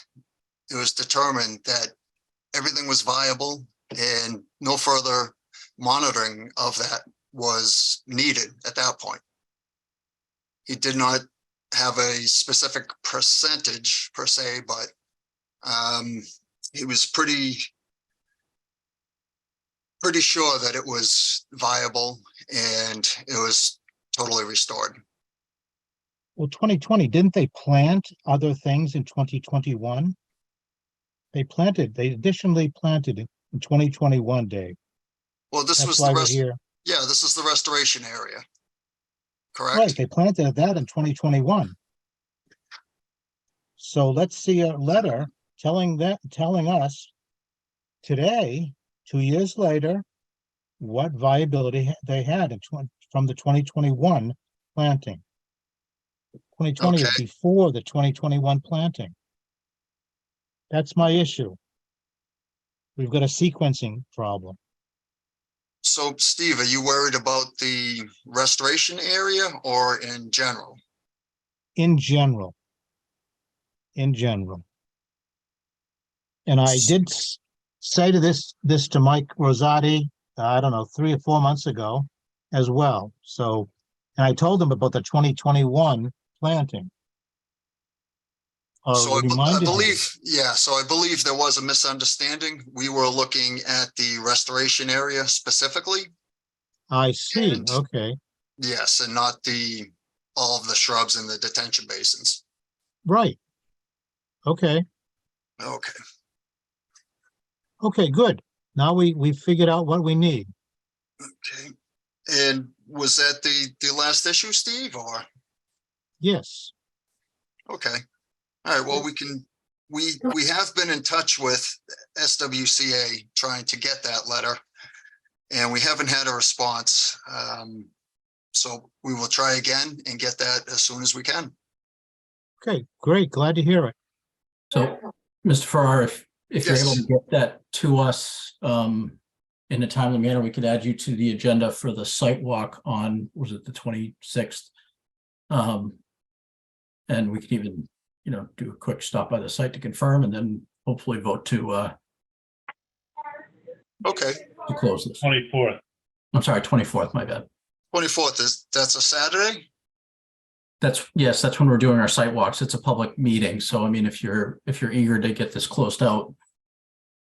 it was determined that everything was viable and no further monitoring of that was needed at that point. He did not have a specific percentage per se, but he was pretty sure that it was viable and it was totally restored. Well, 2020, didn't they plant other things in 2021? They additionally planted in 2021, Dave. Well, this That's was why the we're rest. here. Yeah, this is the restoration area. Correct. Right, they planted that in 2021. So let's see a letter telling us today, 2 years later, what viability they had from the 2021 planting. 2020 is Okay. before the 2021 planting. That's my issue. We've got a sequencing problem. So Steve, are you worried about the restoration area or in general? In general. In general. And I did say to this to Mike Rosati, I don't know, 3 or 4 months ago as well. So, and I told him about the 2021 planting. So I reminded him. believe, yeah, so I believe there was a misunderstanding. We were looking at the restoration area specifically. I see, And- okay, Yes, and not all of the shrubs in the detention basins. right. Okay, Okay. okay, good. Now we figured out what we need. Okay. And was that the last issue, Steve, or? Yes, Okay. All right, well, we have been in touch with SWCA trying to get that letter, and we haven't had a response. So we will try again and get that as soon as we can. okay, great, glad to hear it. So, Mr. Farrar, if you're able Yes. to get that to us in a timely manner, we could add you to the agenda for the site walk on, was it the 26th? And we could even, do a quick stop by the site to confirm and then hopefully vote to Okay, close this. 24th. I'm sorry, 24th, my bad. 24th that's a Saturday? Yes, that's when we're doing our site walks. It's a public meeting. So I mean, if you're eager to get this closed out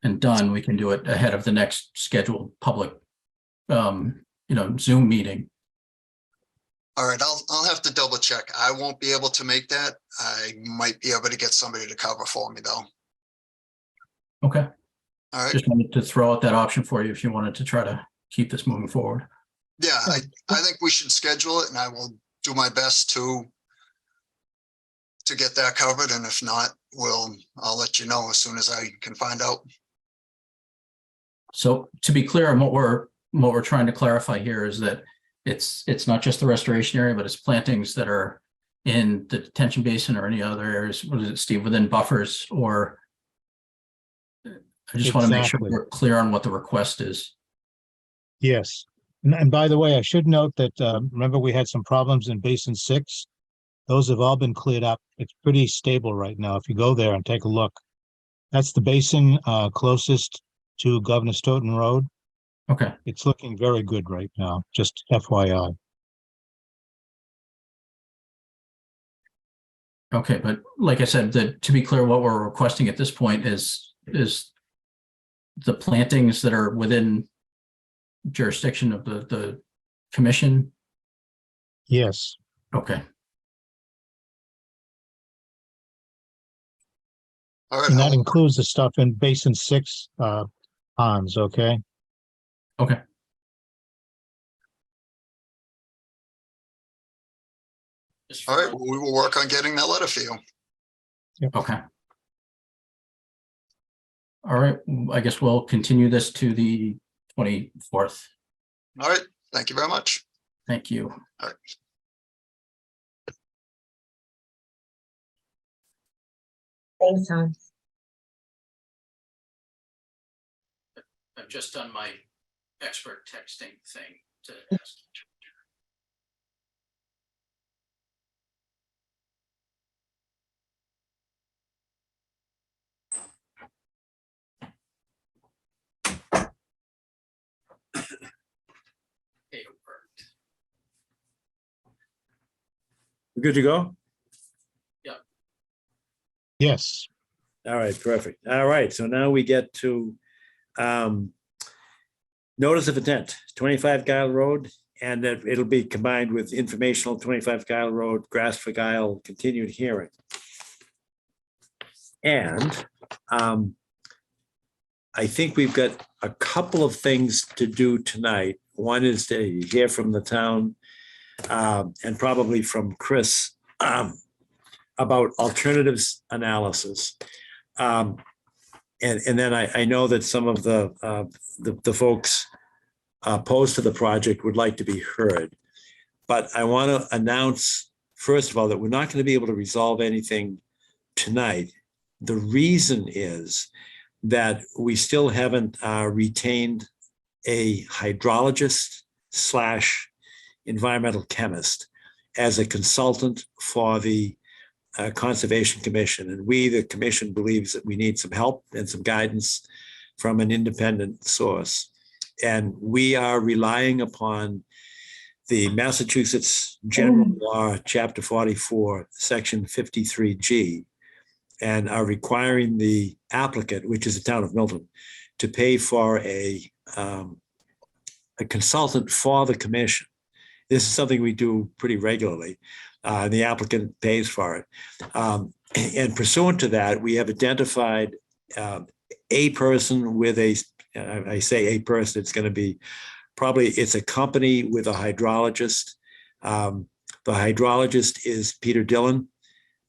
and done, we can do it ahead of the next scheduled public Zoom meeting. All right, I'll have to double check. I won't be able to make that. I might be able to get somebody to cover for me though. Okay. All right. Just wanted to throw out that option for you if you wanted to try to keep this moving forward. Yeah, I think we should schedule it and I will do my best to get that covered. And if not, I'll let you know as soon as I can find out. So to be clear on what we're trying to clarify here is that it's not just the restoration area, but it's plantings that are in the detention basin or any other areas. What is it, Steve, within buffers? Or I just want to make sure Exactly. we're clear on what the request is. Yes, and by the way, I should note that, remember we had some problems in Basin 6? Those have all been cleared up. It's pretty stable right now. If you go there and take a look. That's the basin closest to Governor Stoughton Road. Okay. It's looking very good right now, just FYI. Okay, but like I said, to be clear, what we're requesting at this point is the plantings that are within jurisdiction of the commission. Yes, Okay. All right. and that includes the stuff in Basin 6 ponds, okay? Okay. All right, well, we will work on getting that letter for you. Okay. All right, I guess we'll continue this to the 24th. All right, thank you very much. Thank you. All right. Thanks, Tom. I've just done my expert texting thing to ask. It worked. We're good to go? Yes, All right, perfect. All right, so now we get to notice of intent, 25 Guile Road, and that it'll be combined with informational 25 Guile Road, Grass for Guile, continued hearing. And I think we've got a couple of things to do tonight. One is to hear from the town and probably from Chris about alternatives analysis. And then I know that some of the folks opposed to the project would like to be heard. But I want to announce, first of all, that we're not going to be able to resolve anything tonight. The reason is that we still haven't retained a hydrologist / environmental chemist as a consultant for the Conservation Commission. And we, the commission, believes that we need some help and some guidance from an independent source. And we are relying upon the Massachusetts General Law, Chapter 44, Section 53G, and are requiring the applicant, which is the town of Milton, to pay for a consultant for the commission. This is something we do pretty regularly. The applicant pays for it. And pursuant to that, we have identified a person with I say a person, it's going to be probably, it's a company with a hydrologist. The hydrologist is Peter Dillon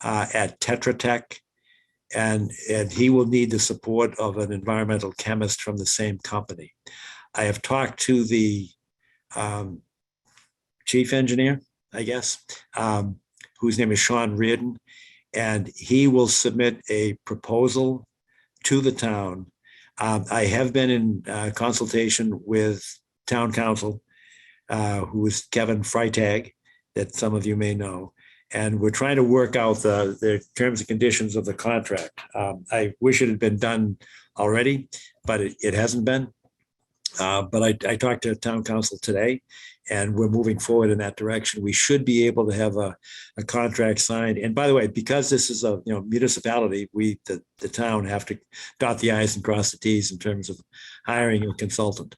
at Tetra Tech, and he will need the support of an environmental chemist from the same company. I have talked to the chief engineer, I guess, whose name is Sean Reardon, and he will submit a proposal to the town. I have been in consultation with town council, who is Kevin Freitag, that some of you may know, and we're trying to work out the terms and conditions of the contract. I wish it had been done already, but it hasn't been. But I talked to town council today, and we're moving forward in that direction. We should be able to have a contract signed. And by the way, because this is a municipality, the town have to dot the i's and cross the t's in terms of hiring a consultant.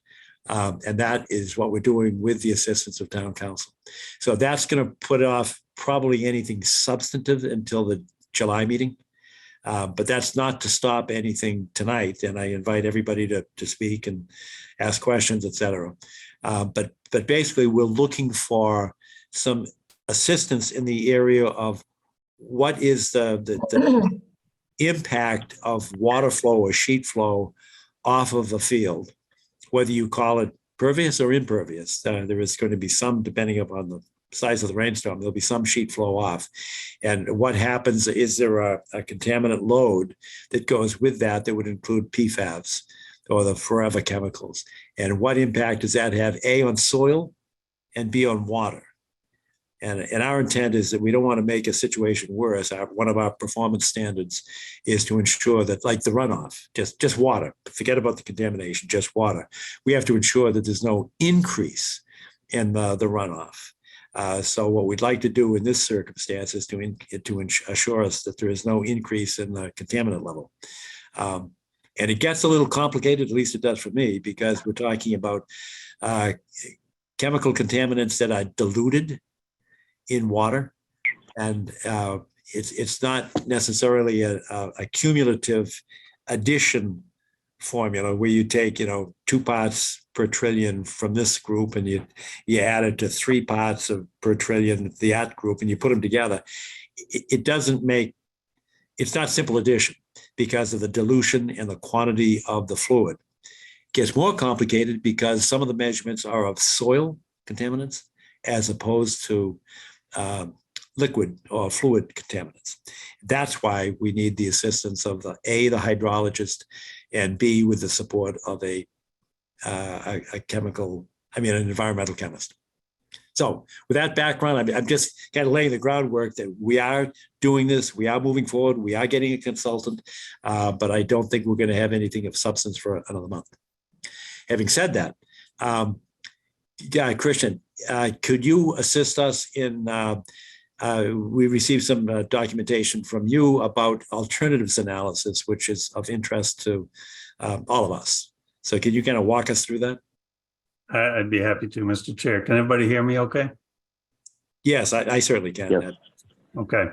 And that is what we're doing with the assistance of town council. So that's going to put off probably anything substantive until the July meeting. But that's not to stop anything tonight. And I invite everybody to speak and ask questions, et cetera. But basically, we're looking for some assistance in the area of what is the impact of water flow or sheet flow off of a field, whether you call it pervious or impervious. There is going to be some, depending upon the size of the rainstorm, there'll be some sheet flow off. And what happens, is there a contaminant load that goes with that would include PFAS or the forever chemicals? And what impact does that have, A, on soil and B, on water? And our intent is that we don't want to make a situation worse. One of our performance standards is to ensure that, like the runoff, just water, forget about the contamination, just water. We have to ensure that there's no increase in the runoff. So what we'd like to do in this circumstance is to assure us that there is no increase in the contaminant level. And it gets a little complicated, at least it does for me, because we're talking about chemical contaminants that are diluted in water. And it's not necessarily a cumulative addition formula where you take 2 parts per trillion from this group and you add it to 3 parts per trillion that group and you put them together. It's not simple addition because of the dilution and the quantity of the fluid. It gets more complicated because some of the measurements are of soil contaminants as opposed to liquid or fluid contaminants. That's why we need the assistance of the hydrologist, and B, with the support of an environmental chemist. So with that background, I'm just kind of laying the groundwork that we are doing this, we are moving forward, we are getting a consultant, but I don't think we're going to have anything of substance for another month. Having said that, Christian, could you assist us in, we received some documentation from you about alternatives analysis, which is of interest to all of us. So can you kind of walk us through that? I'd be happy to, Mr. Chair. Can everybody hear me okay? Yes, I certainly can. Yes. Okay.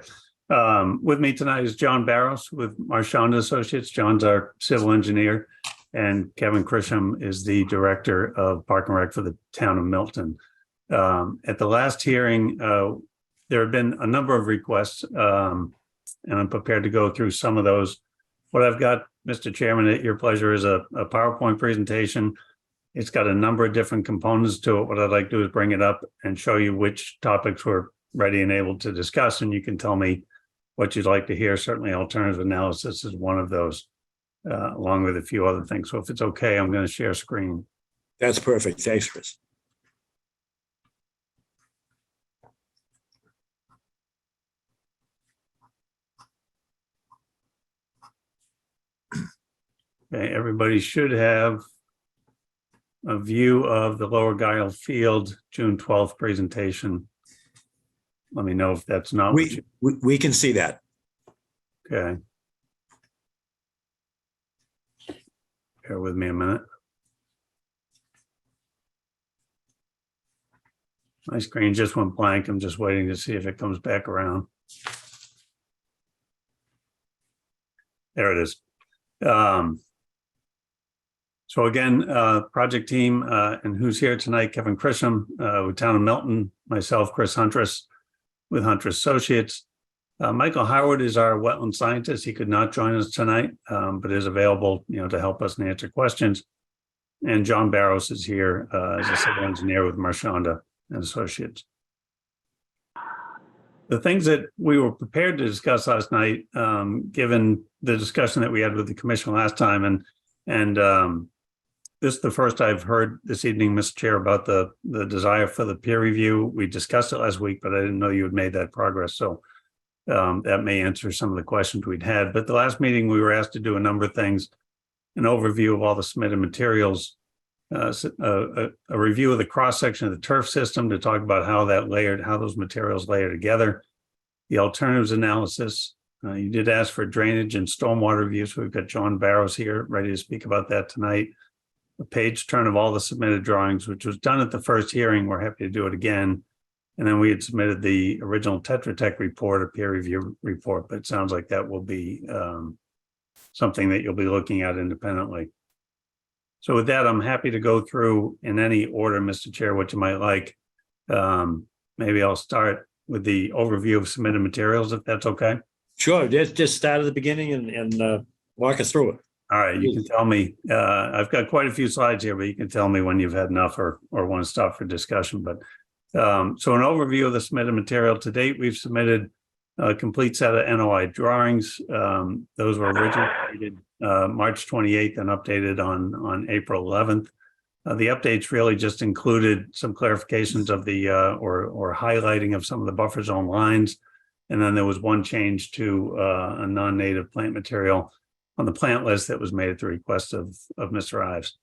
With me tonight is John Barros with Marchand Associates. John's our civil engineer, and Kevin Chrisham is the director of Park and Rec for the town of Milton. At the last hearing, there have been a number of requests, and I'm prepared to go through some of those. What I've got, Mr. Chairman, at your pleasure, is a PowerPoint presentation It's got a number of different components to it. What I'd like to do is bring it up and show you which topics we're ready and able to discuss, and you can tell me what you'd like to hear. Certainly alternative analysis is one of those, along with a few other things. So if it's okay, I'm going to share screen. That's perfect. Thanks, Chris. Okay, everybody should have a view of the Lower Guile Field June 12th presentation. Let me know if that's not what you, We can see that. okay. Bear with me a minute. My screen just went blank. I'm just waiting to see if it comes back around. There it is. So again, project team and who's here tonight, Kevin Chrisham with Town of Milton, myself, Chris Huntress with Huntress Associates. Michael Howard is our wetland scientist. He could not join us tonight, but is available, to help us and answer questions. And John Barros is here as a civil engineer with Marchanda and Associates. The things that we were prepared to discuss last night, given the discussion that we had with the commission last time, and this is the first I've heard this evening, Mr. Chair, about the desire for the peer review. We discussed it last week, but I didn't know you had made that progress. So that may answer some of the questions we'd had. But the last meeting, we were asked to do a number of things, an overview of all the submitted materials, a review of the cross-section of the turf system to talk about how those materials layer together, the alternatives analysis. You did ask for drainage and stormwater reviews. We've got John Barros here ready to speak about that tonight. A page turn of all the submitted drawings, which was done at the first hearing. We're happy to do it again. And then we had submitted the original Tetra Tech report, a peer review report, but it sounds like that will be something that you'll be looking at independently. So with that, I'm happy to go through in any order, Mr. Chair, what you might like. Maybe I'll start with the overview of submitted materials, if that's okay. Sure, just start at the beginning and walk us through it. All right, you can tell me, I've got quite a few slides here, but you can tell me when you've had enough or want to stop for discussion. But so an overview of the submitted material to date, we've submitted a complete set of NOI drawings. Those were originally dated March 28th and updated on April 11th. The updates really just included some clarifications of the or highlighting of some of the buffer zone lines. And then there was one change to a non-native plant material on the plant list that was made at the request of Mr. Ives.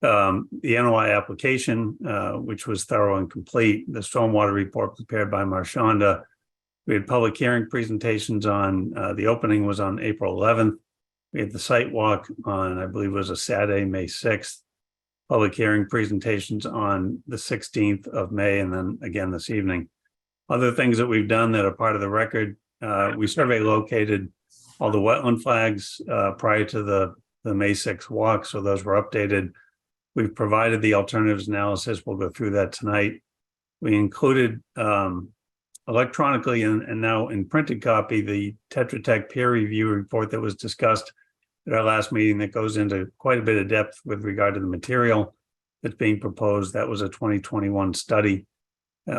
The NOI application, which was thorough and complete, the stormwater report prepared by Marchanda. We had public hearing presentations on, the opening was on April 11th. We had the site walk on, I believe it was a Saturday, May 6th. Public hearing presentations on the 16th of May, and then again this evening. Other things that we've done that are part of the record, we survey located all the wetland flags prior to the May 6th walk, so those were updated. We've provided the alternatives analysis. We'll go through that tonight. We included electronically and now in printed copy the Tetra Tech peer review report that was discussed at our last meeting that goes into quite a bit of depth with regard to the material that's being proposed. That was a 2021 study.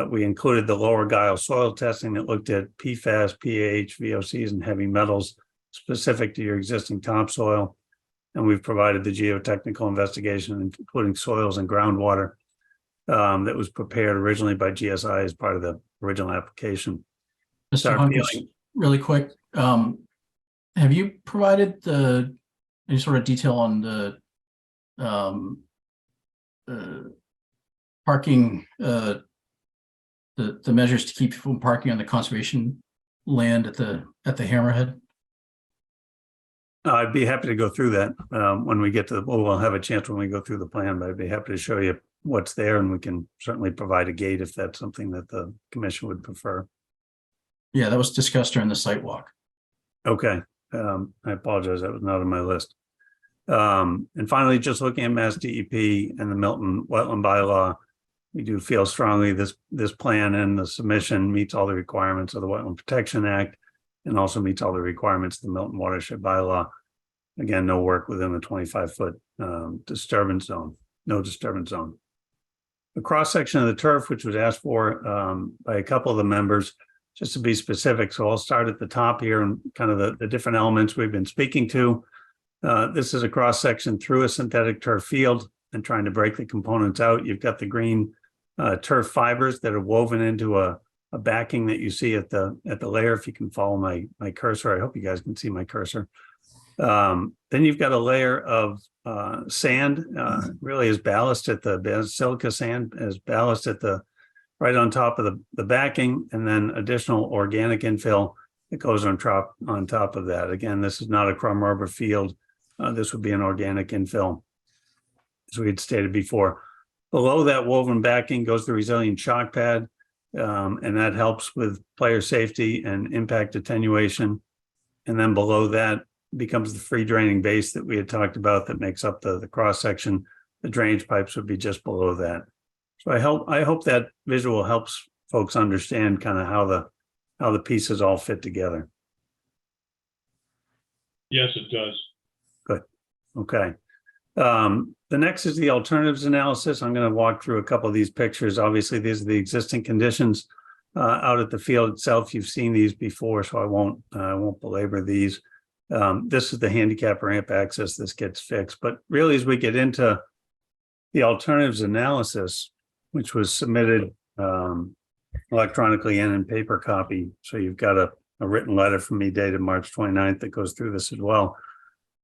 We included the Lower Guile soil testing that looked at PFAS, PAH, VOCs, and heavy metals specific to your existing topsoil. And we've provided the geotechnical investigation, including soils and groundwater, that was prepared originally by GSI as part of the original application. Mr. Huntress, really quick, have you provided any sort of detail on the parking, the measures to keep people from parking on the conservation land at the hammerhead? I'd be happy to go through that when we get to we'll have a chance when we go through the plan, but I'd be happy to show you what's there, and we can certainly provide a gate if that's something that the commission would prefer. Yeah, that was discussed during the site walk. Okay, I apologize, that was not on my list. And finally, just looking at Mass DEP and the Milton wetland bylaw, we do feel strongly this plan and the submission meets all the requirements of the Wetland Protection Act and also meets all the requirements of the Milton watershed bylaw. Again, no work within the 25-foot disturbance zone. no disturbance zone. The cross-section of the turf, which was asked for by a couple of the members, just to be specific. So I'll start at the top here and kind of the different elements we've been speaking to. This is a cross-section through a synthetic turf field and trying to break the components out. You've got the green turf fibers that are woven into a backing that you see at the layer. If you can follow my cursor, I hope you guys can see my cursor. Then you've got a layer of sand, really as ballast at the silica sand as ballast at the right on top of the backing, and then additional organic infill that goes on top of that. Again, this is not a crumb rubber field. This would be an organic infill, as we had stated before. Below that woven backing goes the resilient shock pad, and that helps with player safety and impact attenuation. And then below that becomes the free draining base that we had talked about that makes up the cross section. The drainage pipes would be just below that. So I hope that visual helps folks understand kind of how the pieces all fit together. Yes, it does. Good. Okay. The next is the alternatives analysis. I'm going to walk through a couple of these pictures. Obviously, these are the existing conditions out at the field itself. You've seen these before, so I won't belabor these. This is the handicap ramp access. This gets fixed. But really, as we get into the alternatives analysis, which was submitted electronically and in paper copy, so you've got a written letter from me dated March 29th that goes through this as well.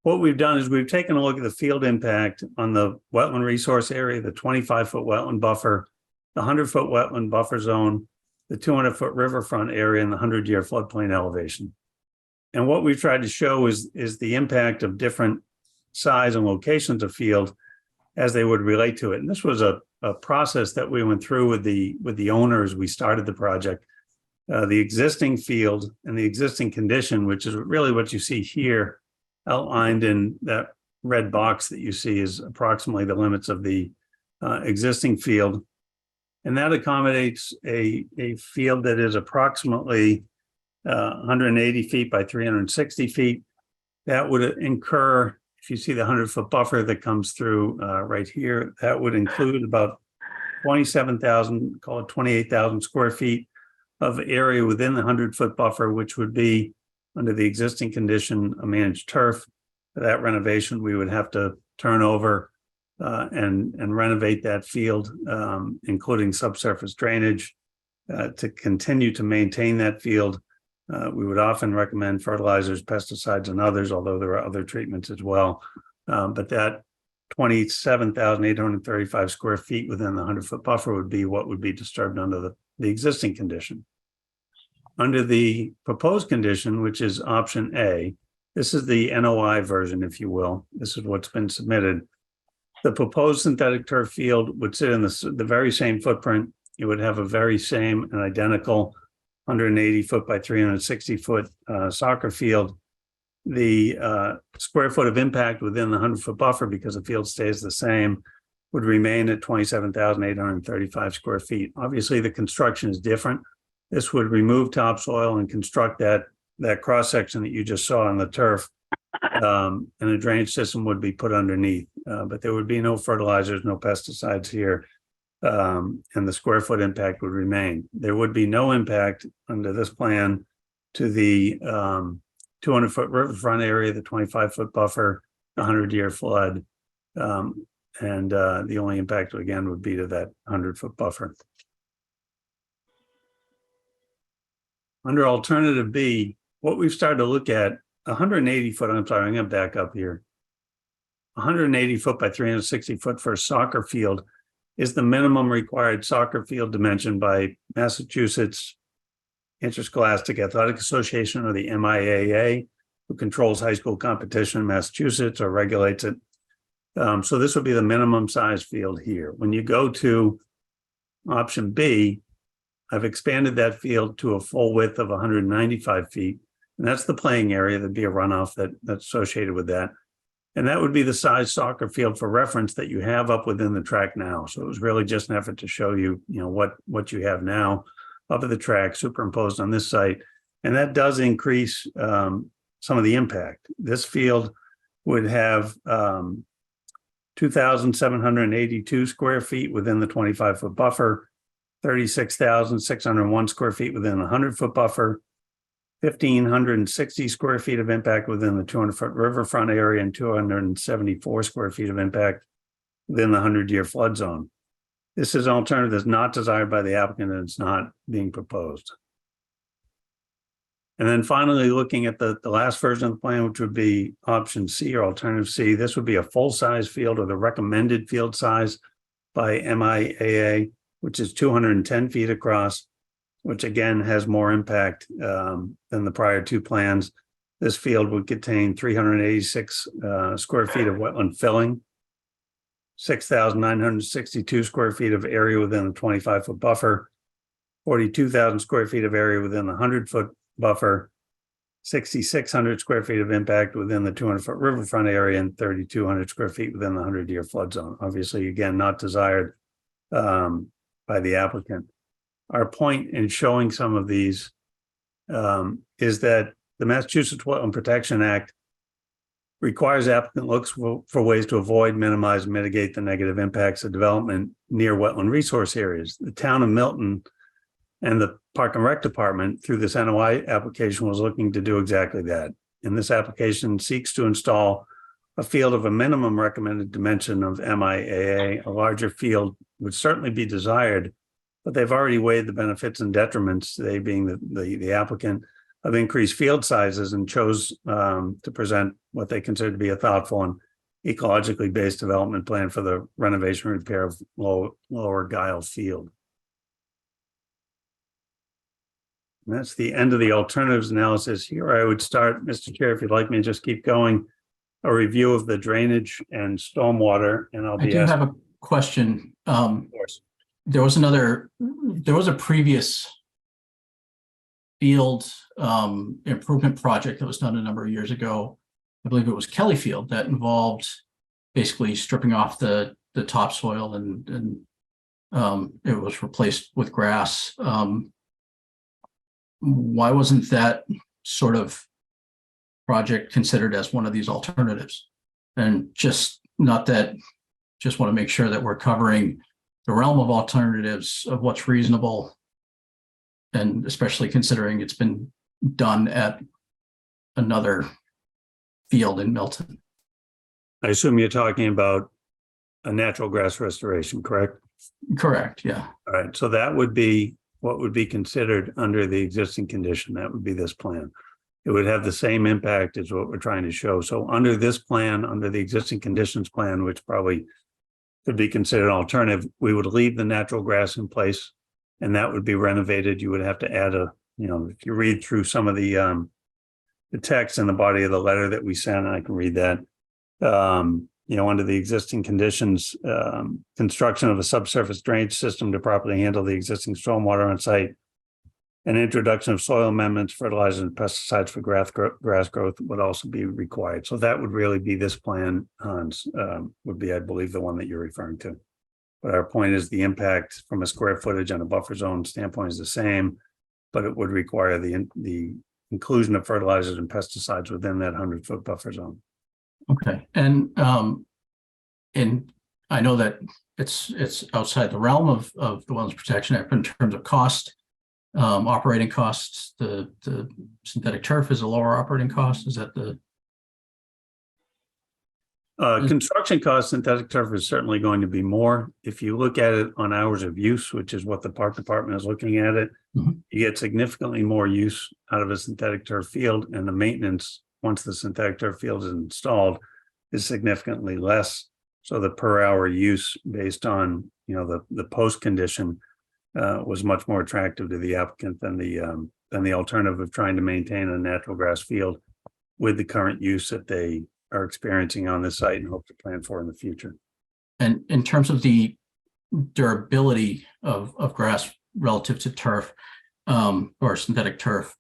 What we've done is we've taken a look at the field impact on the wetland resource area, the 25-foot wetland buffer, the 100-foot wetland buffer zone, the 200-foot riverfront area, and the 100-year floodplain elevation. And what we've tried to show is the impact of different size and locations of field as they would relate to it. And this was a process that we went through with the owners. We started the project. The existing field and the existing condition, which is really what you see here, outlined in that red box that you see, is approximately the limits of the existing field. And that accommodates a field that is approximately 180 feet by 360 feet. That would incur, if you see the 100-foot buffer that comes through right here, that would include about 27,000, call it 28,000 square feet of area within the 100-foot buffer, which would be, under the existing condition, a managed turf. For that renovation, we would have to turn over and renovate that field, including subsurface drainage, to continue to maintain that field. We would often recommend fertilizers, pesticides, and others, although there are other treatments as well. But that 27,835 square feet within the 100-foot buffer would be what would be disturbed under the existing condition. Under the proposed condition, which is option A, this is the NOI version, if you will. This is what's been submitted. The proposed synthetic turf field would sit in the very same footprint. It would have a very same and identical 180-foot by 360-foot soccer field. The square foot of impact within the 100-foot buffer, because the field stays the same, would remain at 27,835 square feet. Obviously, the construction is different. This would remove topsoil and construct that cross-section that you just saw on the turf, and a drainage system would be put underneath. But there would be no fertilizers, no pesticides here, and the square foot impact would remain. There would be no impact under this plan to the 200-foot riverfront area, the 25-foot buffer, the 100-year flood, and the only impact, again, would be to that 100-foot buffer. Under alternative B, what we've started to look at, 180-foot, I'm sorry, I'm going to back up here. 180-foot by 360-foot for a soccer field is the minimum required soccer field dimension by Massachusetts Interscholastic Athletic Association, or the MIAA, who controls high school competition in Massachusetts or regulates it. So this would be the minimum size field here. When you go to option B, I've expanded that field to a full width of 195 feet. And that's the playing area. There'd be a runoff that's associated with that. And that would be the size soccer field for reference that you have up within the track now. So it was really just an effort to show you, what you have now up at the track superimposed on this site. And that does increase some of the impact. This field would have 2,782 square feet within the 25-foot buffer, 36,601 square feet within the 100-foot buffer, 1,560 square feet of impact within the 200-foot riverfront area, and 274 square feet of impact within the 100-year flood zone. This is an alternative that's not desired by the applicant and it's not being proposed. And then finally, looking at the last version of the plan, which would be option C or alternative C, this would be a full-size field or the recommended field size by MIAA, which is 210 feet across, which again has more impact than the prior two plans. This field would contain 386 square feet of wetland filling, 6,962 square feet of area within the 25-foot buffer, 42,000 square feet of area within the 100-foot buffer, 6,600 square feet of impact within the 200-foot riverfront area, and 3,200 square feet within the 100-year flood zone. Obviously, again, not desired by the applicant. Our point in showing some of these is that the Massachusetts Wetland Protection Act requires applicant looks for ways to avoid, minimize, and mitigate the negative impacts of development near wetland resource areas. The town of Milton and the Park and Rec Department, through this NOI application, was looking to do exactly that. And this application seeks to install a field of a minimum recommended dimension of MIAA. A larger field would certainly be desired, but they've already weighed the benefits and detriments, they being the applicant, of increased field sizes, and chose to present what they consider to be a thoughtful and ecologically based development plan for the renovation and repair of Lower Guile Field. And that's the end of the alternatives analysis. Here I would start, Mr. Chair, if you'd like me to just keep going, a review of the drainage and stormwater, and I do have a question. Of course. There was a previous field improvement project that was done a number of years ago. I believe it was Kelly Field, that involved basically stripping off the topsoil and it was replaced with grass. Why wasn't that sort of project considered as one of these alternatives? And just want to make sure that we're covering the realm of alternatives of what's reasonable, and especially considering it's been done at another field in Milton. I assume you're talking about a natural grass restoration, correct? Correct, yeah. All right, so that would be what would be considered under the existing condition. That would be this plan. It would have the same impact as what we're trying to show. So under this plan, under the existing conditions plan, which probably could be considered alternative, we would leave the natural grass in place, and that would be renovated. You would have to add if you read through some of the text in the body of the letter that we sent, I can read that. Under the existing conditions, construction of a subsurface drainage system to properly handle the existing stormwater on site, and introduction of soil amendments, fertilizers, and pesticides for grass growth would also be required. So that would really be this plan, Hans, would be, I believe, the one that you're referring to. But our point is the impact from a square footage and a buffer zone standpoint is the same, but it would require the inclusion of fertilizers and pesticides within that 100-foot buffer zone. Okay, and I know that it's outside the realm of the Wetlands Protection Act, but in terms of cost, operating costs, the synthetic turf is a lower operating cost. Is that the construction cost? Synthetic turf is certainly going to be more. If you look at it on hours of use, which is what the park department is looking at it, you get significantly more use out of a synthetic turf field, and the maintenance, once the synthetic turf field is installed, is significantly less. So the per hour use based on the post condition was much more attractive to the applicant than the alternative of trying to maintain a natural grass field with the current use that they are experiencing on this site and hope to plan for in the future. And in terms of the durability of grass relative to turf or synthetic turf,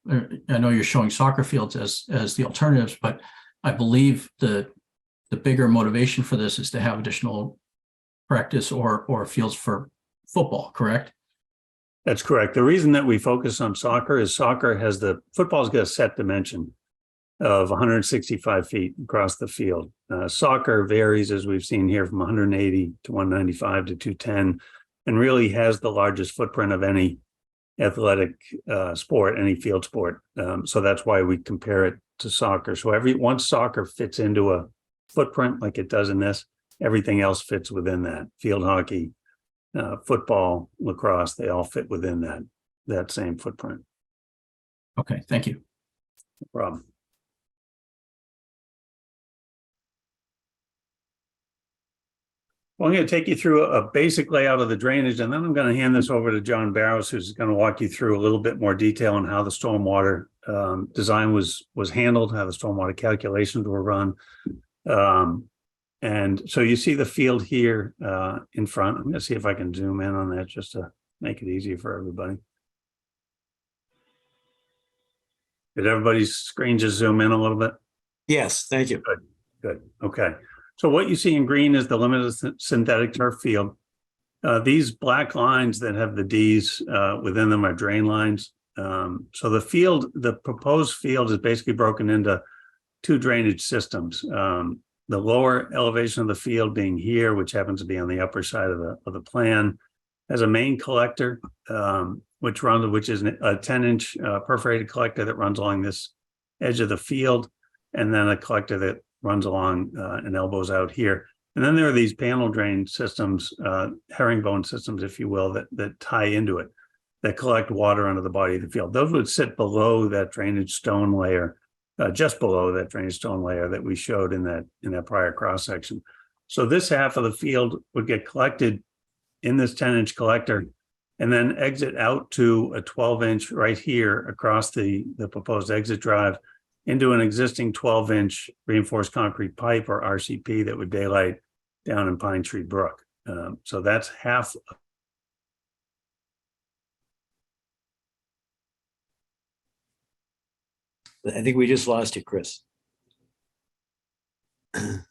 I know you're showing soccer fields as the alternatives, but I believe the bigger motivation for this is to have additional practice or fields for football, correct? That's correct. The reason that we focus on soccer is football's got a set dimension. of 165 feet across the field. Soccer varies, as we've seen here, from 180 to 195 to 210, and really has the largest footprint of any athletic sport, any field sport. So that's why we compare it to soccer. So once soccer fits into a footprint like it does in this, everything else fits within that. Field hockey, football, lacrosse, they all fit within that same footprint. Okay, thank you. No problem. Well, I'm going to take you through a basic layout of the drainage, and then I'm going to hand this over to John Barrows, who's going to walk you through a little bit more detail on how the stormwater design was handled, how the stormwater calculations were run. And so you see the field here in front. I'm going to see if I can zoom in on that just to make it easier for everybody. Did everybody's screen just zoom in a little bit? Yes, thank you. Good. Okay. So what you see in green is the limited synthetic turf field. These black lines that have the Ds within them are drain lines. So the proposed field is basically broken into two drainage systems. The lower elevation of the field being here, which happens to be on the upper side of the plan, has a main collector, which is a 10-inch perforated collector that runs along this edge of the field, and then a collector that runs along and elbows out here. And then there are these panel drain systems, herringbone systems, if you will, that tie into it, that collect water under the body of the field. Those would sit below that drainage stone layer, just below that drainage stone layer that we showed in that prior cross section. So this half of the field would get collected in this 10-inch collector and then exit out to a 12-inch right here across the proposed exit drive into an existing 12-inch reinforced concrete pipe, or RCP, that would daylight down in Pine Tree Brook. So that's half. I think we just lost you, Chris. Let's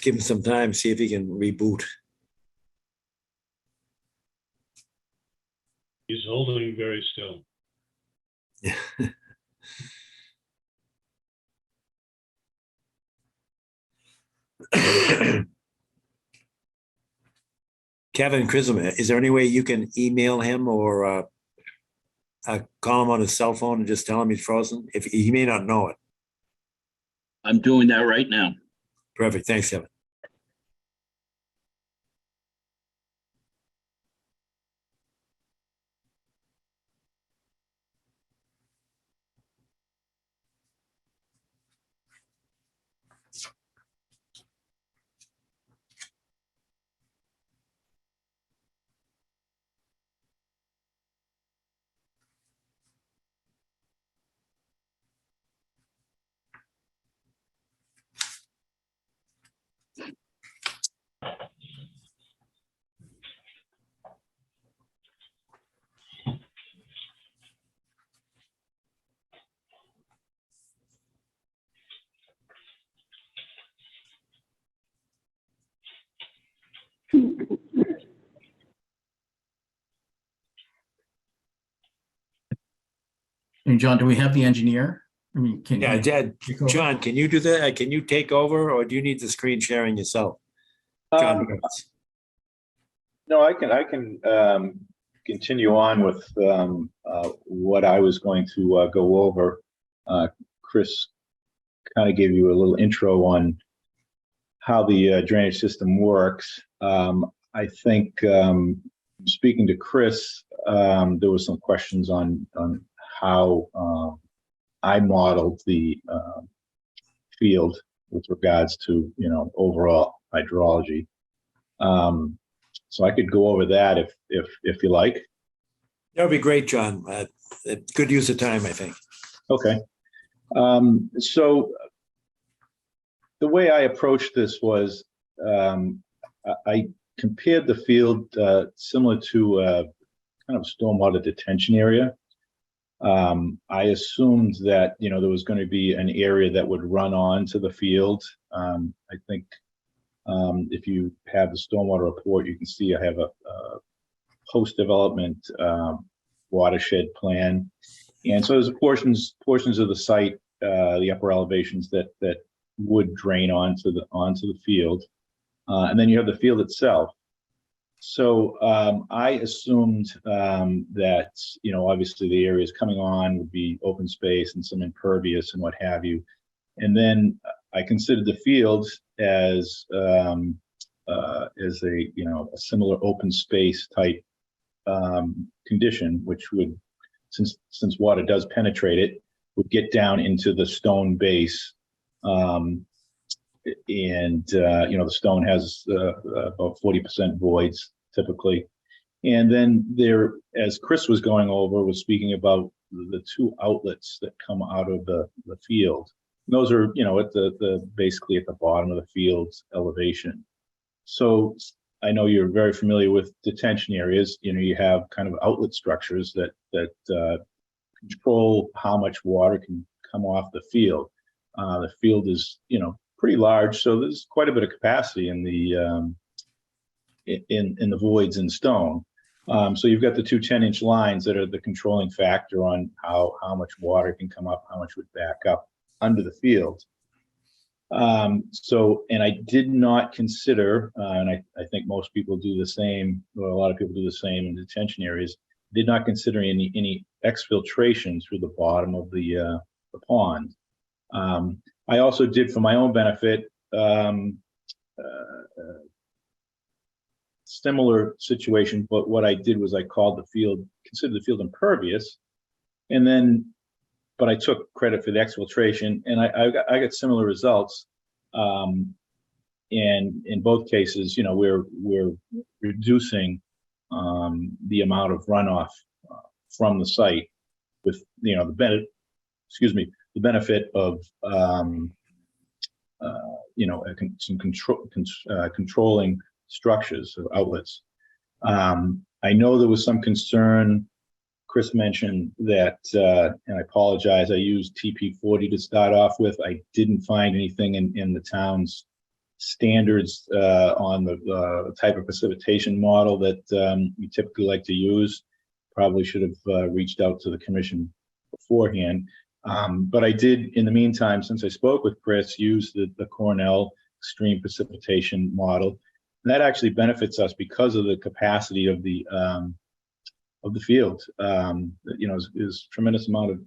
give him some time, see if he can reboot. He's holding very still. Kevin Chisholm, is there any way you can email him or call him on his cell phone and just tell him he's frozen? If he may not know it. I'm doing that right now. Perfect. Thanks, Kevin. And John, do we have the engineer? I mean, Yeah, Dad, John, can you do that? Can you take over, or do you need the screen sharing yourself? John, No, I can continue on with what I was going to go over. Chris kind of gave you a little intro on how the drainage system works. I think speaking to Chris, there was some questions on how I modeled the field with regards to overall hydrology. So I could go over that if you like. that would be great, John. Good use of time, I think. Okay. So the way I approached this was I compared the field similar to kind of a stormwater detention area. I assumed that there was going to be an area that would run on to the field. I think if you have the stormwater report, you can see I have a post-development watershed plan. And so there's portions of the site, the upper elevations that would drain onto the field. And then you have the field itself. So I assumed that, obviously the areas coming on would be open space and some impervious and what have you. And then I considered the fields as a similar open space type condition, which would, since water does penetrate it, would get down into the stone base. The stone has about 40% voids typically. And then there, as Chris was going over, was speaking about the two outlets that come out of the field. And those are, at the basically at the bottom of the field's elevation. So I know you're very familiar with detention areas. You have kind of outlet structures that control how much water can come off the field. The field is, pretty large, so there's quite a bit of capacity in the voids in stone. So you've got the two 10-inch lines that are the controlling factor on how much water can come up, how much would back up under the field. And I did not consider, and I think most people do the same, or a lot of people do the same in detention areas, did not consider any exfiltration through the bottom of the pond. I also did, for my own benefit, similar situation, but what I did was I considered the field impervious, but I took credit for the exfiltration, and I got similar results. And in both cases, we're reducing the amount of runoff from the site with the benefit of some controlling structures of outlets. I know there was some concern. Chris mentioned that, and I apologize, I used TP40 to start off with. I didn't find anything in the town's standards on the type of precipitation model that we typically like to use. Probably should have reached out to the commission beforehand. But I did, in the meantime, since I spoke with Chris, use the Cornell extreme precipitation model. And that actually benefits us because of the capacity of the field. There's tremendous amount of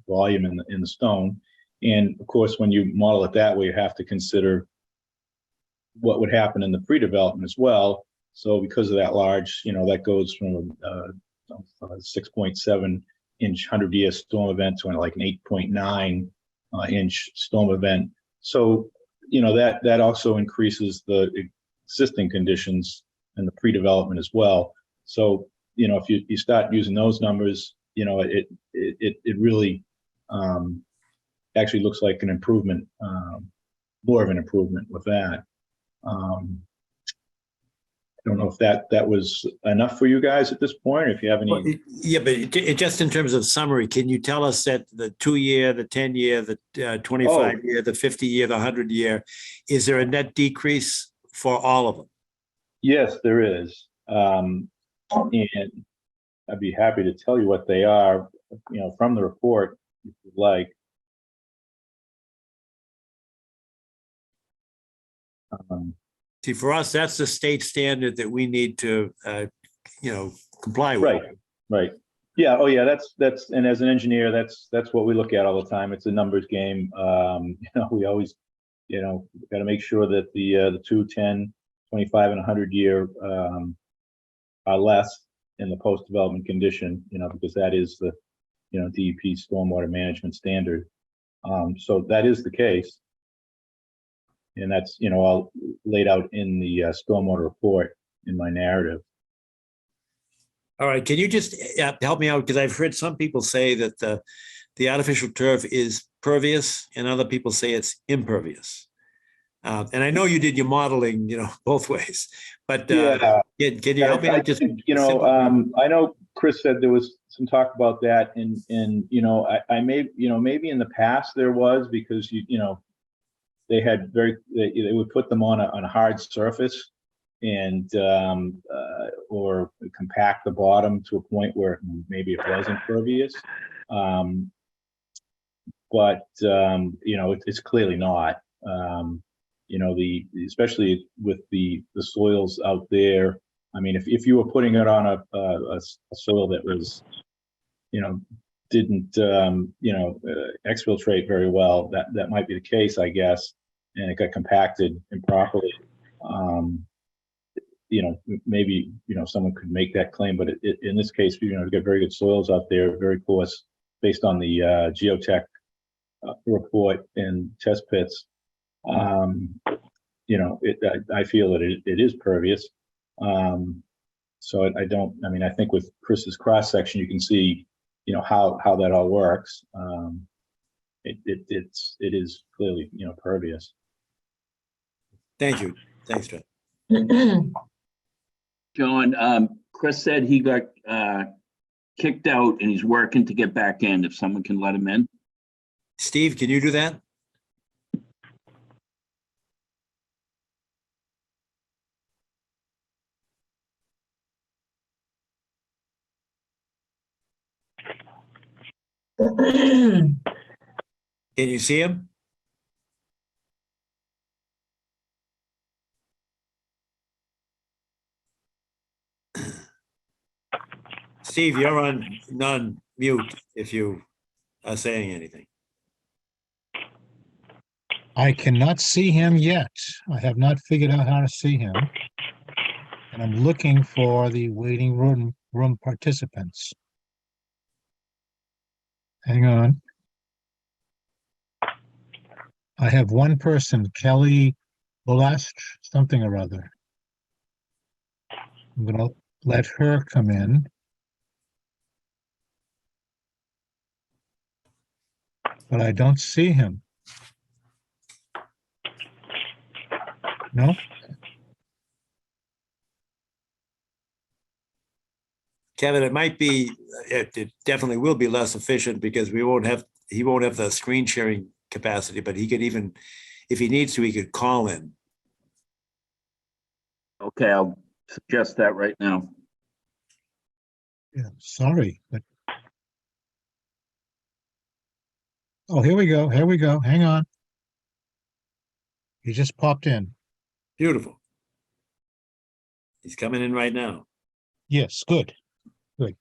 volume in the stone. And of course, when you model it that way, you have to consider what would happen in the pre-development as well. So because of that large, that goes from 6.7 inch 100-year storm event to like an 8.9 inch storm event. So, that also increases the existing conditions and the pre-development as well. So, if you start using those numbers, it really actually looks like an improvement, more of an improvement with that. I don't know if that was enough for you guys at this point, or if you have any. Well, yeah, but just in terms of summary, can you tell us that the 2-year, the 10-year, the 25-year, the 50-year, the 100-year, is there a net decrease for all of them? Yes, there is. And I'd be happy to tell you what they are, from the report, if you'd like. See, for us, that's the state standard that we need to, comply with. Right. Yeah. Oh, yeah. That's, and as an engineer, that's what we look at all the time. It's a numbers game. We always, got to make sure that the 2, 10, 25, and 100-year are less in the post-development condition, because that is the, DEP stormwater management standard. So that is the case. And that's, all laid out in the stormwater report in my narrative. All right. Can you just help me out? Because I've heard some people say that the artificial turf is pervious and other people say it's impervious. And I know you did your modeling, both ways, but can you help me? I know Chris said there was some talk about that, and I may, maybe in the past there was, because they would put them on a hard surface, and or compact the bottom to a point where maybe it was impervious. But it's clearly not. Especially with the soils out there. I mean, if you were putting it on a soil that was, didn't exfiltrate very well, that might be the case, I guess, and it got compacted improperly. Maybe someone could make that claim, but in this case, we've got very good soils out there, very coarse, based on the geotech report and test pits. I feel that it is pervious. So I think with Chris's cross section, you can see, how that all works. It is clearly, pervious. Thank you. Thanks, John. John, Chris said he got kicked out and he's working to get back in, if someone can let him in. Steve, can you do that? Can you see him? Steve, you're on non-mute if you are saying anything. I cannot see him yet. I have not figured out how to see him. And I'm looking for the waiting room participants. Hang on. I have one person, Kelly Bolast, something or other. I'm gonna let her come in. But I don't see him. No? Kevin, it definitely will be less efficient because he won't have the screen sharing capacity, but he could even, if he needs to, he could call in. Okay, I'll suggest that right now. Yeah, sorry, but. Oh, here we go. Here we go. Hang on. He just popped in. Beautiful. He's coming in right now. Yes, good. Good.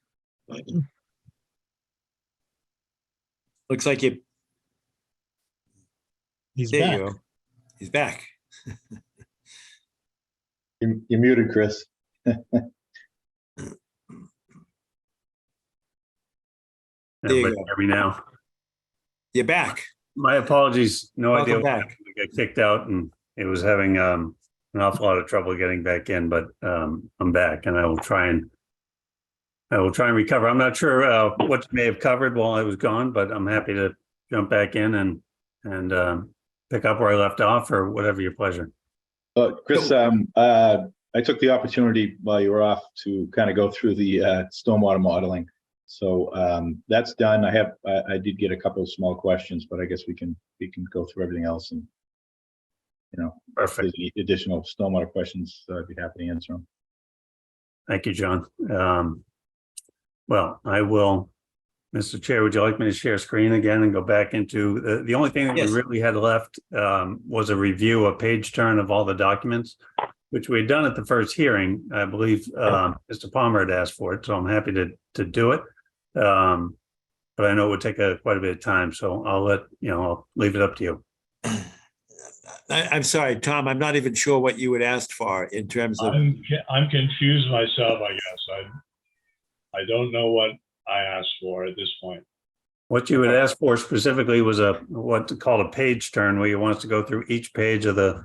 Looks like you. He's There back. you go. He's back. You're muted, Chris. There you Everybody go. hear me now? You're back. My apologies. No Welcome idea. back. I got kicked out and it was having an awful lot of trouble getting back in, but I'm back and I will try and recover. I'm not sure what you may have covered while I was gone, but I'm happy to jump back in and pick up where I left off, or whatever your pleasure. Chris, I took the opportunity while you were off to kind of go through the stormwater modeling. So that's done. I did get a couple of small questions, but I guess we can go through everything else, and Perfect. if there's any additional stormwater questions, I'd be happy to answer them. Thank you, John. Well, I will. Mr. Chair, would you like me to share screen again and go back into the only thing that Yes. we really had left was a review, a page turn of all the documents, which we had done at the first hearing. I believe Mr. Palmer had asked for it, so I'm happy to do it. But I know it would take quite a bit of time, so I'll leave it up to you. I'm sorry, Tom, I'm not even sure what you had asked for in terms of. I'm confused myself, I guess. I don't know what I asked for at this point. What you had asked for specifically was what's called a page turn, where you want us to go through each page of the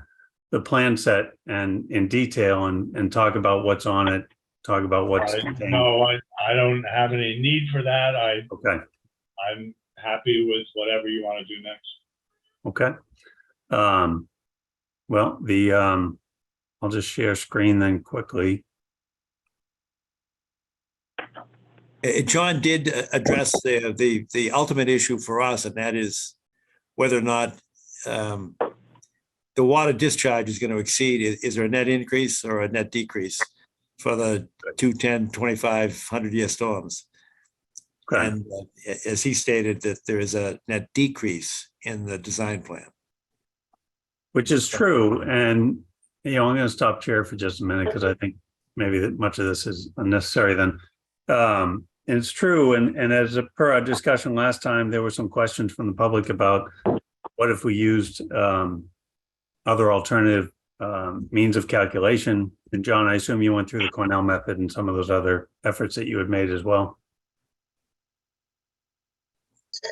plan set and in detail and talk about what's on it, talk about what's contained. No, I don't have any need for that. Okay. I'm happy with whatever you want to do next. Okay. Well, I'll just share screen then quickly. John did address the ultimate issue for us, and that is whether or not the water discharge is going to exceed. Is there a net increase or a net decrease for the 210, 25, 100-year storms. Okay. And as he stated, that there is a net decrease in the design plan. Which is true. And, I'm going to stop chair for just a minute because I think maybe that much of this is unnecessary then. And it's true. And as per our discussion last time, there were some questions from the public about what if we used other alternative means of calculation. And John, I assume you went through the Cornell method and some of those other efforts that you had made as well.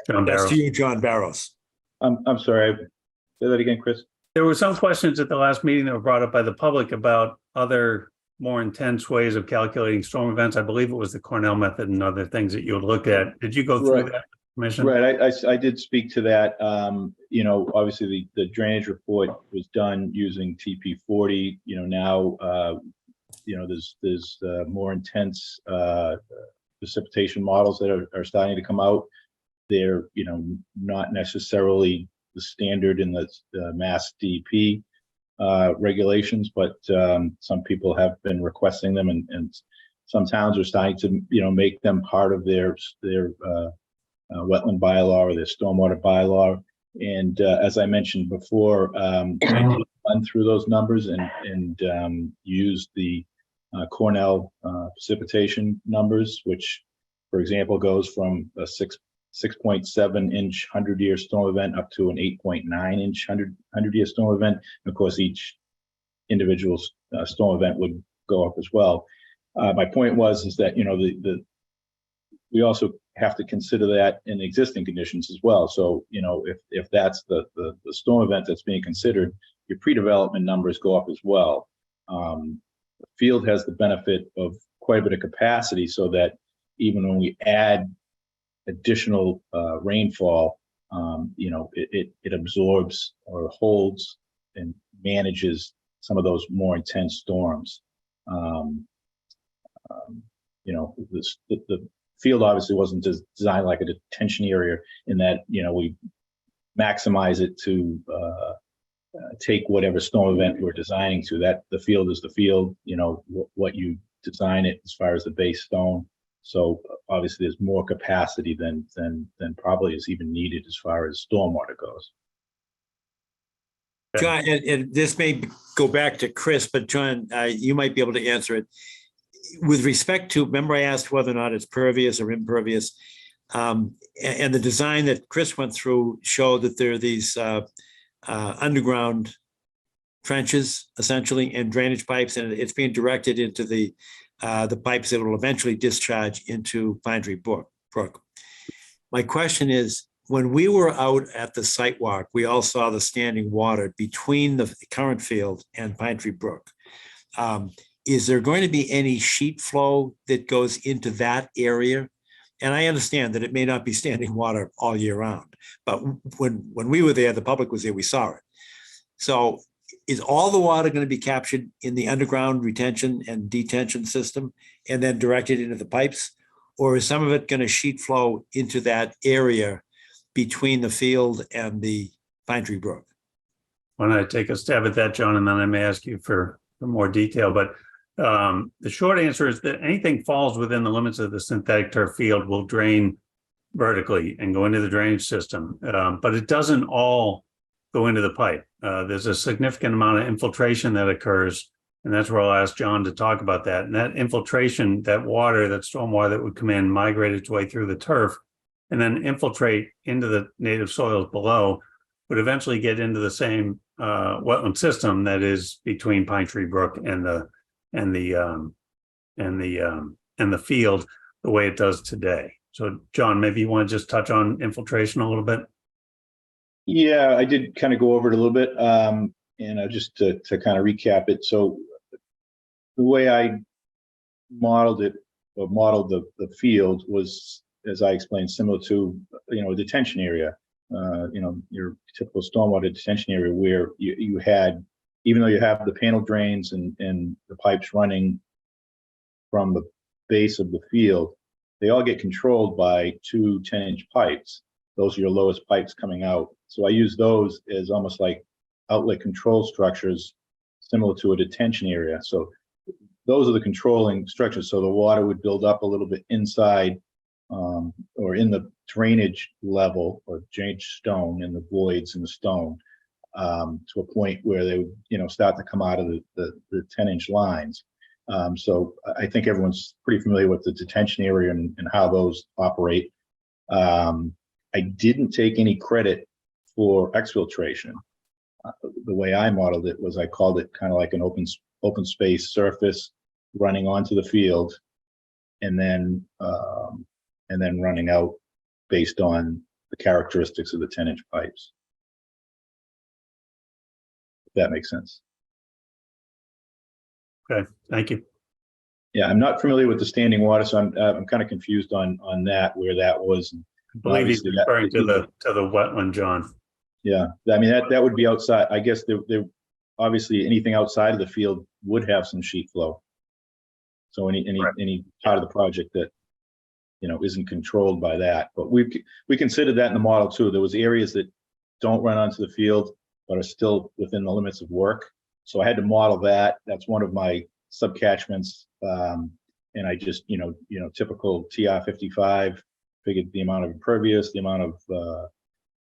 John That's Barrows. to you, John Barrows. I'm sorry. Say that again, Chris. There were some questions at the last meeting that were brought up by the public about other more intense ways of calculating storm events. I believe it was the Cornell method and other things that you would look at. Did you go through that, Commissioner? Right, I did speak to that. Obviously the drainage report was done using TP40. Now, there's more intense precipitation models that are starting to come out. They're, not necessarily the standard in the Mass DEP regulations, but some people have been requesting them, and some towns are starting to, make them part of their wetland bylaw or their stormwater bylaw. And as I mentioned before, I did run through those numbers and used the Cornell precipitation numbers, which, for example, goes from a 6.7 inch 100-year storm event up to an 8.9 inch 100-year storm event. And of course, each individual storm event would go up as well. My point is that, we also have to consider that in existing conditions as well. So, if that's the storm event that's being considered, your pre-development numbers go up as well. The field has the benefit of quite a bit of capacity, so that even when we add additional rainfall, it absorbs or holds and manages some of those more intense storms. The field obviously wasn't designed like a detention area in that, we maximize it to take whatever storm event we're designing to. That the field is the field, what you design it as far as the base stone. So obviously there's more capacity than probably is even needed as far as stormwater goes. John, and this may go back to Chris, but John, you might be able to answer it. With respect to, remember I asked whether or not it's pervious or impervious, and the design that Chris went through showed that there are these underground trenches, essentially, and drainage pipes, and it's being directed into the pipes that will eventually discharge into Pine Tree Brook. My question is, when we were out at the site walk, we all saw the standing water between the current field and Pine Tree Brook. Is there going to be any sheet flow that goes into that area? And I understand that it may not be standing water all year round, but when we were there, the public was there, we saw it. So is all the water going to be captured in the underground retention and detention system and then directed into the pipes? Or is some of it going to sheet flow into that area between the field and the Pine Tree Brook? Why don't I take a stab at that, John, and then I may ask you for more detail. But the short answer is that anything falls within the limits of the synthetic turf field will drain vertically and go into the drainage system. But it doesn't all go into the pipe. There's a significant amount of infiltration that occurs, and that's where I'll ask John to talk about that. And that infiltration, that water, that storm water that would come in, migrate its way through the turf, and then infiltrate into the native soils below, would eventually get into the same wetland system that is between Pine Tree Brook and the field, the way it does today. So, John, maybe you want to just touch on infiltration a little bit. Yeah, I did kind of go over it a little bit, and just to kind of recap it. So the way I modeled it, or modeled the field, was, as I explained, similar to, a detention area, your typical stormwater detention area, where you had, even though you have the panel drains and the pipes running from the base of the field, they all get controlled by two 10-inch pipes. Those are your lowest pipes coming out. So I use those as almost like outlet control structures, similar to a detention area. So those are the controlling structures. So the water would build up a little bit inside or in the drainage level or drainage stone in the voids in the stone to a point where they would, you know, start to come out of the 10-inch lines. So I think everyone's pretty familiar with the detention area and how those operate. I didn't take any credit for exfiltration. The way I modeled it was I called it kind of like an open space surface running onto the field and then running out based on the characteristics of the 10-inch pipes. If that makes sense. Okay, thank you. Yeah, I'm not familiar with the standing water, so I'm kind of confused on that, where that was. I believe he's Obviously referring to the wetland, John. Yeah, I mean, that would be outside. I guess there obviously anything outside of the field would have some sheet flow. So any part of the project that, you know, isn't controlled by that. But we considered that in the model too. There was areas that don't run onto the field but are still within the limits of work. So I had to model that. That's one of my subcatchments. And I just, you know, typical TR 55, figured the amount of impervious, the amount of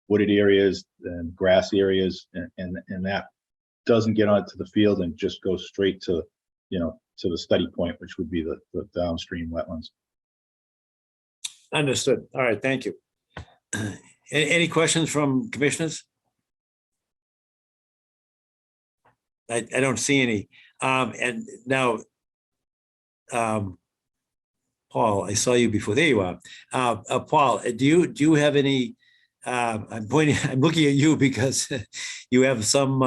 wooded areas and grass areas, and that doesn't get onto the field and just goes straight to, you know, to the study point, which would be the downstream wetlands. Understood. All right, thank you. Any questions from commissioners? I don't see any. And now, Paul, I saw you before. There you are. Paul, do you have any? I'm looking at you because you have some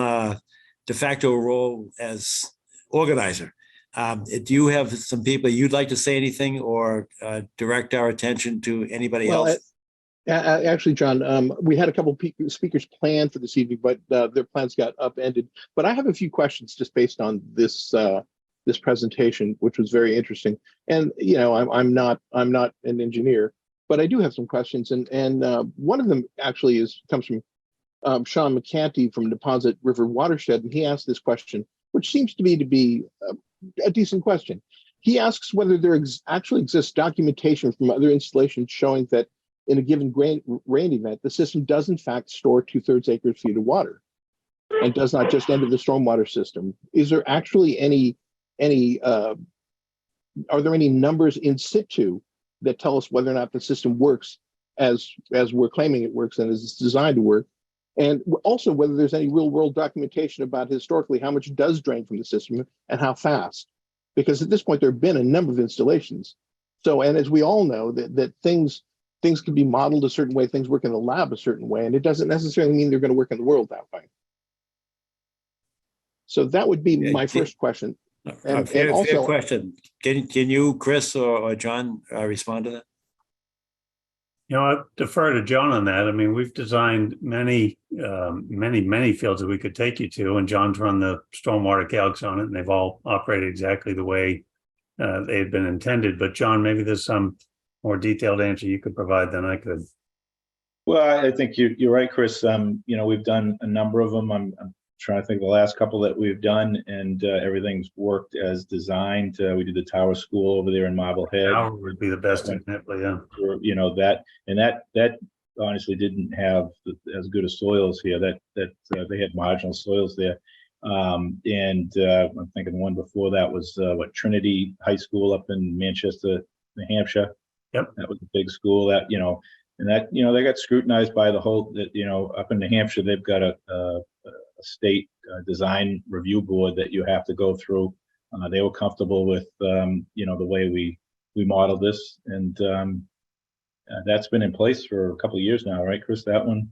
de facto role as organizer. Do you have some people you'd like to say anything or direct our attention to anybody else? Actually, John, we had a couple of speakers planned for this evening, but their plans got upended. But I have a few questions just based on this this presentation, which was very interesting. And you know, I'm not an engineer, but I do have some questions. And one of them actually comes from Sean McCanty from Deposit River Watershed, and he asked this question, which seems to be a decent question. He asks whether there actually exists documentation from other installations showing that in a given rain event, the system does in fact store 2/3 acre-feet of water and does not just enter the stormwater system. Is there actually are there any numbers in situ that tell us whether or not the system works as we're claiming it works and as it's designed to work? And also whether there's any real world documentation about historically how much does drain from the system and how fast? Because at this point, there have been a number of installations. So, and as we all know that things can be modeled a certain way, things work in the lab a certain way, and it doesn't necessarily mean they're going to work in the world that way. So that would be my first question. And fair also, question. Can you, Chris or John, respond to that? You know, I defer to John on that. I mean, we've designed many fields that we could take you to, and John's run the stormwater calcs on it, and they've all operated exactly the way they had been intended. But John, maybe there's some more detailed answer you could provide than I could. Well, I think you're right, Chris. You know, we've done a number of them. I'm trying to think of the last couple that we've done, and everything's worked as designed. We did the tower school over there in Marblehead. Tower would be the best example, yeah. You know, that honestly didn't have as good as soils here. That they had marginal soils there. I'm thinking the one before that was Trinity High School up in Manchester, New Hampshire. Yep. That was a big school that, you know, and that, you know, they got scrutinized by the whole, that, you know, up in New Hampshire, they've got a state design review board that you have to go through. They were comfortable with, you know, the way we modeled this, and that's been in place for a couple of years now, right, Chris? That one.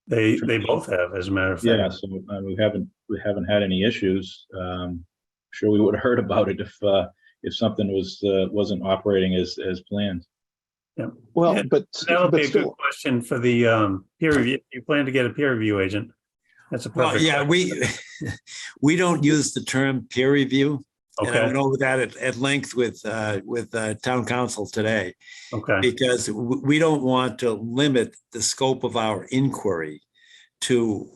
They both have, as a matter of fact. Yeah, so we haven't had any issues. Sure, we would have heard about it if something wasn't operating as planned. Yeah. Well, yeah, but that'll be a still, good question for the peer review. You plan to get a peer review agent? That's a perfect. Well, yeah, we don't use the term peer review. Okay. And I went over that at length with town council today. Okay. Because we don't want to limit the scope of our inquiry to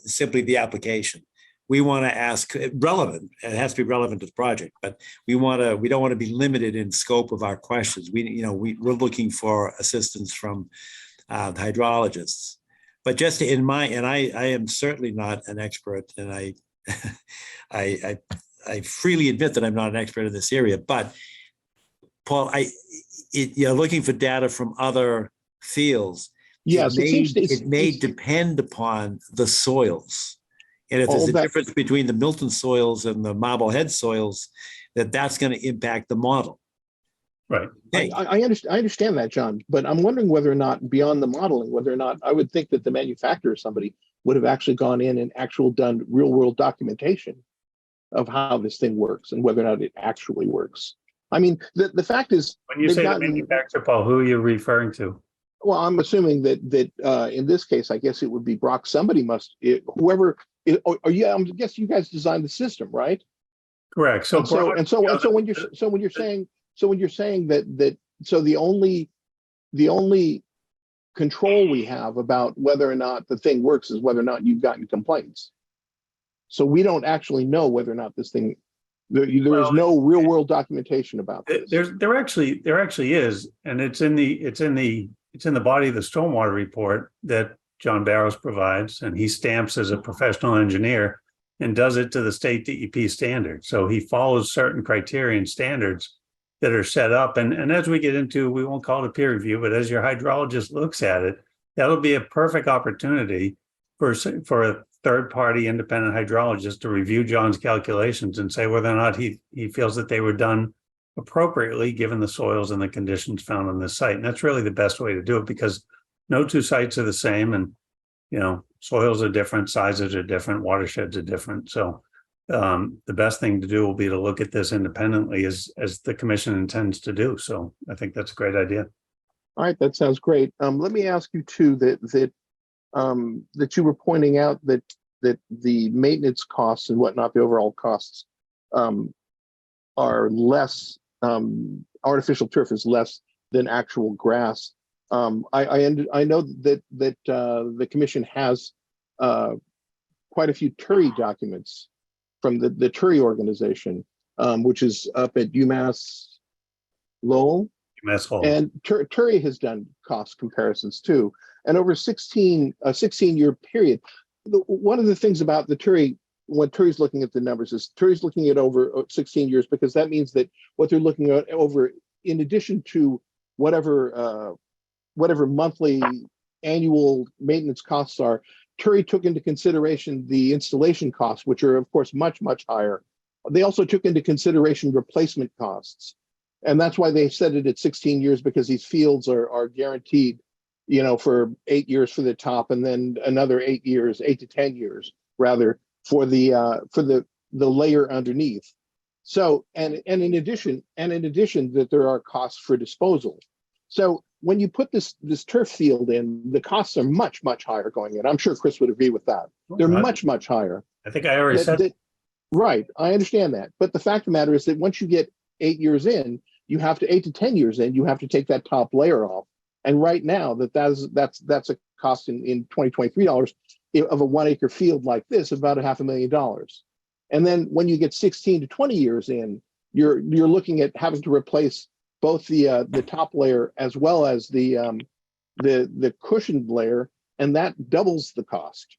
simply the application. we want to ask relevant. It has to be relevant to the project, but we don't want to be limited in scope of our questions. We're looking for assistance from the hydrologists. But just and I am certainly not an expert, and I freely admit that I'm not an expert in this area. But Paul, you're looking for data from other fields. Yes, it may depend upon the soils. And if there's a difference between the Milton soils and the Marblehead soils, that's going to impact the model. Right. I understand that, John, but I'm wondering whether or not beyond the modeling, whether or not I would think that the manufacturer or somebody would have actually gone in and done real world documentation of how this thing works and whether or not it actually works. I mean, the fact is, when you say the manufacturer, Paul, who are you referring to? Well, I'm assuming that in this case, I guess it would be Brock. Somebody whoever. I guess you guys designed the system, right? Correct. So when you're saying that the only control we have about whether or not the thing works is whether or not you've gotten complaints. So we don't actually know whether or not this thing. There is no real world documentation about this. There actually is, and it's in the body of the stormwater report that John Barrows provides, and he stamps as a professional engineer and does it to the state DEP standard. So he follows certain criteria and standards that are set up. And as we get into, we won't call it a peer review, but as your hydrologist looks at it, that'll be a perfect opportunity for a third-party independent hydrologist to review John's calculations and say whether or not he feels that they were done appropriately given the soils and the conditions found on this site. And that's really the best way to do it, because no two sites are the same, and soils are different, sizes are different, watersheds are different. So the best thing to do will be to look at this independently as the commission intends to do. So I think that's a great idea. All right, that sounds great. Let me ask you too that you were pointing out that the maintenance costs and whatnot, the overall costs are less. Artificial turf is less than actual grass. I know that the commission has quite a few TURI documents from the TURI organization, which is up at UMass Lowell. UMass Lowell. And TURI has done cost comparisons too. And over a 16-year period, one of the things about the TURI, when TURI's looking at the numbers, is TURI's looking at over 16 years, because that means that what they're looking at over, in addition to whatever monthly annual maintenance costs are, TURI took into consideration the installation costs, which are of course much higher. They also took into consideration replacement costs, and that's why they set it at 16 years, because these fields are guaranteed, for 8 years for the top, and then another 8 years, 8 to 10 years rather, for the layer underneath. So and in addition that there are costs for disposal. So when you put this turf field in, the costs are much higher going in. I'm sure Chris would agree with that. They're much higher. I think I already said that. Right, I understand that. But the fact of the matter is that once you get 8 years in, you have to 8 to 10 years in, you have to take that top layer off. And right now that's a cost in 2023 dollars of a 1 acre field like this, about $500,000. And then when you get 16 to 20 years in, you're looking at having to replace both the top layer as well as the cushioned layer, and that doubles the cost.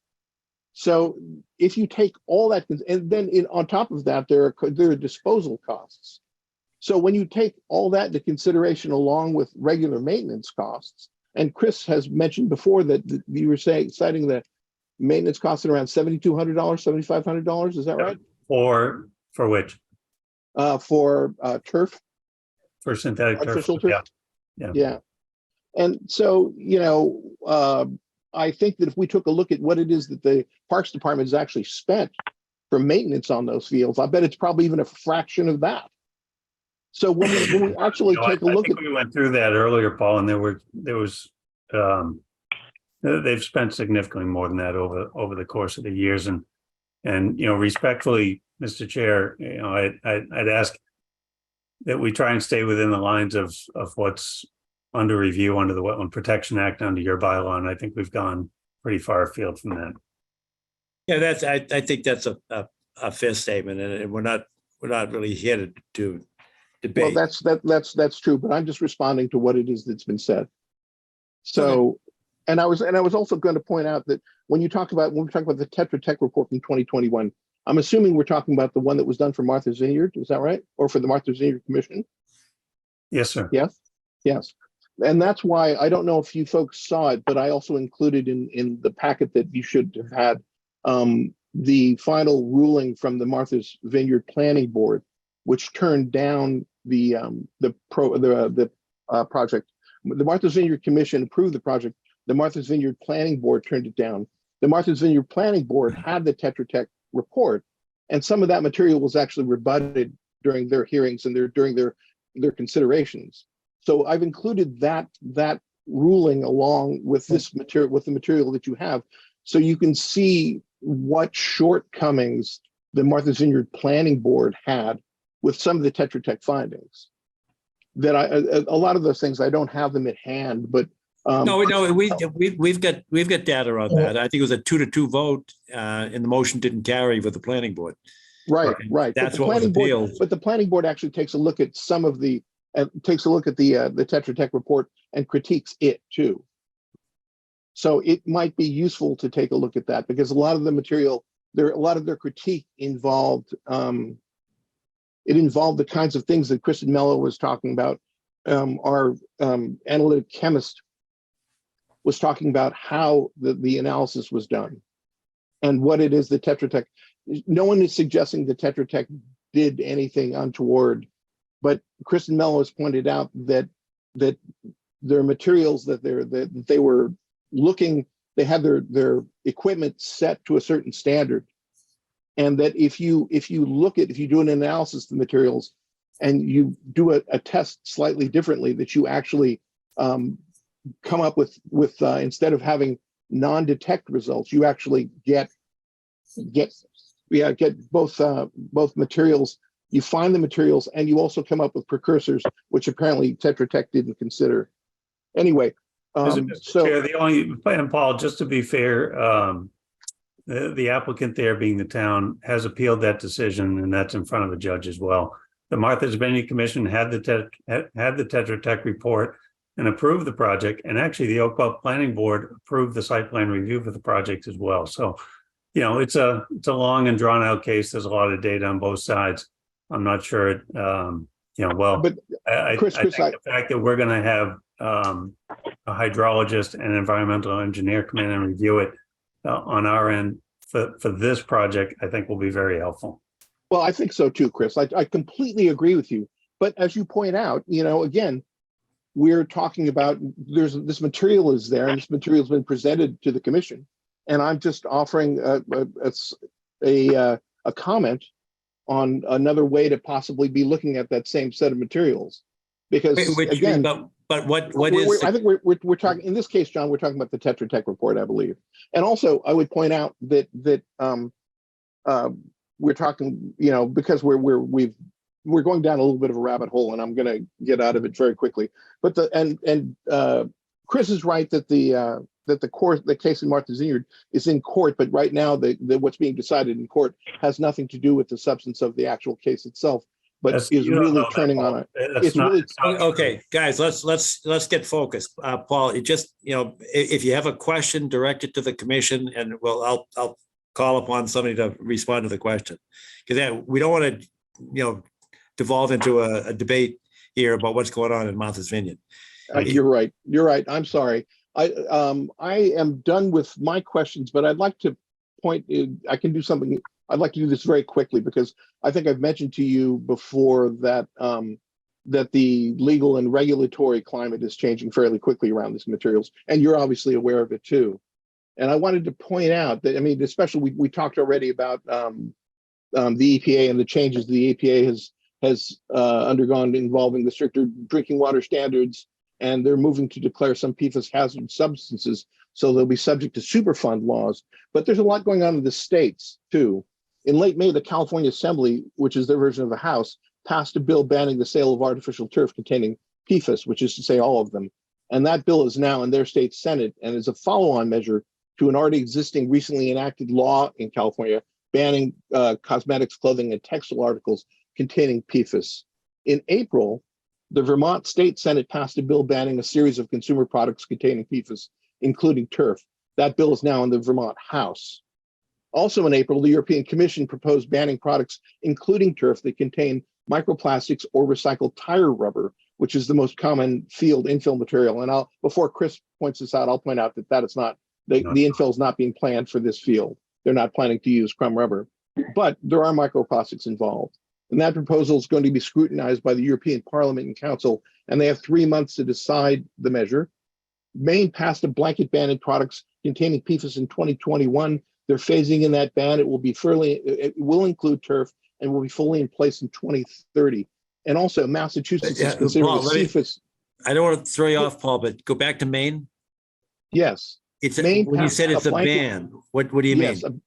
So if you take all that, and then on top of that, there are disposal costs. So when you take all that into consideration along with regular maintenance costs, and Chris has mentioned before that you were citing the maintenance costs at around $7,200, $7,500. Is that right? For which? For turf. For synthetic artificial turf. turf. Yeah. And so, I think that if we took a look at what it is that the Parks Department has actually spent for maintenance on those fields, I bet it's probably even a fraction of that. So when we actually take a look at, we went through that earlier, Paul, and they've spent significantly more than that over the course of the years, and respectfully, Mr. Chair, I'd ask that we try and stay within the lines of what's under review under the Wetland Protection Act, under your bylaw, and I think we've gone pretty far afield from that. Yeah, I think that's a fair statement, and we're not really here to Well, debate. that's true, but I'm just responding to what it is that's been said. So, and I was also going to point out that when we talk about the Tetra Tech report from 2021, I'm assuming we're talking about the one that was done for Martha's Vineyard. Is that right? Or for the Martha's Vineyard Commission? Yes, sir. Yes. Yes. And that's why I don't know if you folks saw it, but I also included in the packet that you should have had the final ruling from the Martha's Vineyard Planning Board, which turned down the project. The Martha's Vineyard Commission approved the project. The Martha's Vineyard Planning Board turned it down. The Martha's Vineyard Planning Board had the Tetra Tech report, and some of that material was actually rebutted during their hearings and during their considerations. So I've included that ruling along with this material, with the material that you have, so you can see what shortcomings the Martha's Vineyard Planning Board had with some of the Tetra Tech findings. That a lot of those things I don't have them at hand, but No, we've got data on that. I think it was a 2-2 vote, and the motion didn't carry with the planning board. Right. That's what was appealed. But the planning board actually takes a look at some of the the Tetra Tech report and critiques it too. So it might be useful to take a look at that, because a lot of the material, a lot of their critique involved it involved the kinds of things that Kristen Mello was talking about. Our analytic chemist was talking about how the analysis was done and what it is that Tetra Tech. No one is suggesting that Tetra Tech did anything untoward, but Kristen Mello has pointed out that their materials that they were looking, they had their equipment set to a certain standard, and that if you do an analysis of the materials and you do a test slightly differently, that you actually come up with instead of having non-detect results, you actually get both materials. You find the materials, and you also come up with precursors, which apparently Tetra Tech didn't consider. Anyway, Mr. Chair, the only, and Paul, just to be fair, the applicant there, being the town, has appealed that decision, and that's in front of a judge as well. The Martha's Vineyard Commission had the Tetra Tech report and approved the project, and actually the Oakville Planning Board approved the site plan review for the project as well. So, you know, it's a long and drawn out case. There's a lot of data on both sides. I'm not sure, but I think the fact that we're going to have a hydrologist and environmental engineer come in and review it on our end for this project, I think will be very helpful. Well, I think so too, Chris. I completely agree with you. But as you point out, again, we're talking about this material is there, and this material has been presented to the commission, and I'm just offering a comment on another way to possibly be looking at that same set of materials, because again, but what is? I think we're talking in this case, John. We're talking about the Tetra Tech report, I believe, and also I would point out that we're talking, because we're going down a little bit of a rabbit hole, and I'm going to get out of it very quickly. But Chris is right that the case in Martha's Vineyard is in court, but right now what's being decided in court has nothing to do with the substance of the actual case itself, but is really turning on it. It's really okay, guys. Let's get focused. Paul, if you have a question, direct it to the commission, and I'll call upon somebody to respond to the question, because we don't want to devolve into a debate here about what's going on in Martha's Vineyard. You're right. I'm sorry. I am done with my questions, but I'd like to I can do something. I'd like to do this very quickly, because I think I've mentioned to you before that that the legal and regulatory climate is changing fairly quickly around these materials, and you're obviously aware of it too. And I wanted to point out that, especially we talked already about the EPA and the changes the EPA has undergone involving the stricter drinking water standards, and they're moving to declare some PFAS hazard substances, so they'll be subject to Superfund laws. But there's a lot going on in the states too. In late May, the California Assembly, which is their version of the House, passed a bill banning the sale of artificial turf containing PFAS, which is to say all of them. And that bill is now in their state Senate, and is a follow-on measure to an already existing recently enacted law in California banning cosmetics, clothing, and textile articles containing PFAS. In April, the Vermont State Senate passed a bill banning a series of consumer products containing PFAS, including turf. That bill is now in the Vermont House. Also in April, the European Commission proposed banning products, including turf, that contain microplastics or recycled tire rubber, which is the most common field infill material. And before Chris points this out, I'll point out that is not, the infill is not being planned for this field. They're not planning to use crumb rubber, but there are microplastics involved. And that proposal is going to be scrutinized by the European Parliament and Council, and they have 3 months to decide the measure. Maine passed a blanket ban on products containing PFAS in 2021. They're phasing in that ban. It will include turf and will be fully in place in 2030. And also Massachusetts is considering Paul, CFAS. I don't want to throw you off, Paul, but go back to Maine. Yes. When you said it's a ban, what do you mean?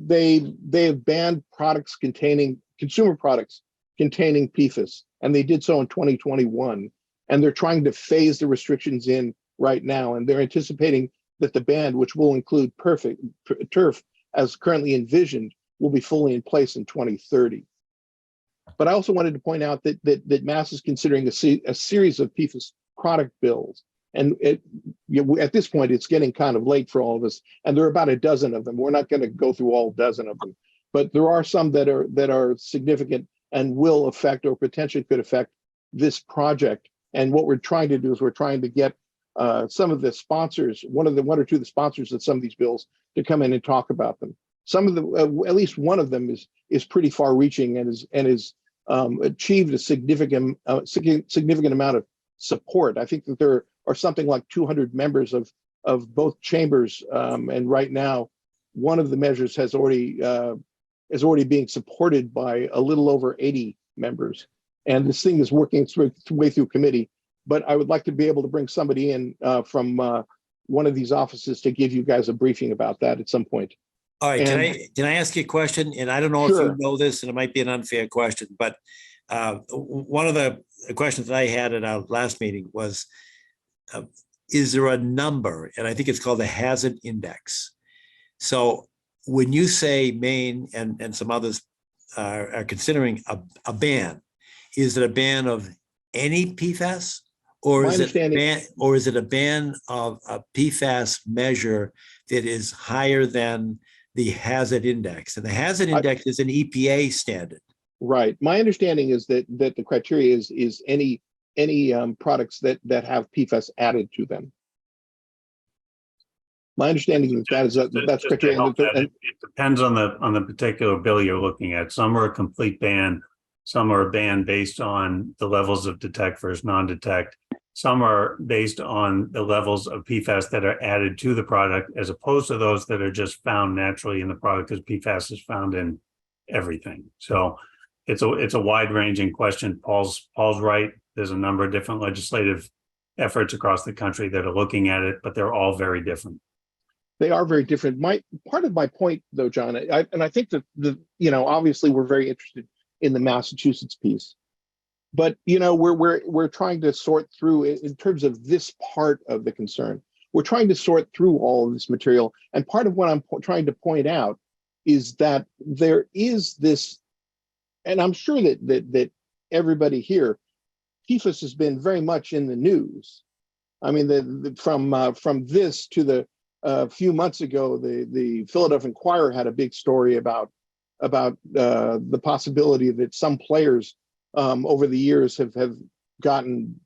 They have banned products containing consumer products containing PFAS, and they did so in 2021. And they're trying to phase the restrictions in right now, and they're anticipating that the ban, which will include turf as currently envisioned, will be fully in place in 2030. But I also wanted to point out that Mass is considering a series of PFAS product bills. And at this point, it's getting kind of late for all of us. And there are about a dozen of them. We're not going to go through all dozen of them, but there are some that are significant and will affect or potentially could affect this project. And what we're trying to do is we're trying to get some of the sponsors, one or two of the sponsors of some of these bills, to come in and talk about them. Some of them, at least one of them, is pretty far-reaching and is achieved a significant amount of support. I think that there are something like 200 members of both chambers, and right now, one of the measures is already being supported by a little over 80 members. And this thing is working its way through committee. But I would like to be able to bring somebody in from one of these offices to give you guys a briefing about that at some point. All right, can I ask you a question? And I don't know if you know this, and it might be an unfair question, but one of the questions that I had at our last meeting was, is there a number? And I think it's called the hazard index. So when you say Maine and some others are considering a ban, is it a ban of any PFAS? Or is it a ban of a PFAS measure that is higher than the hazard index? And the hazard index is an EPA standard. Right. My understanding is that the criteria is any products that have PFAS added to them. My understanding is that's criteria. It depends on the particular bill you're looking at. Some are a complete ban. Some are a ban based on the levels of detect versus non-detect. Some are based on the levels of PFAS that are added to the product, as opposed to those that are just found naturally in the product, because PFAS is found in everything. So it's a wide-ranging question. Paul's right. There's a number of different legislative efforts across the country that are looking at it, but they're all very different. They are very different. Part of my point, though, John, I think that obviously we're very interested in the Massachusetts piece, but we're trying to sort through, in terms of this part of the concern, we're trying to sort through all of this material. And part of what I'm trying to point out is that there is this, and I'm sure that everybody here, PFAS has been very much in the news. I mean, from this to a few months ago, the Philadelphia Inquirer had a big story about the possibility that some players over the years have gotten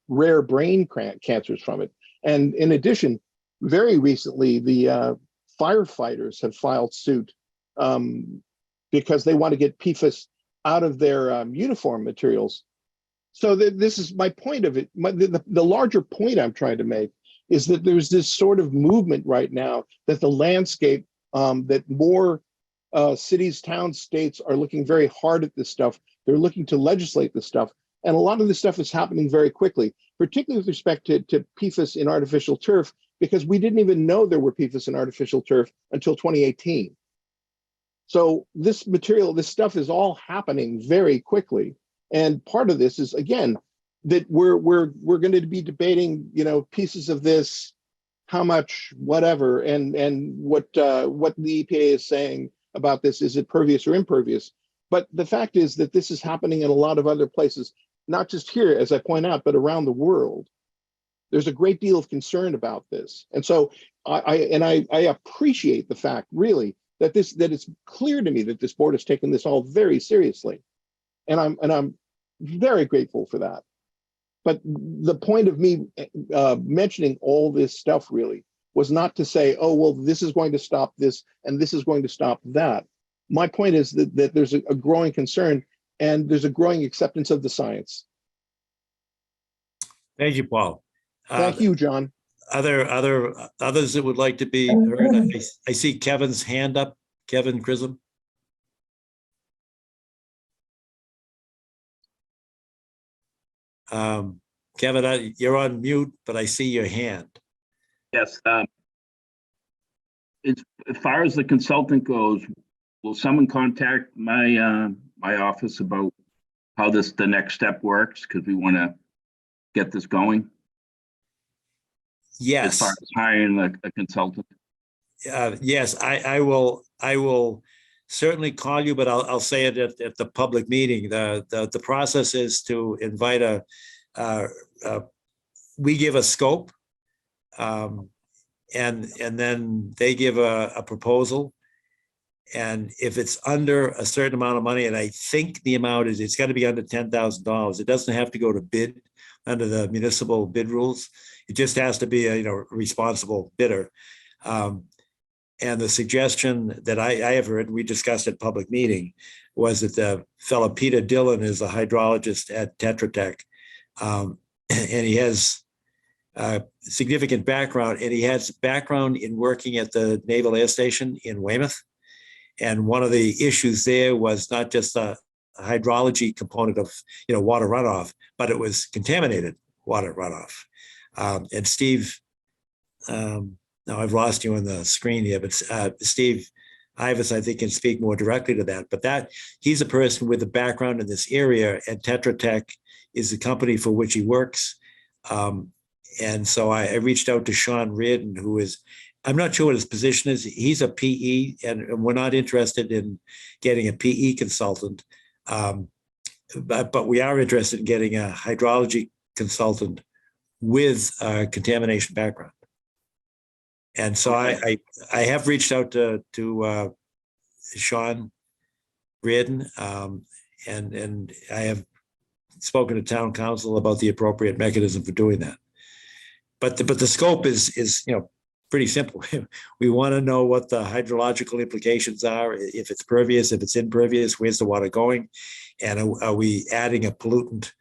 rare brain cancers from it. And in addition, very recently, the firefighters have filed suit because they want to get PFAS out of their uniform materials. So this is my point of it. The larger point I'm trying to make is that there's this sort of movement right now that the landscape, that more cities, towns, states are looking very hard at this stuff. They're looking to legislate this stuff. And a lot of this stuff is happening very quickly, particularly with respect to PFAS in artificial turf, because we didn't even know there were PFAS in artificial turf until 2018. So this stuff is all happening very quickly. And part of this is, again, that we're going to be debating, pieces of this how much whatever, and what the EPA is saying about this, is it pervious or impervious? But the fact is that this is happening in a lot of other places, not just here, as I point out, but around the world. There's a great deal of concern about this. And so I appreciate the fact, really, that it's clear to me that this board has taken this all very seriously. And I'm very grateful for that. But the point of me mentioning all this stuff really was not to say, oh, well, this is going to stop this and this is going to stop that. My point is that there's a growing concern and there's a growing acceptance of the science. Thank you, Paul. Thank you, John. Others that would like to be heard? I see Kevin's hand up. Kevin Chisholm. Kevin, you're on mute, but I see your hand. Yes. It's, as far as the consultant goes, will someone contact my my office about how the next step works? Because we want to get this going. Yes. As far as hiring a consultant. Yes, I will certainly call you, but I'll say it at the public meeting. The process is to invite we give a scope, and then they give a proposal. And if it's under a certain amount of money, and I think the amount is, it's got to be under $10,000. It doesn't have to go to bid under the municipal bid rules. It just has to be a responsible bidder. And the suggestion that I have heard, we discussed at public meeting, was that the fellow Peter Dillon is a hydrologist at Tetra Tech. And he has significant background, and he has background in working at the Naval Air Station in Weymouth. And one of the issues there was not just a hydrology component of water runoff, but it was contaminated water runoff. And Steve, now I've lost you on the screen here, but Steve Ivas, I think, can speak more directly to that. But he's a person with a background in this area, and Tetra Tech is the company for which he works. And so I reached out to Sean Reardon, who is, I'm not sure what his position is. He's a PE, and we're not interested in getting a PE consultant, but we are interested in getting a hydrology consultant with a contamination background. And so I have reached out to Sean Reardon, and I have spoken to town council about the appropriate mechanism for doing that. But the scope is pretty simple. We want to know what the hydrological implications are, if it's pervious, if it's impervious, where's the water going, and are we adding a pollutant,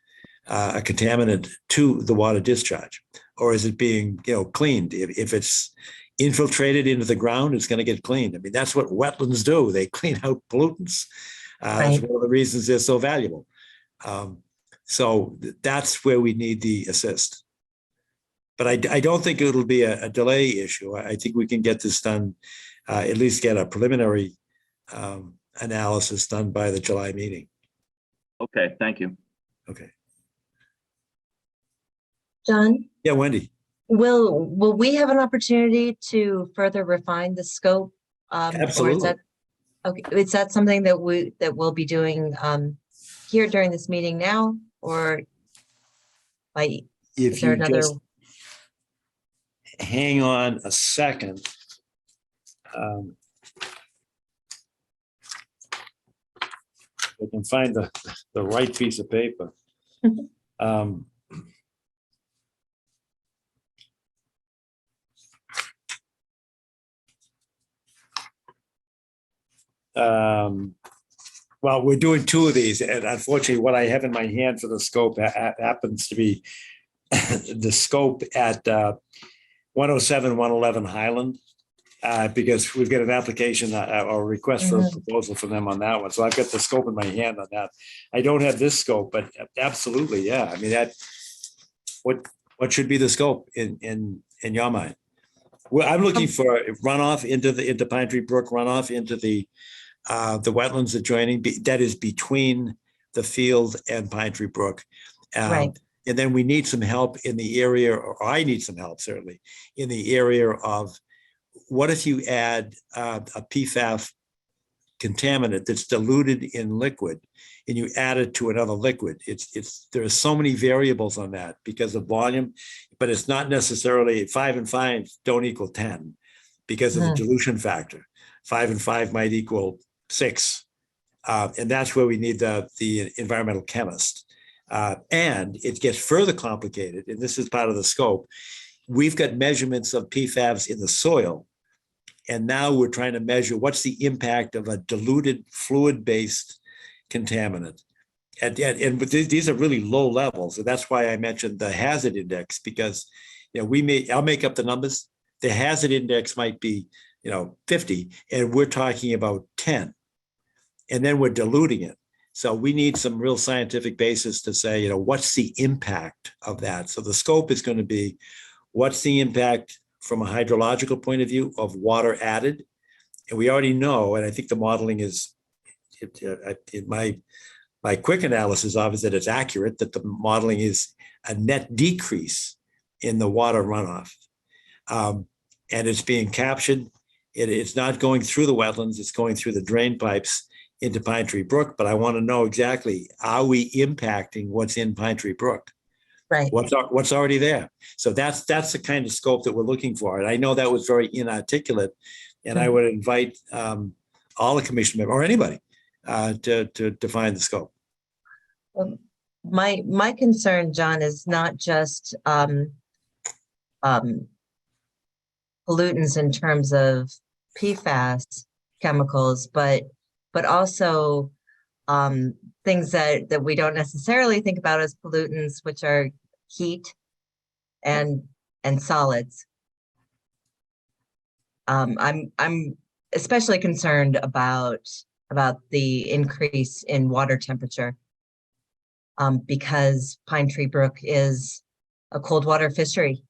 a contaminant to the water discharge, or is it being cleaned? If it's infiltrated into the ground, it's going to get cleaned. I mean, that's what wetlands do. They clean out pollutants. That's one of the reasons they're so valuable. So that's where we need the assist. But I don't think it'll be a delay issue. I think we can get this done, at least get a preliminary analysis done by the July meeting. Okay, thank you. Okay. John, Yeah, Wendy. will we have an opportunity to further refine the scope? Absolutely. Or is that something that we'll be doing here during this meeting now, or If you just hang on a second. I can find the right piece of paper. Well, we're doing two of these, and unfortunately, what I have in my hand for the scope happens to be the scope at 107, 111 Highland, because we've got an application or a request for a proposal from them on that one. So I've got the scope in my hand on that. I don't have this scope, but absolutely, yeah. I mean, what should be the scope in your mind? Well, I'm looking for runoff into Pine Tree Brook, runoff into the wetlands adjoining, that is between the field and Pine Tree Brook. Right. And then we need some help in the area, or I need some help certainly, in the area of what if you add a PFAS contaminant that's diluted in liquid and you add it to another liquid. There are so many variables on that because of volume, but it's not necessarily 5 and 5 don't equal 10 because of the dilution factor. 5 and 5 might equal 6. And that's where we need the environmental chemist. And it gets further complicated, and this is part of the scope. We've got measurements of PFAS in the soil, and now we're trying to measure what's the impact of a diluted fluid-based contaminant. And these are really low levels, and that's why I mentioned the hazard index, because I'll make up the numbers. The hazard index might be 50, and we're talking about 10, and then we're diluting it. So we need some real scientific basis to say, what's the impact of that? So the scope is going to be, what's the impact from a hydrological point of view of water added? And we already know, and I think the modeling is, my quick analysis of is that it's accurate, that the modeling is a net decrease in the water runoff. And it's being captured. It's not going through the wetlands, it's going through the drain pipes into Pine Tree Brook, but I want to know exactly, are we impacting what's in Pine Tree Brook? Right. What's already there? So that's the kind of scope that we're looking for. And I know that was very inarticulate, and I would invite all the commission members or anybody to define the scope. Well, my concern, John, is not just pollutants in terms of PFAS chemicals, but also things that we don't necessarily think about as pollutants, which are heat and solids. I'm especially concerned about the increase in water temperature because Pine Tree Brook is a cold water fishery,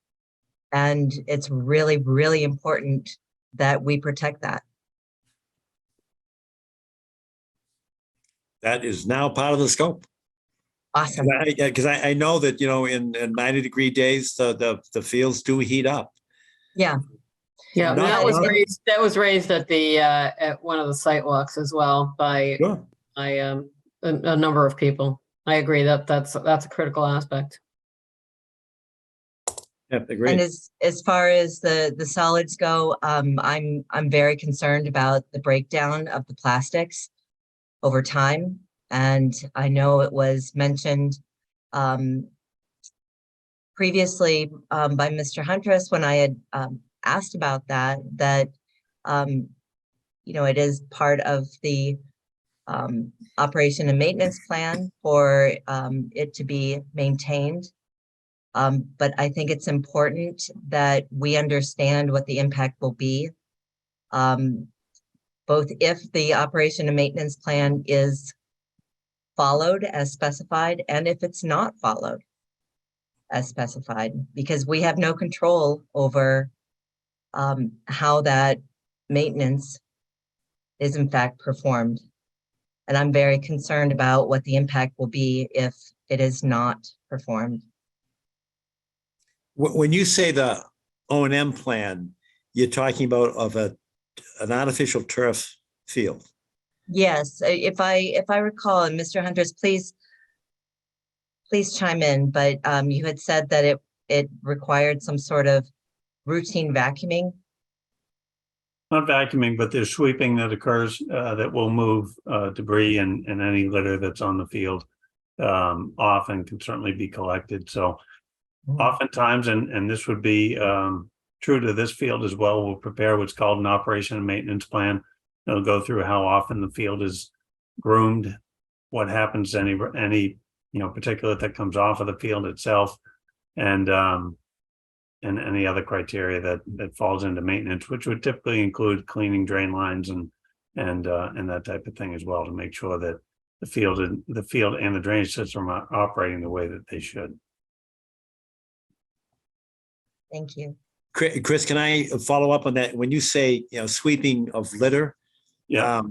and it's really, really important that we protect that. That is now part of the scope. Awesome. Because I know that, in 90-degree days, the fields do heat up. Yeah. Yeah, that was raised at the at one of the site walks as well by a number of people. I agree that's a critical aspect. Yeah, agree. And as far as the solids go, I'm very concerned about the breakdown of the plastics over time. And I know it was mentioned previously by Mr. Huntress when I had asked about that it is part of the operation and maintenance plan for it to be maintained. But I think it's important that we understand what the impact will be, both if the operation and maintenance plan is followed as specified and if it's not followed as specified, because we have no control over how that maintenance is in fact performed. And I'm very concerned about what the impact will be if it is not performed. When you say the O&M plan, you're talking about an artificial turf field. Yes, if I recall, and Mr. Huntress, please chime in, but you had said that it required some sort of routine vacuuming. Not vacuuming, but there's sweeping that occurs that will move debris and any litter that's on the field off and can certainly be collected. So oftentimes, and this would be true to this field as well, we'll prepare what's called an operation and maintenance plan. It'll go through how often the field is groomed, what happens to any particulate that comes off of the field itself, and any other criteria that falls into maintenance, which would typically include cleaning drain lines and that type of thing as well, to make sure that the field and the drainage system are operating the way that they should. Thank you. Chris, can I follow up on that? When you say, sweeping of litter, yeah,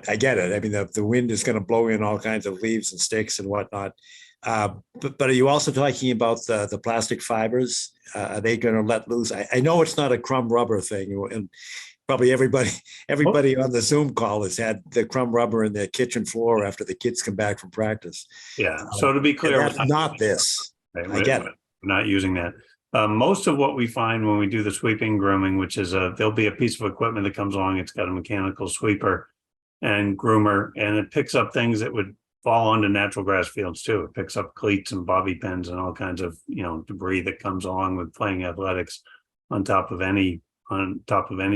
I get it. I mean, the wind is going to blow in all kinds of leaves and sticks and whatnot. But are you also talking about the plastic fibers? Are they going to let loose? I know it's not a crumb rubber thing, and probably everybody on the Zoom call has had the crumb rubber in their kitchen floor after the kids come back from practice. Yeah, so to be clear. That's not this. Right, I get it. We're not using that. Most of what we find when we do the sweeping grooming, which is there'll be a piece of equipment that comes along, it's got a mechanical sweeper and groomer, and it picks up things that would fall onto natural grass fields too. It picks up cleats and bobby pins and all kinds of, debris that comes along with playing athletics on top of any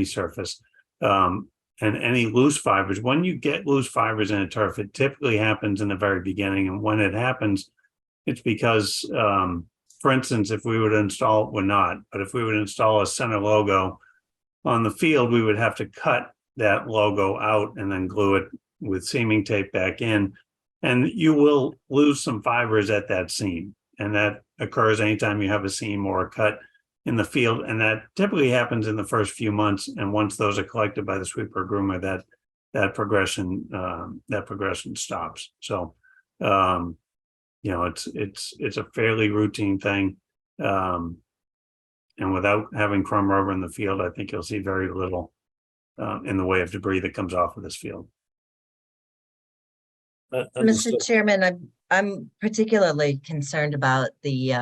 surface. And any loose fibers. When you get loose fibers in a turf, it typically happens in the very beginning. And when it happens, it's because, for instance, if we would install, we're not, but if we would install a center logo on the field, we would have to cut that logo out and then glue it with seaming tape back in. And you will lose some fibers at that seam. And that occurs anytime you have a seam or a cut in the field. And that typically happens in the first few months. And once those are collected by the sweeper groomer, that progression stops. So, it's a fairly routine thing. And without having crumb rubber in the field, I think you'll see very little in the way of debris that comes off of this field. Mr. Chairman, I'm particularly concerned about the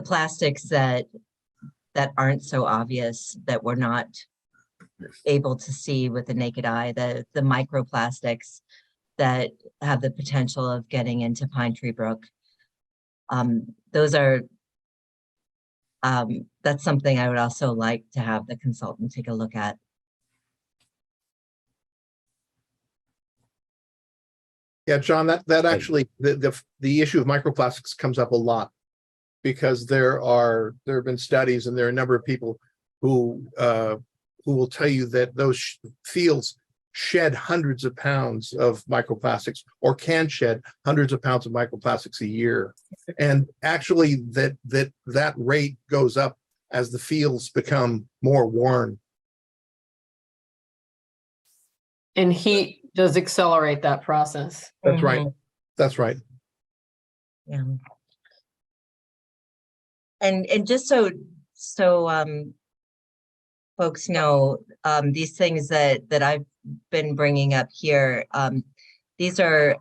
plastics that aren't so obvious, that we're not able to see with the naked eye, the microplastics that have the potential of getting into Pine Tree Brook. That's something I would also like to have the consultant take a look at. Yeah, John, that actually, the issue of microplastics comes up a lot, because there have been studies, and there are a number of people who will tell you that those fields shed hundreds of pounds of microplastics, or can shed hundreds of pounds of microplastics a year. And actually that rate goes up as the fields become more worn. And heat does accelerate that process. That's right. That's right. Yeah. And just so folks know, these things that I've been bringing up here, these are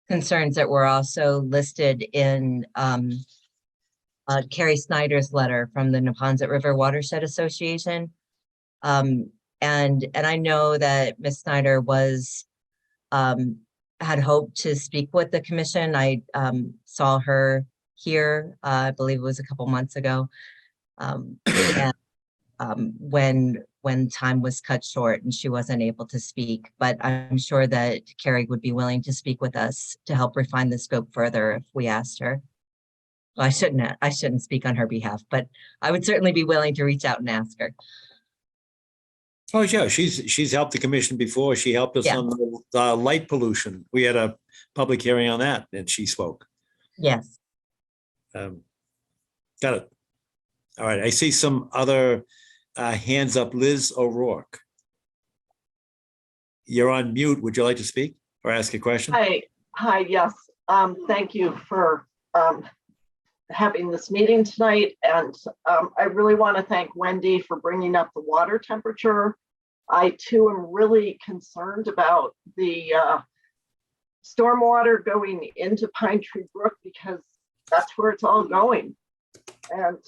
concerns that were also listed in Carrie Snyder's letter from the Neponset River Watershed Association. And I know that Ms. Snyder had hoped to speak with the commission. I saw her here, I believe it was a couple months ago, when time was cut short and she wasn't able to speak. But I'm sure that Carrie would be willing to speak with us to help refine the scope further if we asked her. Well, I shouldn't speak on her behalf, but I would certainly be willing to reach out and ask her. Oh, yeah, she's helped the commission before. She helped us on the light pollution. We had a public hearing on that, and she spoke. Yes. Got it. All right, I see some other hands up. Liz O'Rourke. You're on mute. Would you like to speak or ask a question? Hi, yes. Thank you for having this meeting tonight. And I really want to thank Wendy for bringing up the water temperature. I too am really concerned about the stormwater going into Pine Tree Brook, because that's where it's all going. And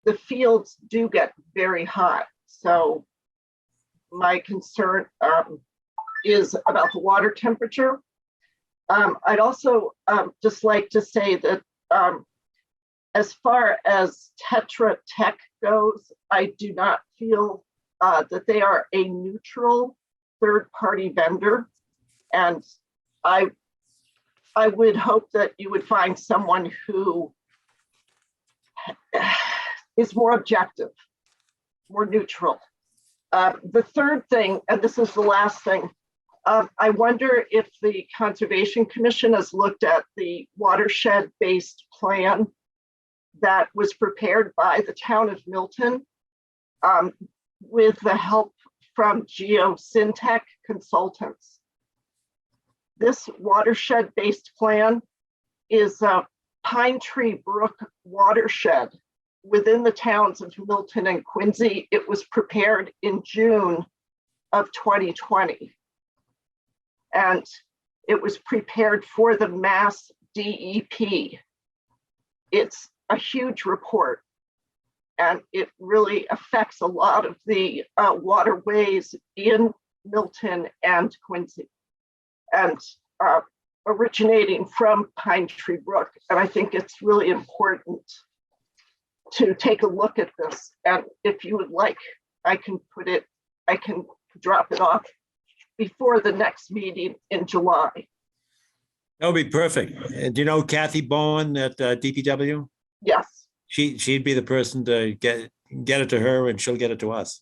the fields do get very hot. So my concern is about the water temperature. I'd also just like to say that as far as Tetra Tech goes, I do not feel that they are a neutral third-party vendor. And I would hope that you would find someone who is more objective, more neutral. The third thing, and this is the last thing, I wonder if the Conservation Commission has looked at the watershed-based plan that was prepared by the town of Milton with the help from Geosyntech Consultants. this watershed-based plan is a Pine Tree Brook watershed within the towns of Milton and Quincy. It was prepared in June of 2020. And it was prepared for the Mass DEP. It's a huge report, and it really affects a lot of the waterways in Milton and Quincy, and originating from Pine Tree Brook. And I think it's really important to take a look at this. And if you would like, I can drop it off before the next meeting in July. That would be perfect. Do you know Kathy Bowen at DPW? Yes. She'd be the person to get it to her, and she'll get it to us.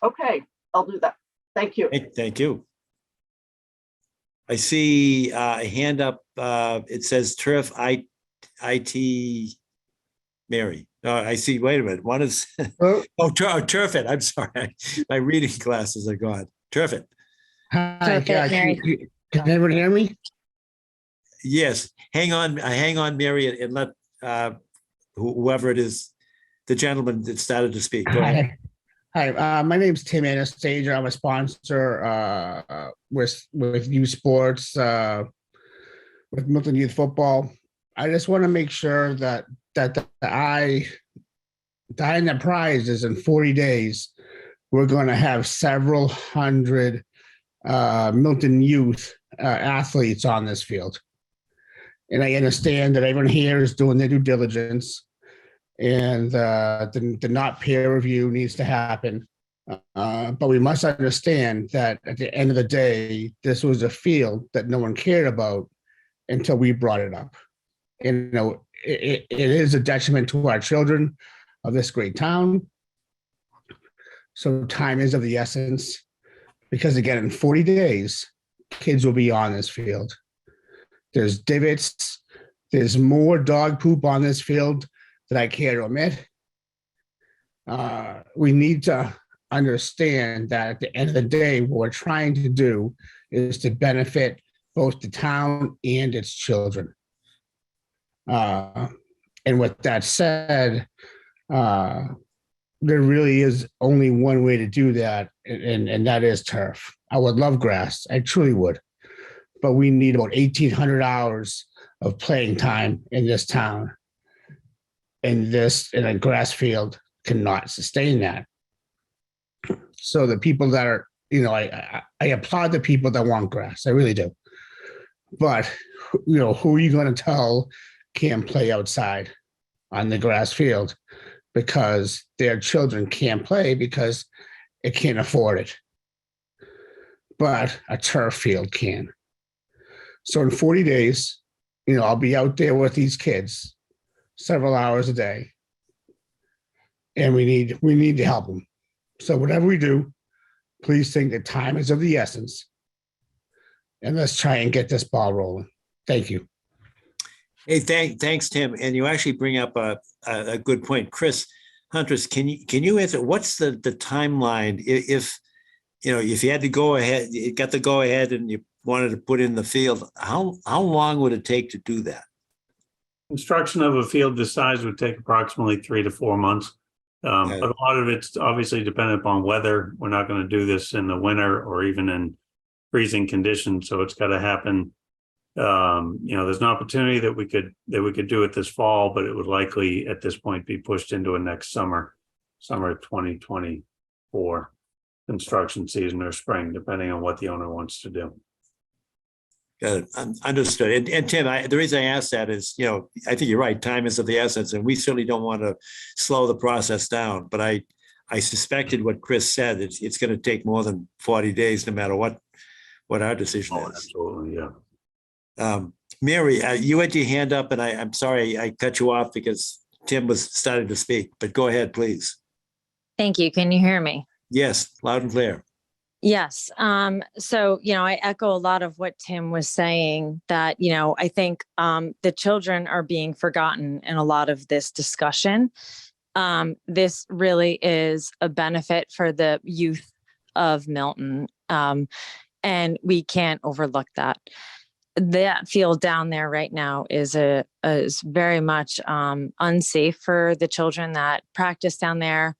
Okay, I'll do that. Thank you. Thank you. I see a hand up. It says Turf IT Mary. No, I see. Wait a minute. One is Turf It. I'm sorry. My reading glasses are gone. Turf It. Hi, can everyone hear me? Yes. Hang on, Mary, and let whoever it is, the gentleman that started to speak. Go ahead. Hi, my name's Tim Anastasia. I'm a sponsor with youth sports, with Milton Youth Football. I just want to make sure that the prize is in 40 days. We're going to have several hundred Milton youth athletes on this field. And I understand that everyone here is doing their due diligence, and the not peer review needs to happen. But we must understand that at the end of the day, this was a field that no one cared about until we brought it up. And, you know, it is a detriment to our children of this great town. So time is of the essence, because again, in 40 days, kids will be on this field. There's divots. There's more dog poop on this field that I care to admit. We need to understand that at the end of the day, what we're trying to do is to benefit both the town and its children. And with that said, there really is only one way to do that, and that is turf. I would love grass. I truly would. But we need about 1,800 hours of playing time in this town. And a grass field cannot sustain that. So the people that are, you know, I applaud the people that want grass. I really do. But, you know, who are you going to tell can't play outside on the grass field because their children can't play because it can't afford it? But a turf field can. So in 40 days, you know, I'll be out there with these kids several hours a day. And we need to help them. So whatever we do, please think that time is of the essence. And let's try and get this ball rolling. Thank you. Hey, thanks, Tim. And you actually bring up a good point. Chris Huntress, can you answer what's the timeline if you know, if you had to go ahead, you got to go ahead and you wanted to put in the field, how long would it take to do that? Construction of a field this size would take approximately 3 to 4 months. But a lot of it's obviously dependent upon weather. We're not going to do this in the winter or even in freezing conditions. So it's got to happen. You know, there's an opportunity that we could do it this fall, but it would likely at this point be pushed into a next summer of 2024 construction season or spring, depending on what the owner wants to do. Got it. Understood. And Tim, the reason I asked that is, you know, I think you're right. Time is of the essence, and we certainly don't want to slow the process down. But I suspected what Chris said. It's going to take more than 40 days, no matter what our decision is. Absolutely, yeah. Mary, you had your hand up, and I'm sorry I cut you off because Tim was starting to speak. But go ahead, please. Thank you. Can you hear me? Yes, loud and clear. Yes. So, you know, I echo a lot of what Tim was saying, that, you know, I think the children are being forgotten in a lot of this discussion. This really is a benefit for the youth of Milton, and we can't overlook that. that field down there right now is very much unsafe for the children that practice down there.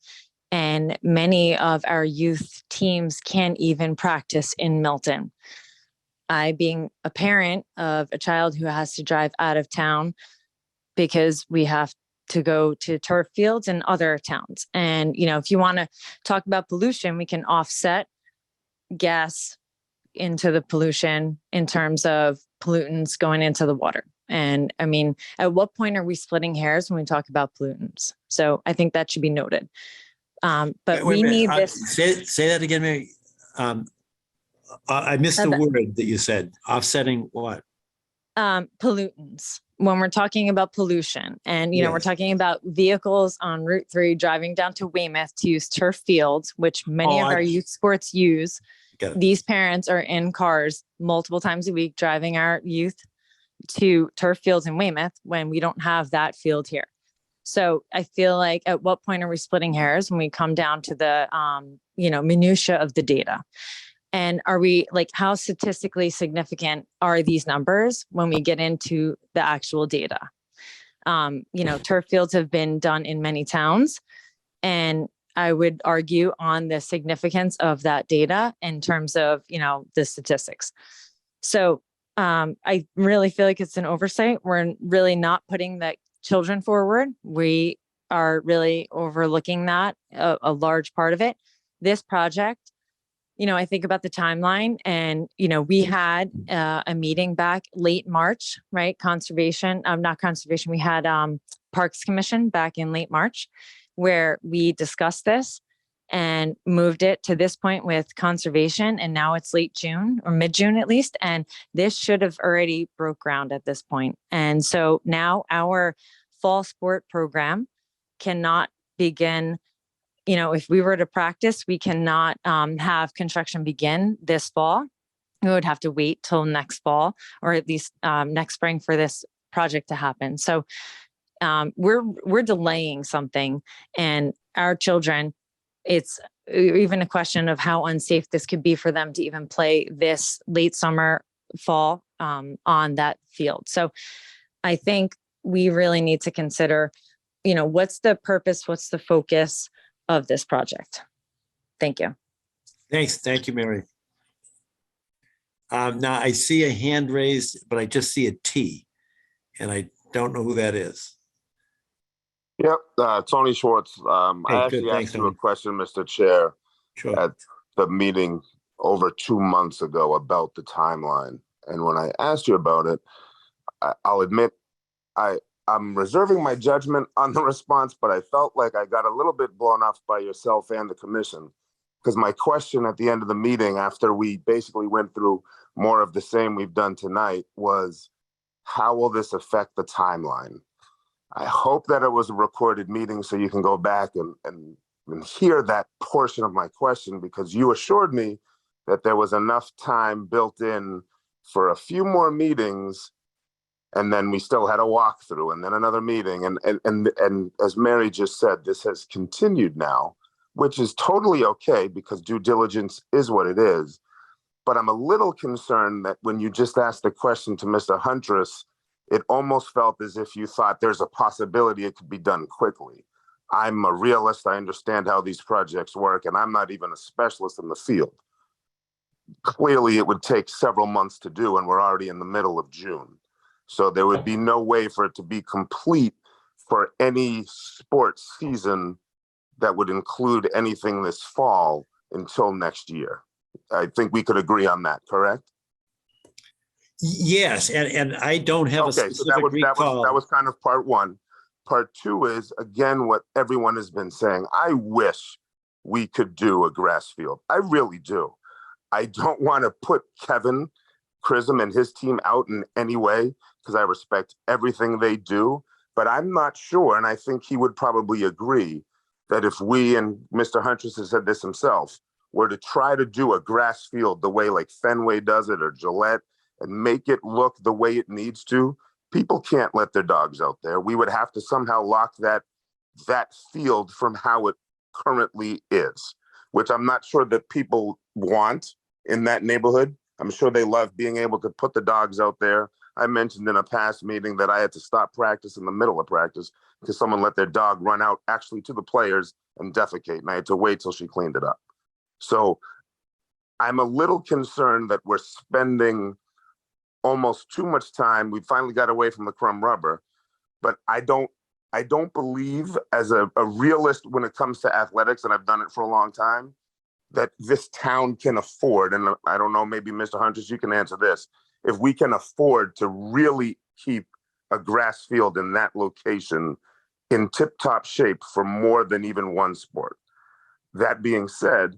And many of our youth teams can't even practice in Milton. I, being a parent of a child who has to drive out of town because we have to go to turf fields in other towns. And, you know, if you want to talk about pollution, we can offset gas into the pollution in terms of pollutants going into the water. And I mean, at what point are we splitting hairs when we talk about pollutants? So I think that should be noted. But Wait a we minute. need this. Say that again, Mary. I missed the word that you said. Offsetting what? Pollutants. When we're talking about pollution, and you know, we're Yes. talking about vehicles on Route 3 driving down to Weymouth to use turf fields, which many Oh, of our youth sports use. Got it. These parents are in cars multiple times a week driving our youth to turf fields in Weymouth when we don't have that field here. So I feel like at what point are we splitting hairs when we come down to the minutia of the data? And are we like, how statistically significant are these numbers when we get into the actual data? Turf fields have been done in many towns, and I would argue on the significance of that data in terms of, the statistics. So I really feel like it's an oversight. We're really not putting the children forward. We are really overlooking that, a large part of it. This project, I think about the timeline, and, we had a meeting back late March, right? Not conservation. We had Parks Commission back in late March, where we discussed this and moved it to this point with conservation. And now it's late June or mid-June at least. And this should have already broke ground at this point. And so now our fall sport program cannot begin. If we were to practice, we cannot have construction begin this fall. We would have to wait till next fall, or at least next spring, for this project to happen. So we're delaying something, and our children, it's even a question of how unsafe this could be for them to even play this late summer, fall on that field. So I think we really need to consider, what's the purpose, what's the focus of this project. Thank you. Thanks. Thank you, Mary. Now I see a hand raised, but I just see a T, and I don't know who that is. Yep, Tony Schwartz. I Hey, good. actually Thanks, asked you Tony. a question, Mr. Chair, Sure. at the meeting over 2 months ago about the timeline. And when I asked you about it, I'll admit I'm reserving my judgment on the response, but I felt like I got a little bit blown off by yourself and the commission. Because my question at the end of the meeting, after we basically went through more of the same we've done tonight, was how will this affect the timeline? I hope that it was a recorded meeting so you can go back and hear that portion of my question, because you assured me that there was enough time built in for a few more meetings, and then we still had a walkthrough and then another meeting. And as Mary just said, this has continued now, which is totally okay because due diligence is what it is. But I'm a little concerned that when you just asked the question to Mr. Huntress, it almost felt as if you thought there's a possibility it could be done quickly. I'm a realist. I understand how these projects work, and I'm not even a specialist in the field. Clearly, it would take several months to do, and we're already in the middle of June. So there would be no way for it to be complete for any sports season that would include anything this fall until next year. I think we could agree on that, correct? Yes, and I don't have a Okay, so specific recall. that was kind of part one. Part two is, again, what everyone has been saying. I wish we could do a grass field. I really do. I don't want to put Kevin Chrism and his team out in any way, because I respect everything they do. But I'm not sure, and I think he would probably agree, that if we, and Mr. Huntress has said this himself, were to try to do a grass field the way like Fenway does it or Gillette, and make it look the way it needs to, people can't let their dogs out there. We would have to somehow lock that field from how it currently is, which I'm not sure that people want in that neighborhood. I'm sure they love being able to put the dogs out there. I mentioned in a past meeting that I had to stop practice in the middle of practice because someone let their dog run out actually to the players and defecate, and I had to wait till she cleaned it up. So I'm a little concerned that we're spending almost too much time. We finally got away from the crumb rubber, but I don't believe as a realist when it comes to athletics, and I've done it for a long time, that this town can afford, and I don't know, maybe Mr. Huntress, you can answer this, if we can afford to really keep a grass field in that location in tip-top shape for more than even one sport. That being said,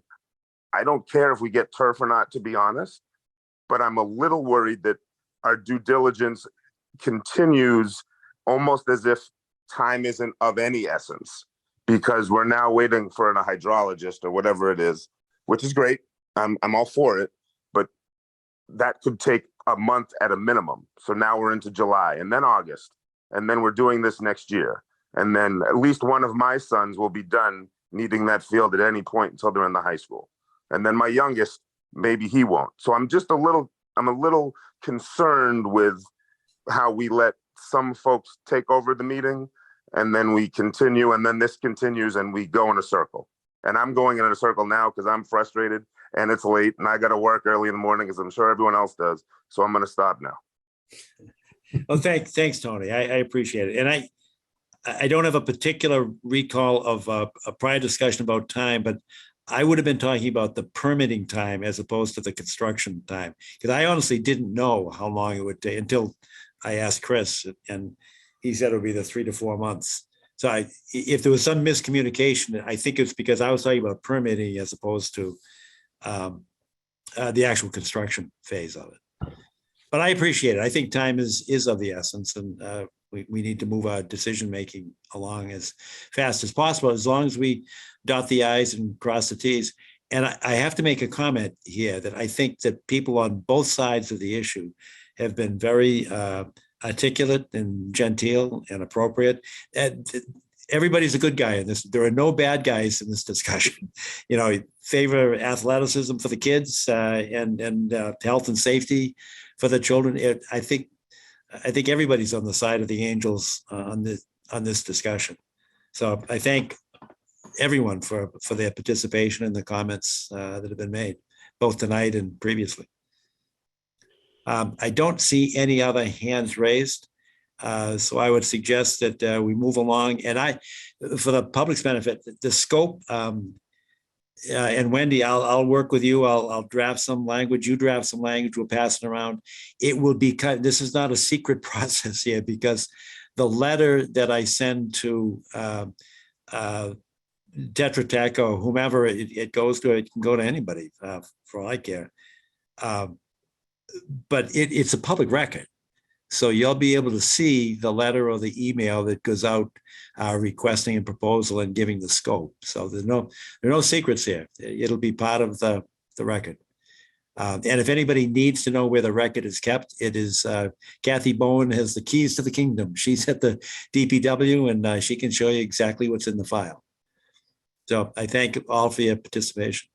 I don't care if we get turf or not, to be honest, but I'm a little worried that our due diligence continues almost as if time isn't of any essence, because we're now waiting for a hydrologist or whatever it is, which is great. I'm all for it, but that could take a month at a minimum. So now we're into July and then August, and then we're doing this next year. And then at least one of my sons will be done needing that field at any point until they're in the high school. And then my youngest, maybe he won't. So I'm a little concerned with how we let some folks take over the meeting, and then we continue, and then this continues and we go in a circle. And I'm going in a circle now because I'm frustrated and it's late and I got to work early in the morning, as I'm sure everyone else does. So I'm going to stop now. Well, thanks, Tony. I appreciate it. And I don't have a particular recall of a prior discussion about time, but I would have been talking about the permitting time as opposed to the construction time, because I honestly didn't know how long it would take until I asked Chris, and he said it would be the 3 to 4 months. So if there was some miscommunication, I think it's because I was talking about permitting as opposed to the actual construction phase of it. But I appreciate it. I think time is of the essence, and we need to move our decision-making along as fast as possible, as long as we dot the i's and cross the t's. And I have to make a comment here that I think that people on both sides of the issue have been very articulate and genteel and appropriate. And everybody's a good guy in this. There are no bad guys in this discussion. You know, favor athleticism for the kids and health and safety for the children. I think everybody's on the side of the Angels on this discussion. So I thank everyone for their participation and the comments that have been made, both tonight and previously. I don't see any other hands raised. So I would suggest that we move along. And for the public's benefit, the scope, and Wendy, I'll work with you. I'll draft some language. You draft some language. We'll pass it around. It will be this is not a secret process here, because the letter that I send to Tetra Tech or whomever it goes to, it can go to anybody for all I care. But it's a public record. So you'll be able to see the letter or the email that goes out requesting a proposal and giving the scope. So there are no secrets here. It'll be part of the record. And if anybody needs to know where the record is kept, it is Kathy Bowen has the keys to the kingdom. She's at the DPW and she can show you exactly what's in the file. So I thank all for your participation.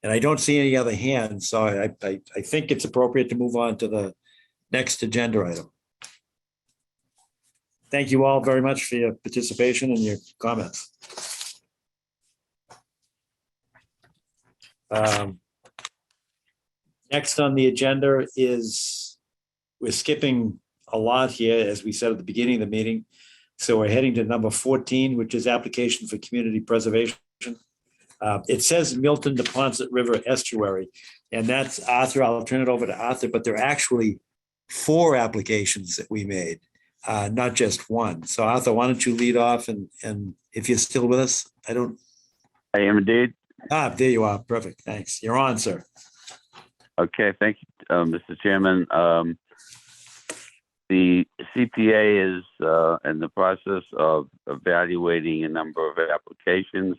And I don't see any other hands, so I think it's appropriate to move on to the next agenda item. Thank you all very much for your participation and your comments. Next on the agenda is, we're skipping a lot here, as we said at the beginning of the meeting. So we're heading to number 14, which is application for community preservation. It says Milton to Ponset River Estuary, and that's Arthur. I'll turn it over to Arthur, but there are actually 4 applications that we made, not just one. So Arthur, why don't you lead off, and if you're still with us, I am indeed. There you are. Perfect. Thanks. You're on, sir. Okay, thank you, Mr. Chairman. The CPA is in the process of evaluating a number of applications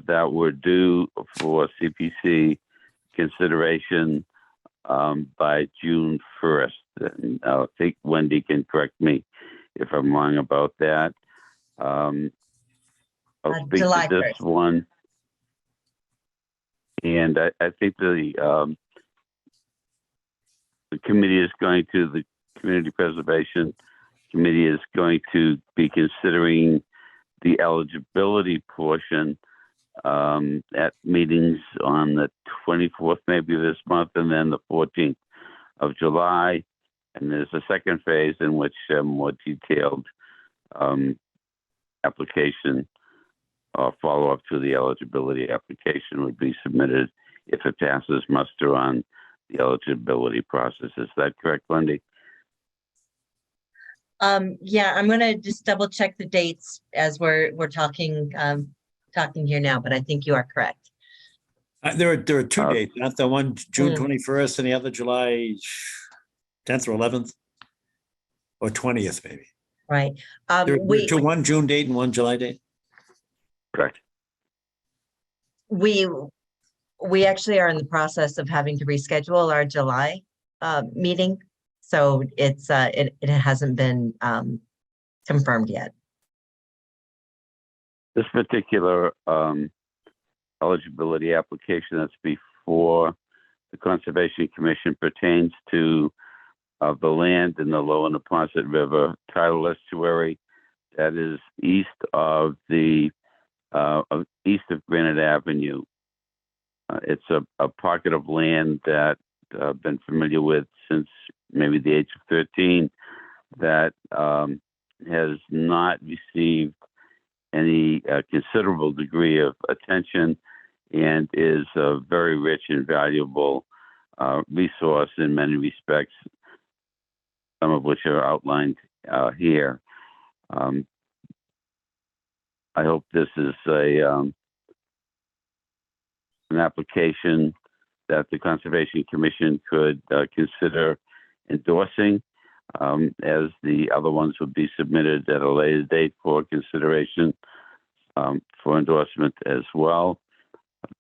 that were due for CPC consideration by June 1st. And I think Wendy can correct me if I'm wrong about that. I'll speak July to this 1st. one. And I think the the Community Preservation Committee is going to be considering the eligibility portion at meetings on the 24th, maybe this month, and then the 14th of July. And there's a second phase in which a more detailed application or follow-up to the eligibility application would be submitted if it passes muster on the eligibility process. Is that correct, Wendy? Yeah, I'm gonna just double check the dates as we're talking here now, but I think you are correct. There are two dates, not the one June 21st and the other July 10th or 11th or 20th, maybe. Right. One June date and one July date. Correct. We actually are in the process of having to reschedule our July meeting. So it hasn't been confirmed yet. This particular eligibility application that's before the Conservation Commission pertains to the land in the Lower Neponset River tidal estuary that is east of Granite Avenue. It's a pocket of land that I've been familiar with since maybe the age of 13 that has not received any considerable degree of attention and is a very rich and valuable resource in many respects, some of which are outlined here. I hope this is an application that the Conservation Commission could consider endorsing, as the other ones would be submitted at a later date for consideration for endorsement as well.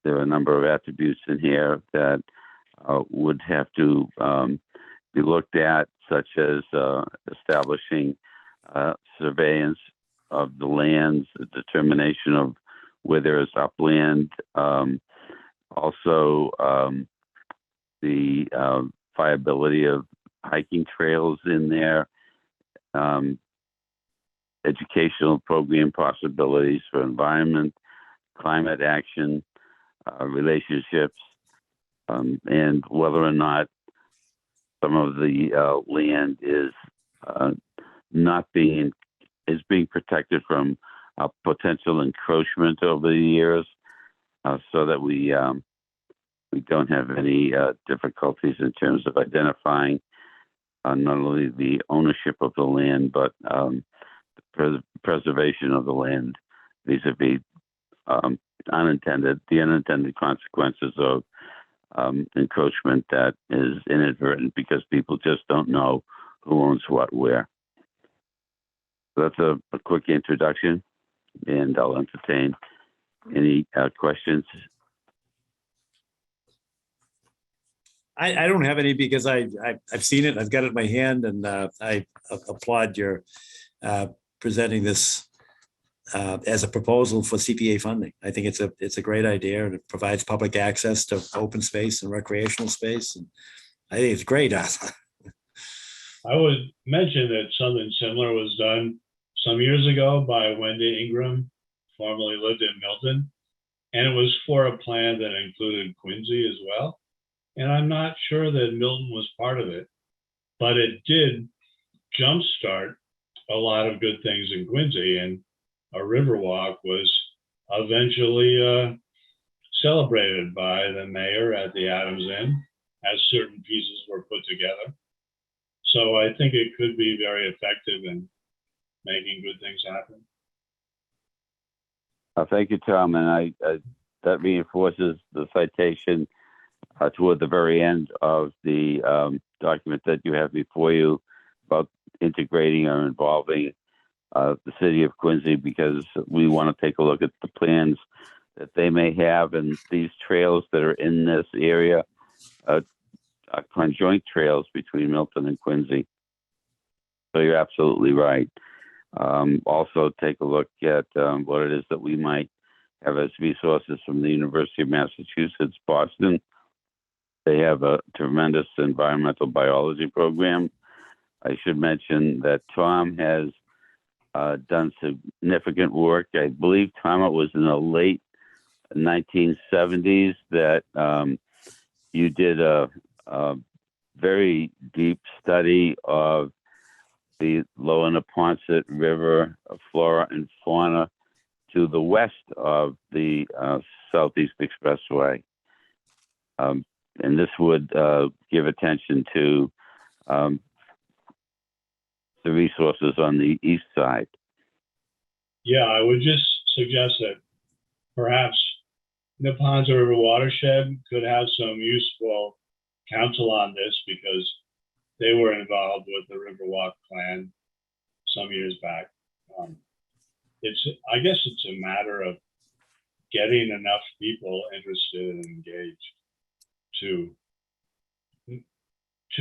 There are a number of attributes in here that would have to be looked at, such as establishing surveillance of the lands, the determination of where there is upland, also the viability of hiking trails in there, educational program possibilities for environment, climate action, relationships, and whether or not some of the land is being protected from potential encroachment over the years, so that we don't have any difficulties in terms of identifying not only the ownership of the land, but the preservation of the land vis-a-vis the unintended consequences of encroachment that is inadvertent because people just don't know who owns what where. So that's a quick introduction, and I'll entertain any questions. I don't have any because I've seen it. I've got it in my hand, and I applaud your presenting this as a proposal for CPA funding. I think it's a great idea, and it provides public access to open space and recreational space. And I think it's great. I would mention that something similar was done some years ago by Wendy Ingram, formerly lived in Milton, and it was for a plan that included Quincy as well. And I'm not sure that Milton was part of it, but it did jumpstart a lot of good things in Quincy, and a river walk was eventually celebrated by the mayor at the Adams Inn as certain pieces were put together. So I think it could be very effective in making good things happen. Thank you, Tom. And that reinforces the citation toward the very end of the document that you have before you about integrating or involving the city of Quincy, because we want to take a look at the plans that they may have, and these trails that are in this area are conjoint trails between Milton and Quincy. So you're absolutely right. Also take a look at what it is that we might have as resources from the University of Massachusetts, Boston, They have a tremendous environmental biology program. I should mention that Tom has done significant work. I believe, Tom, it was in the late 1970s that you did a very deep study of the Lower Neponset River flora and fauna to the west of the Southeast Expressway. And this would give attention to the resources on the east side. Yeah, I would just suggest that perhaps the Neponset River watershed could have some useful counsel on this, because they were involved with the Riverwalk plan some years back. I guess it's a matter of getting enough people interested and engaged to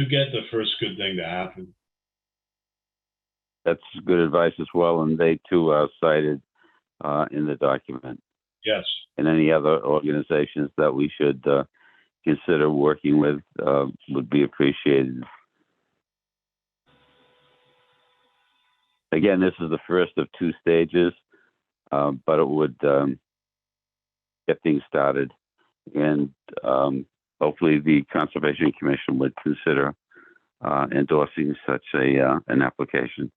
get the first good thing to happen. That's good advice as well, and they too are cited in the document. Yes. And any other organizations that we should consider working with would be appreciated. Again, this is the first of 2 stages, but it would get things started, and hopefully the Conservation Commission would consider endorsing such an application.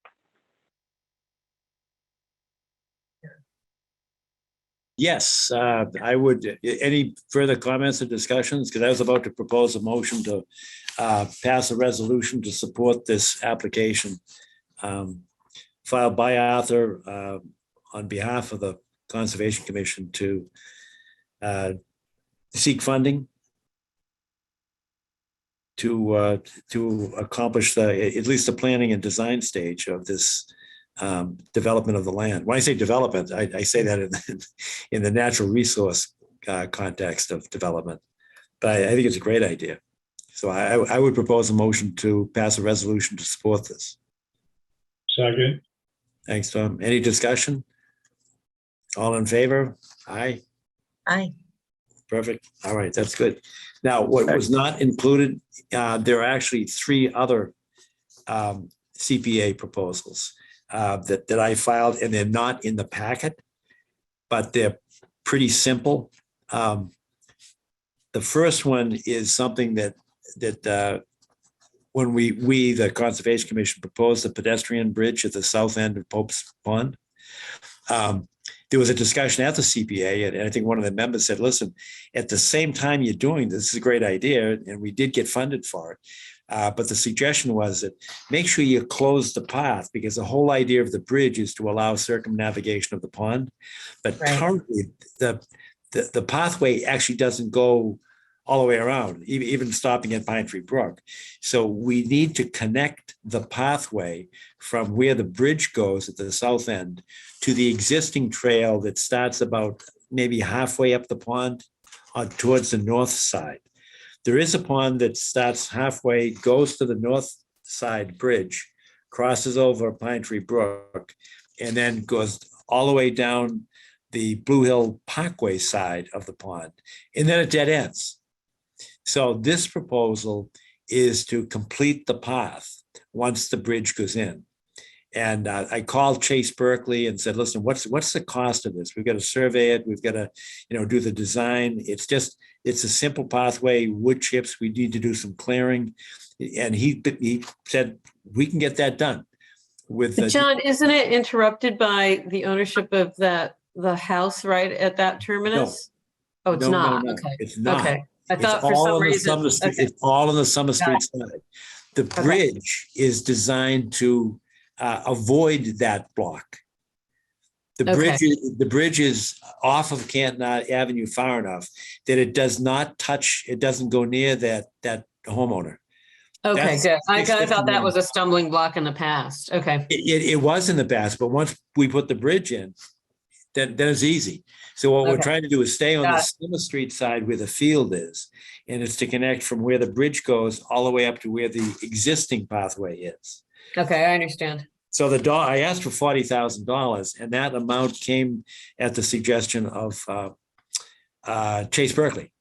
Yes, I would. Any further comments or discussions? Because I was about to propose a motion to pass a resolution to support this application filed by Arthur on behalf of the Conservation Commission to seek funding to accomplish at least the planning and design stage of this development of the land. When I say development, I say that in the natural resource context of development, but I think it's a great idea. So I would propose a motion to pass a resolution to support this. Second. Thanks, Tom. Any discussion? All in favor? Aye. Aye. Perfect. All right, that's good. Now, what was not included, there are actually 3 other CPA proposals that I filed, and they're not in the packet, but they're pretty simple. The first one is something that when we, the Conservation Commission, proposed a pedestrian bridge at the south end of Pope's Pond. There was a discussion at the CPA, and I think one of the members said, listen, at the same time you're doing this, is a great idea, and we did get funded for it. But the suggestion was that make sure you close the path, because the whole idea of the bridge is to allow circumnavigation of the pond. But currently, the pathway actually doesn't go all the way around, even stopping at Pine Tree Brook. So we need to connect the pathway from where the bridge goes at the south end to the existing trail that starts about maybe halfway up the pond towards the north side. There is a pond that starts halfway, goes to the north side bridge, crosses over Pine Tree Brook, and then goes all the way down the Blue Hill Parkway side of the pond, and then it dead ends. So this proposal is to complete the path once the bridge goes in. And I called Chase Berkeley and said, listen, what's the cost of this? We've got to survey it. We've got to, do the design. It's a simple pathway, wood chips. We need to do some clearing. And he said, we can get that done. With John, isn't it interrupted by the ownership of the house right at that terminus? No. Oh, it's not. No, okay. It's not. Okay. I thought for some reason. It's all on the Summer Street side. The bridge is designed to avoid that block. The bridge is off of Canton Avenue far enough that it does not touch, it doesn't go near that homeowner. Okay, good. I thought that was a stumbling block in the past. Okay. It was in the past, but once we put the bridge in, then it's easy. So what we're trying to do is stay on the Summer Street side where the field is, and it's to connect from where the bridge goes all the way up to where the existing pathway is. Okay, I understand. So I asked for $40,000, and that amount came at the suggestion of Chase Berkeley.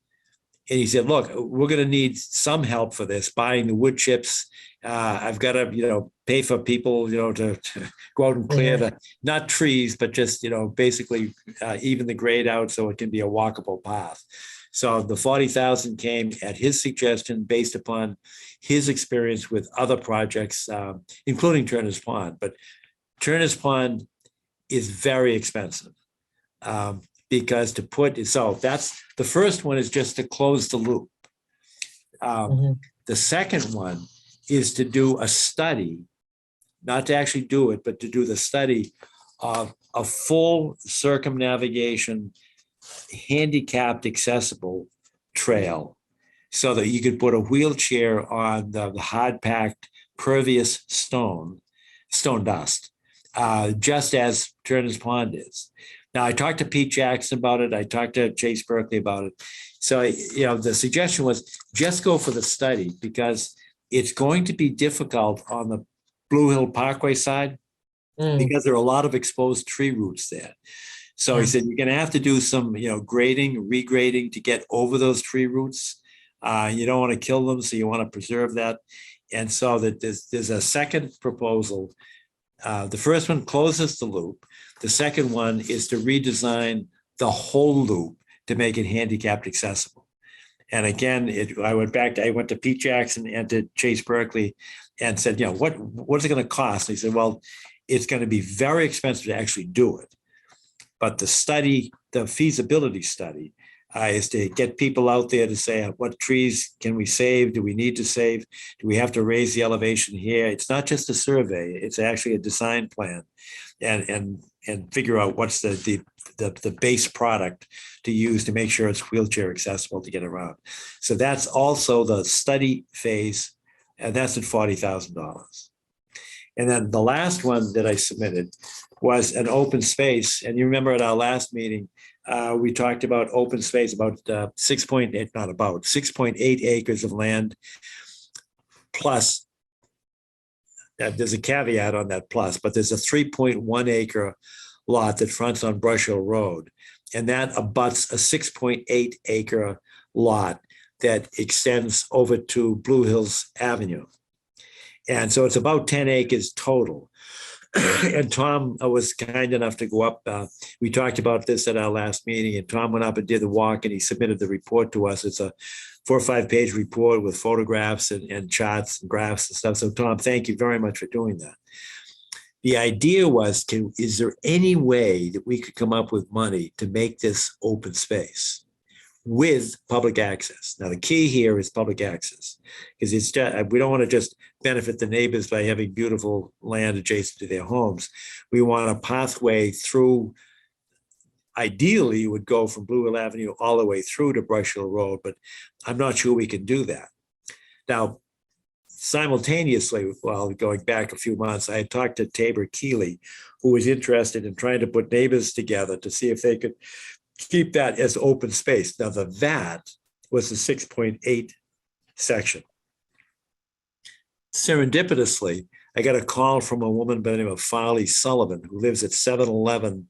And he said, look, we're going to need some help for this, buying the wood chips. I've got to, pay for people, to go out and clear the, not trees, but just, basically even the grade out so it can be a walkable path. So the 40,000 came at his suggestion based upon his experience with other projects, including Turner's Pond. But Turner's Pond is very expensive because so that's the first one is just to close the loop. The second one is to do a study, not to actually do it, but to do the study of a full circumnavigation, handicapped accessible trail so that you could put a wheelchair on the hard packed pervious stone dust, just as Turner's Pond is. Now, I talked to Pete Jackson about it. I talked to Chase Berkeley about it. So, the suggestion was just go for the study because it's going to be difficult on the Blue Hill Parkway side because there are a lot of exposed tree roots there. So he said, you're going to have to do some, grading, regrading to get over those tree roots. You don't want to kill them, so you want to preserve that. And so that there's a second proposal. The first one closes the loop. The second one is to redesign the whole loop to make it handicapped accessible. And again, I went to Pete Jackson and to Chase Berkeley and said, what's it going to cost? And he said, well, it's going to be very expensive to actually do it. But the study, the feasibility study, is to get people out there to say, what trees can we save? Do we need to save? Do we have to raise the elevation here? It's not just a survey, it's actually a design plan and figure out what's the base product to use to make sure it's wheelchair accessible to get around. So that's also the study phase, and that's at $40,000. And then the last one that I submitted was an open space. And you remember at our last meeting, we talked about open space, about 6.8 acres of land, plus, there's a caveat on that plus, but there's a 3.1 acre lot that fronts on Brush Hill Road. And that abuts a 6.8 acre lot that extends over to Blue Hills Avenue. And so it's about 10 acres total. And Tom was kind enough to go up. We talked about this at our last meeting, and Tom went up and did the walk, and he submitted the report to us. It's a 4 or 5 page report with photographs and charts and graphs and stuff. So Tom, thank you very much for doing that. The idea was, is there any way that we could come up with money to make this open space with public access? Now, the key here is public access, because we don't want to just benefit the neighbors by having beautiful land adjacent to their homes. We want a pathway through. Ideally, it would go from Blue Hill Avenue all the way through to Brush Hill Road, but I'm not sure we can do that. Now, simultaneously, while going back a few months, I had talked to Tabor Keeley, who was interested in trying to put neighbors together to see if they could keep that as open space. Now, the VAT was the 6.8 section. Serendipitously, I got a call from a woman by the name of Farley Sullivan, who lives at 711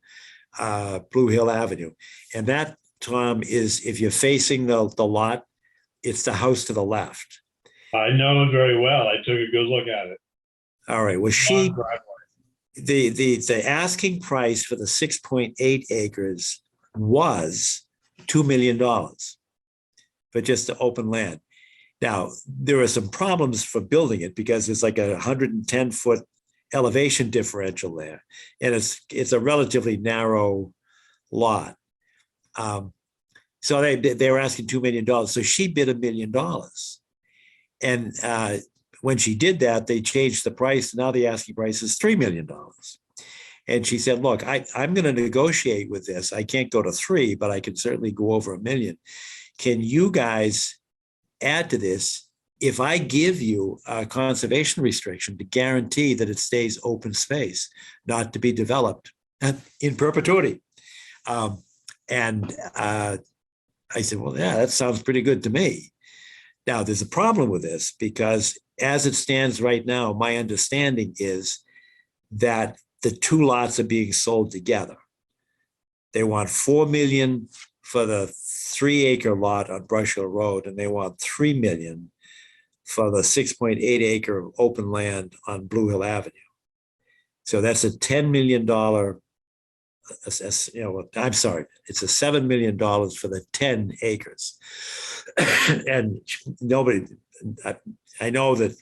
Blue Hill Avenue. And that, Tom, is if you're facing the lot, it's the house to the left. I know it very well. I took a good look at it. All right. Well, the asking price for the 6.8 acres was $2 million for just the open land. Now, there are some problems for building it because there's like a 110-foot elevation differential there, and it's a relatively narrow lot. So they were asking $2 million. So she bid $1 million. And when she did that, they changed the price. Now the asking price is $3 million. And she said, look, I'm going to negotiate with this. I can't go to 3, but I can certainly go over $1 million. Can you guys add to this if I give you a conservation restriction to guarantee that it stays open space, not to be developed in perpetuity? And I said, well, yeah, that sounds pretty good to me. Now, there's a problem with this because as it stands right now, my understanding is that the 2 lots are being sold together. They want $4 million for the 3-acre lot on Brush Hill Road, and they want 3 million for the 6.8 acre open land on Blue Hill Avenue. So that's a $10 million, I'm sorry, it's a $7 million for the 10 acres. And nobody, I know that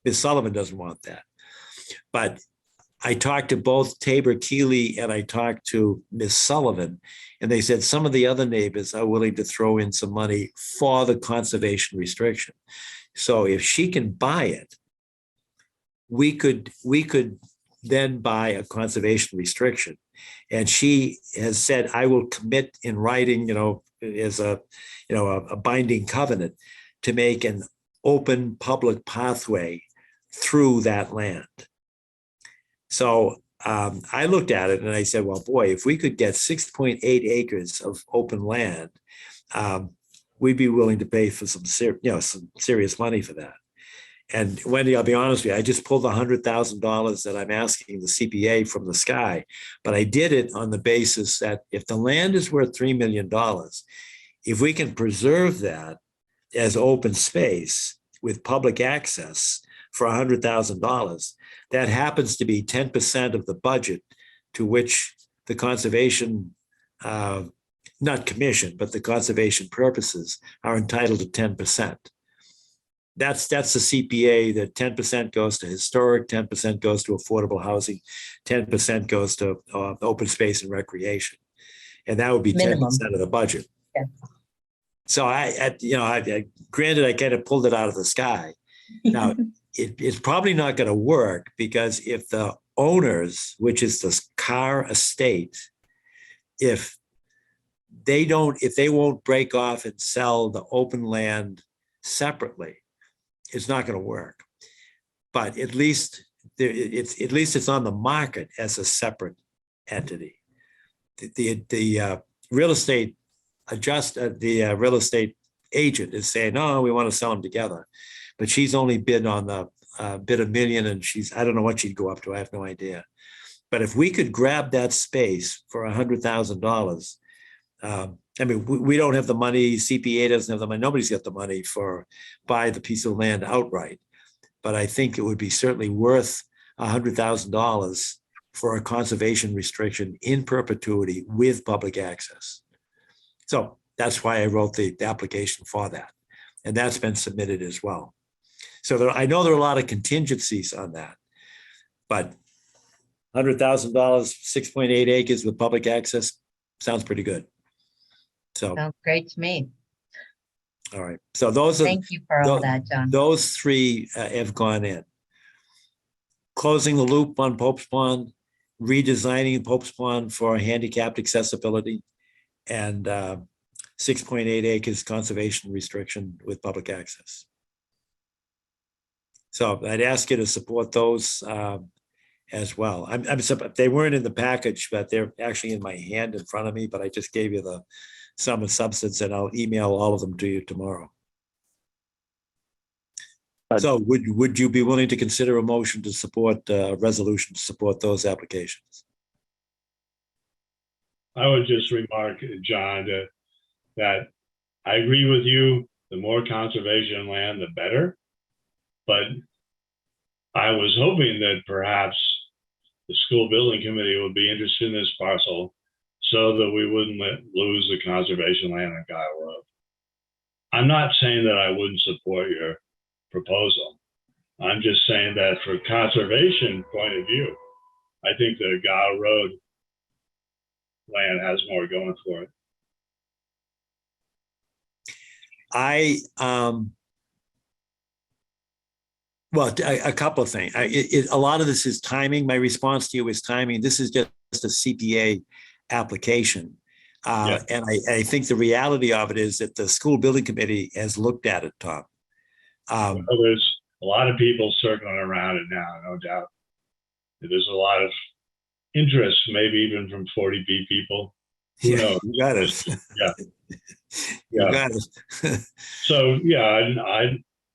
Ms. Sullivan doesn't want that. But I talked to both Tabor Keeley and I talked to Ms. Sullivan, and they said some of the other neighbors are willing to throw in some money for the conservation restriction. So if she can buy it, we could then buy a conservation restriction. And she has said, I will commit in writing, as a binding covenant to make an open public pathway through that land. So I looked at it and I said, well, boy, if we could get 6.8 acres of open land, we'd be willing to pay for some serious money for that. And Wendy, I'll be honest with you, I just pulled the $100,000 that I'm asking the CPA from the sky, but I did it on the basis that if the land is worth $3 million, if we can preserve that as open space with public access for $100,000, that happens to be 10% of the budget to which the conservation, not commission, but the conservation purposes are entitled to 10%. That's the CPA, that 10% goes to historic, 10% goes to affordable housing, 10% goes to open space and recreation. And that would be Minimum. 10% of the budget. Yeah. So I granted, I kind of pulled it out of the sky. Now, it's probably not going to work because if the owners, which is the Carr estate, if they won't break off and sell the open land separately, it's not going to work. But at least it's on the market as a separate entity. The real estate real estate agent is saying, no, we want to sell them together. But she's only bid on the bid $1 million, and I don't know what she'd go up to. I have no idea. But if we could grab that space for $100,000, I mean, we don't have the money. CPA doesn't have the money. Nobody's got the money for buy the piece of land outright. But I think it would be certainly worth $100,000 for a conservation restriction in perpetuity with public access. So that's why I wrote the application for that. And that's been submitted as well. So I know there are a lot of contingencies on that, but $100,000, 6.8 acres with public access sounds pretty good. So Sounds great to me. all right. So those are Thank you for all that, John. those three have gone in. Closing the loop on Pope's Pond, redesigning Pope's Pond for handicapped accessibility, and 6.8 acres conservation restriction with public access. So I'd ask you to support those as well. They weren't in the package, but they're actually in my hand in front of me, but I just gave you the sum and substance, and I'll email all of them to you tomorrow. So would you be willing to consider a motion to support a resolution to support those applications? I would just remark, John, that I agree with you. The more conservation land, the better. But I was hoping that perhaps the school building committee would be interested in this parcel so that we wouldn't lose the conservation land on Guile Road. I'm not saying that I wouldn't support your proposal. I'm just saying that for conservation point of view, I think the Guile Road land has more going for it. Well, a couple of things. A lot of this is timing. My response to you is timing. This is just a CPA application. And I think the reality of it is that the school building committee has looked at it, Tom. Well, there's a lot of people circling around it now, no doubt. There's a lot of interest, maybe even from 40B people. Who knows? You got it. You got it. So yeah,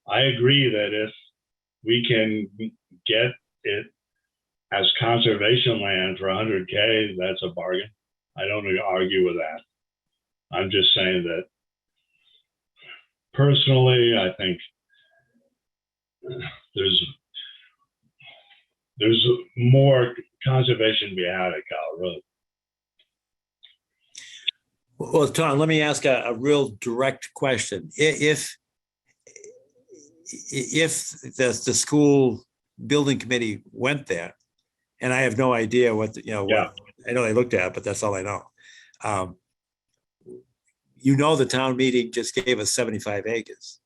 I agree that if we can get it as conservation land for 100K, that's a bargain. I don't argue with that. I'm just saying that personally, I think there's more conservation to be had at Kyle Road. Well, Tom, let me ask a real direct question. If the school building committee went there, and I have no idea what, what, I know they looked at, but that's all I know. The town meeting just gave us 75 acres.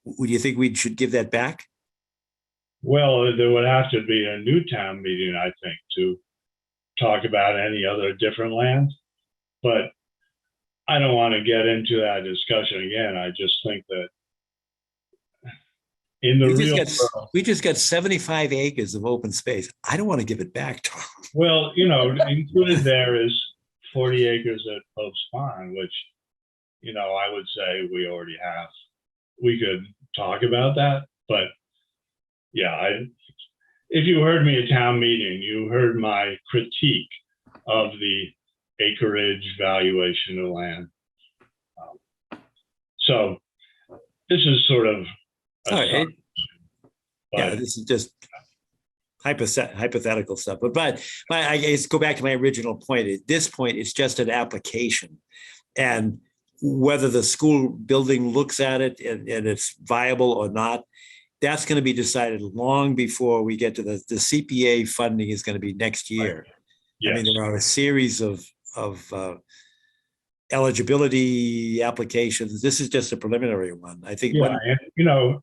Would you think we should give that back? Well, there would have to be a new town meeting, I think, to talk about any other different lands. But I don't want to get into that discussion again. I just think that in the real world, we just got 75 acres of open space. I don't want to give it back, Tom. Well, included there is 40 acres at Pope's Pond, which, I would say we already have. We could talk about that, but yeah, if you heard me at town meeting, you heard my critique of the acreage valuation of land. So this is sort of this is just hypothetical stuff. But I guess go back to my original point. At this point, it's just an application, and whether the school building looks at it and it's viable or not, that's going to be decided long before we get to the CPA funding is going to be next year. Yes. I mean, there are a series of eligibility applications. This is just a preliminary one. I think. Yeah,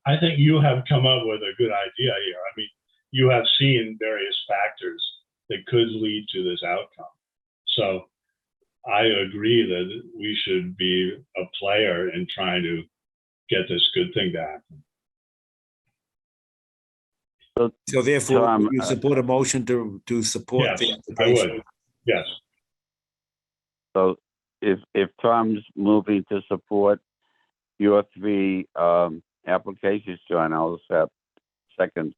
I think you have come up with a good idea here. I mean, you have seen various factors that could lead to this outcome. So I agree that we should be a player in trying to get this good thing to happen. So therefore, you support a motion to support yes, the application? I would. Yes. So if Tom's moving to support your three applications, John, I'll accept. Second.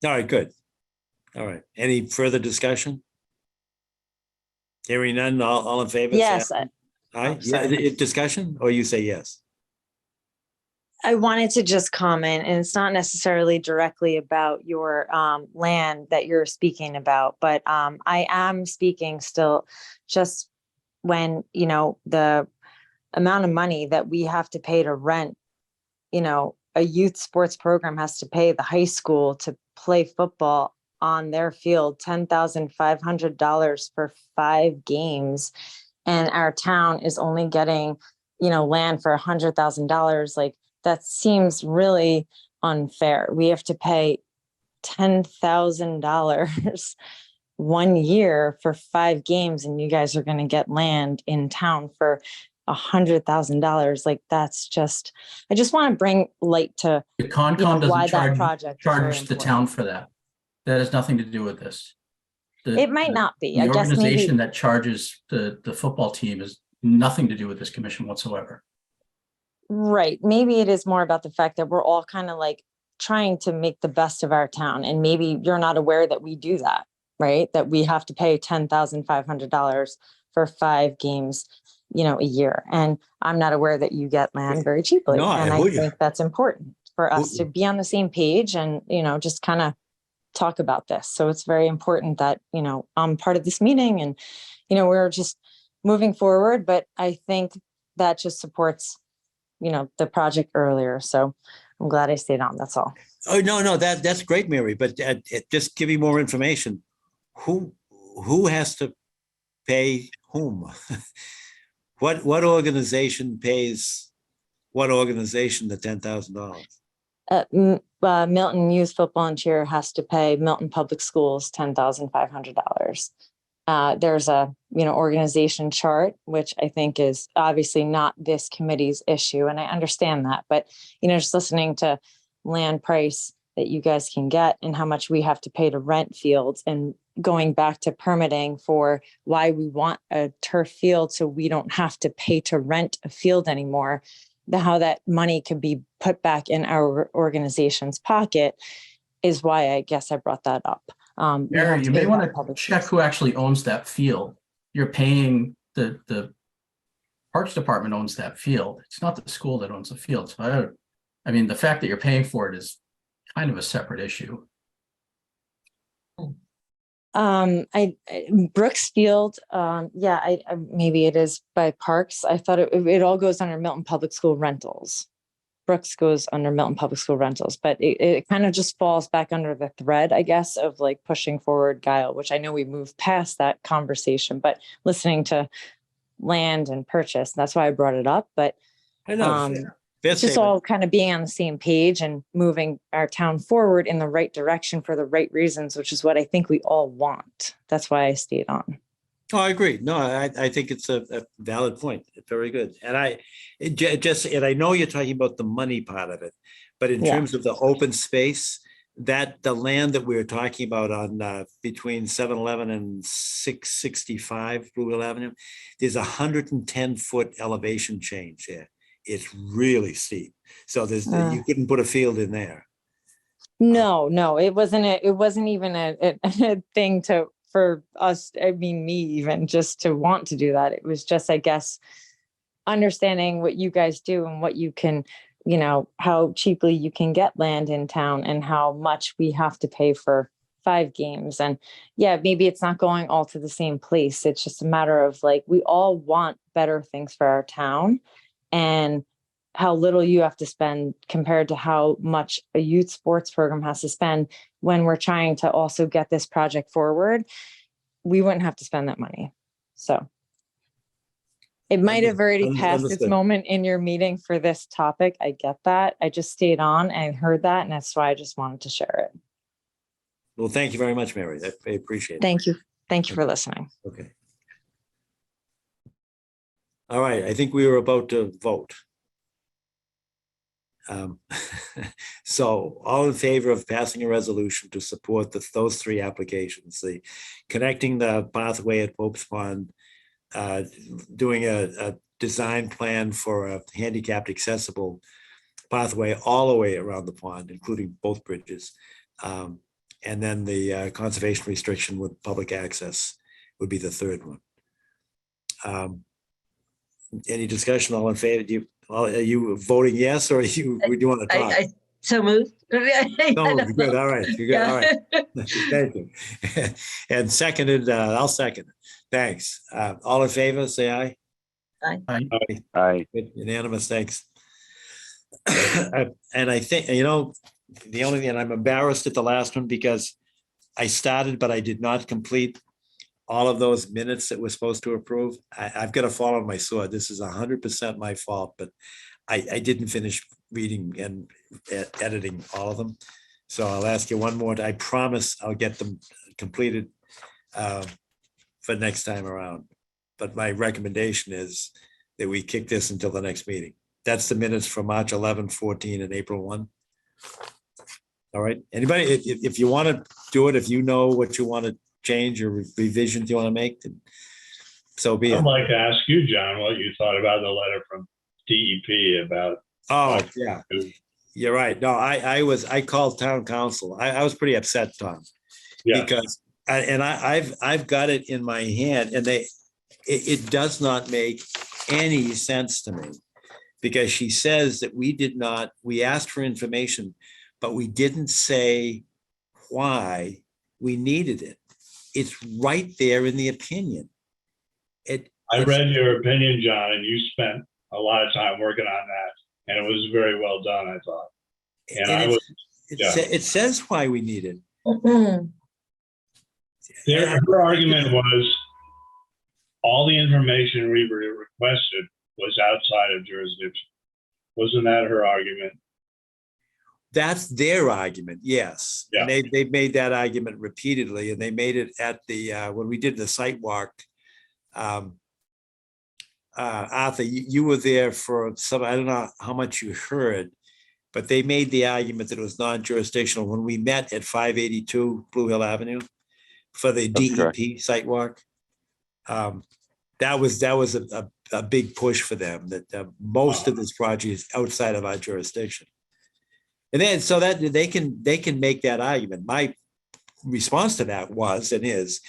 All right, good. All right. Any further discussion? Hearing none, all in favor? Yes. Aye. Discussion, or you say yes? I wanted to just comment, and it's not necessarily directly about your land that you're speaking about, but I am speaking still just when, the amount of money that we have to pay to rent, a youth sports program has to pay the high school to play football on their field, $10,500 for 5 games. And our town is only getting, land for $100,000. Like, that seems really unfair. We have to pay $10,000 1 year for 5 games, and you guys are going to get land in town for $100,000. Like, that's just, I just want to bring light to The Concom why doesn't that project is very charge the important. town for that. That has nothing to do with this. It might not be. The I guess organization maybe that charges the football team has nothing to do with this commission whatsoever. right. Maybe it is more about the fact that we're all kind of like trying to make the best of our town, and maybe you're not aware that we do that, right? That we have to pay $10,500 for 5 games, a year, and I'm not aware that you get land very cheaply. No, and I think that's important for us to be on the same page and just kind of talk about this. So it's very important that I'm part of this meeting, and we're just moving forward. But I think that just supports the project earlier. So I'm glad I stayed on. That's all. Oh, no, that's great, Mary, but just give me more information. Who has to pay whom? What organization pays what organization the $10,000? Milton Youth Football and Cheer has to pay Milton Public Schools $10,500. There's a organization chart, which I think is obviously not this committee's issue, and I understand that. But just listening to land price that you guys can get and how much we have to pay to rent fields, and going back to permitting for why we want a turf field so we don't have to pay to rent a field anymore, how that money could be put back in our organization's pocket is why I guess I brought that up. Mary, you may want to check who actually owns that field. You're paying the Parks Department owns that field. It's not the school that owns the field. So I mean, the fact that you're paying for it is kind of a separate issue. Brooks Field, yeah, I maybe it is by Parks. I thought it all goes under Milton Public School rentals. Brooks goes under Milton Public School rentals, but it kind of just falls back under the thread, I guess, of like pushing forward Guile, which I know we moved past that conversation, but listening to land and purchase, that's why I brought it up. But I know. it's just all kind of being on the same page and moving our town forward in the right direction for the right reasons, which is what I think we all want. That's why I stayed on. Oh, I agree. No, I think it's a valid point. It's very good. And and I know you're talking about the money part of it, but in terms of the open space, that the land that we were talking about on between 7-Eleven and 665 Blue Hill Avenue, there's 110-foot elevation change there. It's really steep. So you couldn't put a field in there. No, it wasn't even a thing for us. I mean, me even just to want to do that. It was just, I guess, understanding what you guys do and what you can, how cheaply you can get land in town and how much we have to pay for 5 games. And yeah, maybe it's not going all to the same place. It's just a matter of like, we all want better things for our town, and how little you have to spend compared to how much a youth sports program has to spend when we're trying to also get this project forward. We wouldn't have to spend that money. So it might have already passed its moment in your meeting for this topic. I get that. I just stayed on and heard that, and that's why I just wanted to share it. Well, thank you very much, Mary. I appreciate it. Thank you. Thank you for listening. Okay. All right, I think we were about to vote. So all in favor of passing a resolution to support those 3 applications, the connecting the pathway at Pope's Pond, doing a design plan for a handicapped accessible pathway all the way around the pond, including both bridges. And then the conservation restriction with public access would be the 3rd one. Any discussion? All in favor? Are you voting yes, or do you want to talk? I so moved. No, good. All right. You're good. All right. Thank you. And seconded, I'll second it. Thanks. All in favor, say aye. Aye. Aye. Good, unanimous, thanks. And I think, the only thing, and I'm embarrassed at the last one because I started, but I did not complete all of those minutes that we're supposed to approve. I've got to fall on my sword. This is 100% my fault, but I didn't finish reading and editing all of them. So I'll ask you one more. I promise I'll get them completed for next time around. But my recommendation is that we kick this until the next meeting. That's the minutes for March 11, 14, and April 1. All right. Anybody, if you want to do it, if you know what you want to change or revisions you want to make, then so be it. I'd like to ask you, John, what you thought about the letter from DEP about. Oh, yeah, you're right. No, I called town council. I was pretty upset, Tom, because I've got it in my hand, and it does not make any sense to me, because she says that we asked for information, but we didn't say why we needed it. It's right there in the opinion. I read your opinion, John, and you spent a lot of time working on that, and it was very well done, I thought. And it says why we need it. Her argument was all the information we requested was outside of jurisdiction. Wasn't that her argument? That's their argument, yes. Yeah. And they've made that argument repeatedly, and they made it at the when we did the site walk. Arthur, you were there for some, I don't know how much you heard, but they made the argument that it was non-jurisdictional when we met at 582 Blue Hill Avenue for the DEP site walk. That was a big push for them, that most of this project is outside of our jurisdiction. And then so that they can make that argument. My response to that was and is,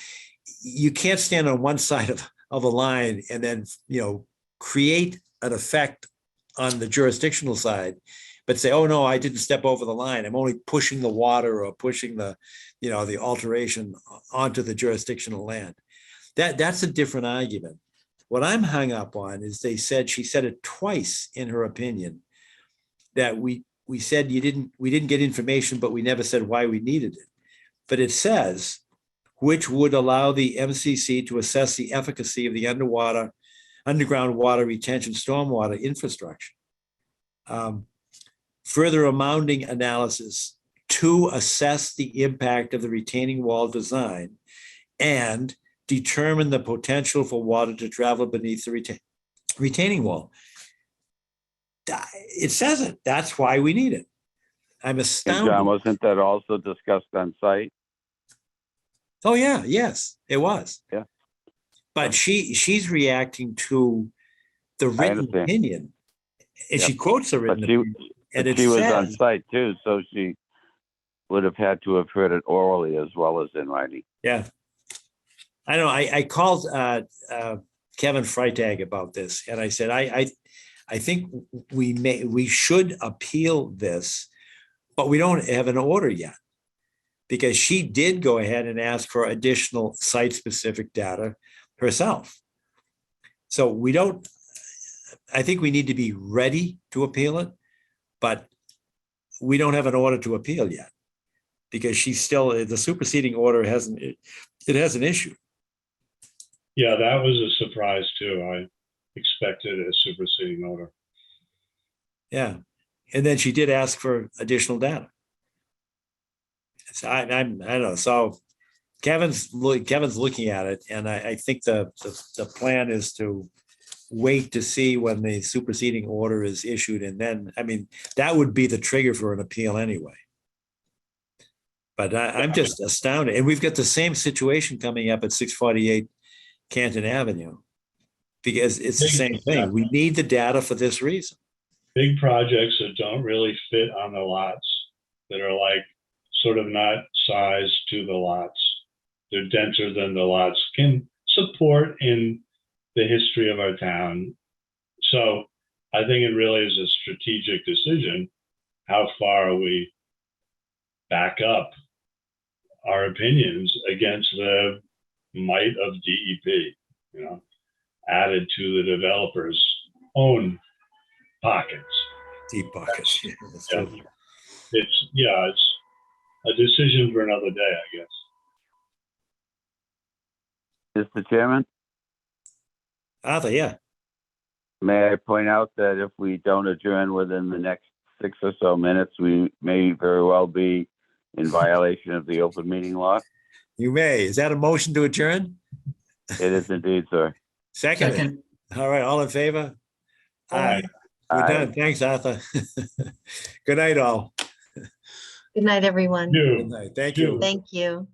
you can't stand on one side of a line and then create an effect on the jurisdictional side, but say, oh, no, I didn't step over the line. I'm only pushing the water or pushing the, the alteration onto the jurisdictional land. That's a different argument. What I'm hung up on is she said it twice in her opinion, that we said we didn't get information, but we never said why we needed it. But it says, which would allow the MCC to assess the efficacy of the underground water retention stormwater infrastructure. Further amounting analysis to assess the impact of the retaining wall design and determine the potential for water to travel beneath the retaining wall. It says it. That's why we need it. I'm And astounded. John, wasn't that also discussed on site? Oh, yeah, yes, it was. Yeah. But she's reacting to the written understand. opinion. And she Yep. quotes the But written she, opinion. And but it she was on says, site too, so she would have had to have heard it orally as well as in writing. yeah. I know, I called Kevin Freitag about this, and I said, I think we should appeal this, but we don't have an order yet. Because she did go ahead and ask for additional site-specific data herself. So I think we need to be ready to appeal it, but we don't have an order to appeal yet. Because the superseding order hasn't issued. Yeah, that was a surprise too. I expected a superseding order. Yeah, and then she did ask for additional data. So I don't know. So Kevin's looking at it, and I think the plan is to wait to see when the superseding order is issued, and then, I mean, that would be the trigger for an appeal anyway. But I'm just astounded, and we've got the same situation coming up at 648 Canton Avenue, because it's the same thing. We need the data for this reason. Big projects that don't really fit on the lots, that are like sort of not sized to the lots. They're denser than the lots can support in the history of our town. So I think it really is a strategic decision. How far we back up our opinions against the might of DEP, added to the developer's own pockets. Deep pockets. Yeah, that's true. It's a decision for another day, I guess. Mr. Chairman, Arthur, yeah. may I point out that if we don't adjourn within the next 6 or so minutes, we may very well be in violation of the open meeting law? You may. Is that a motion to adjourn? It is indeed, sir. Second. All right, all in favor? Aye. We're Aye. done. Thanks, Arthur. Good night, all. Good night, everyone. Good night. Thank you. Thank you.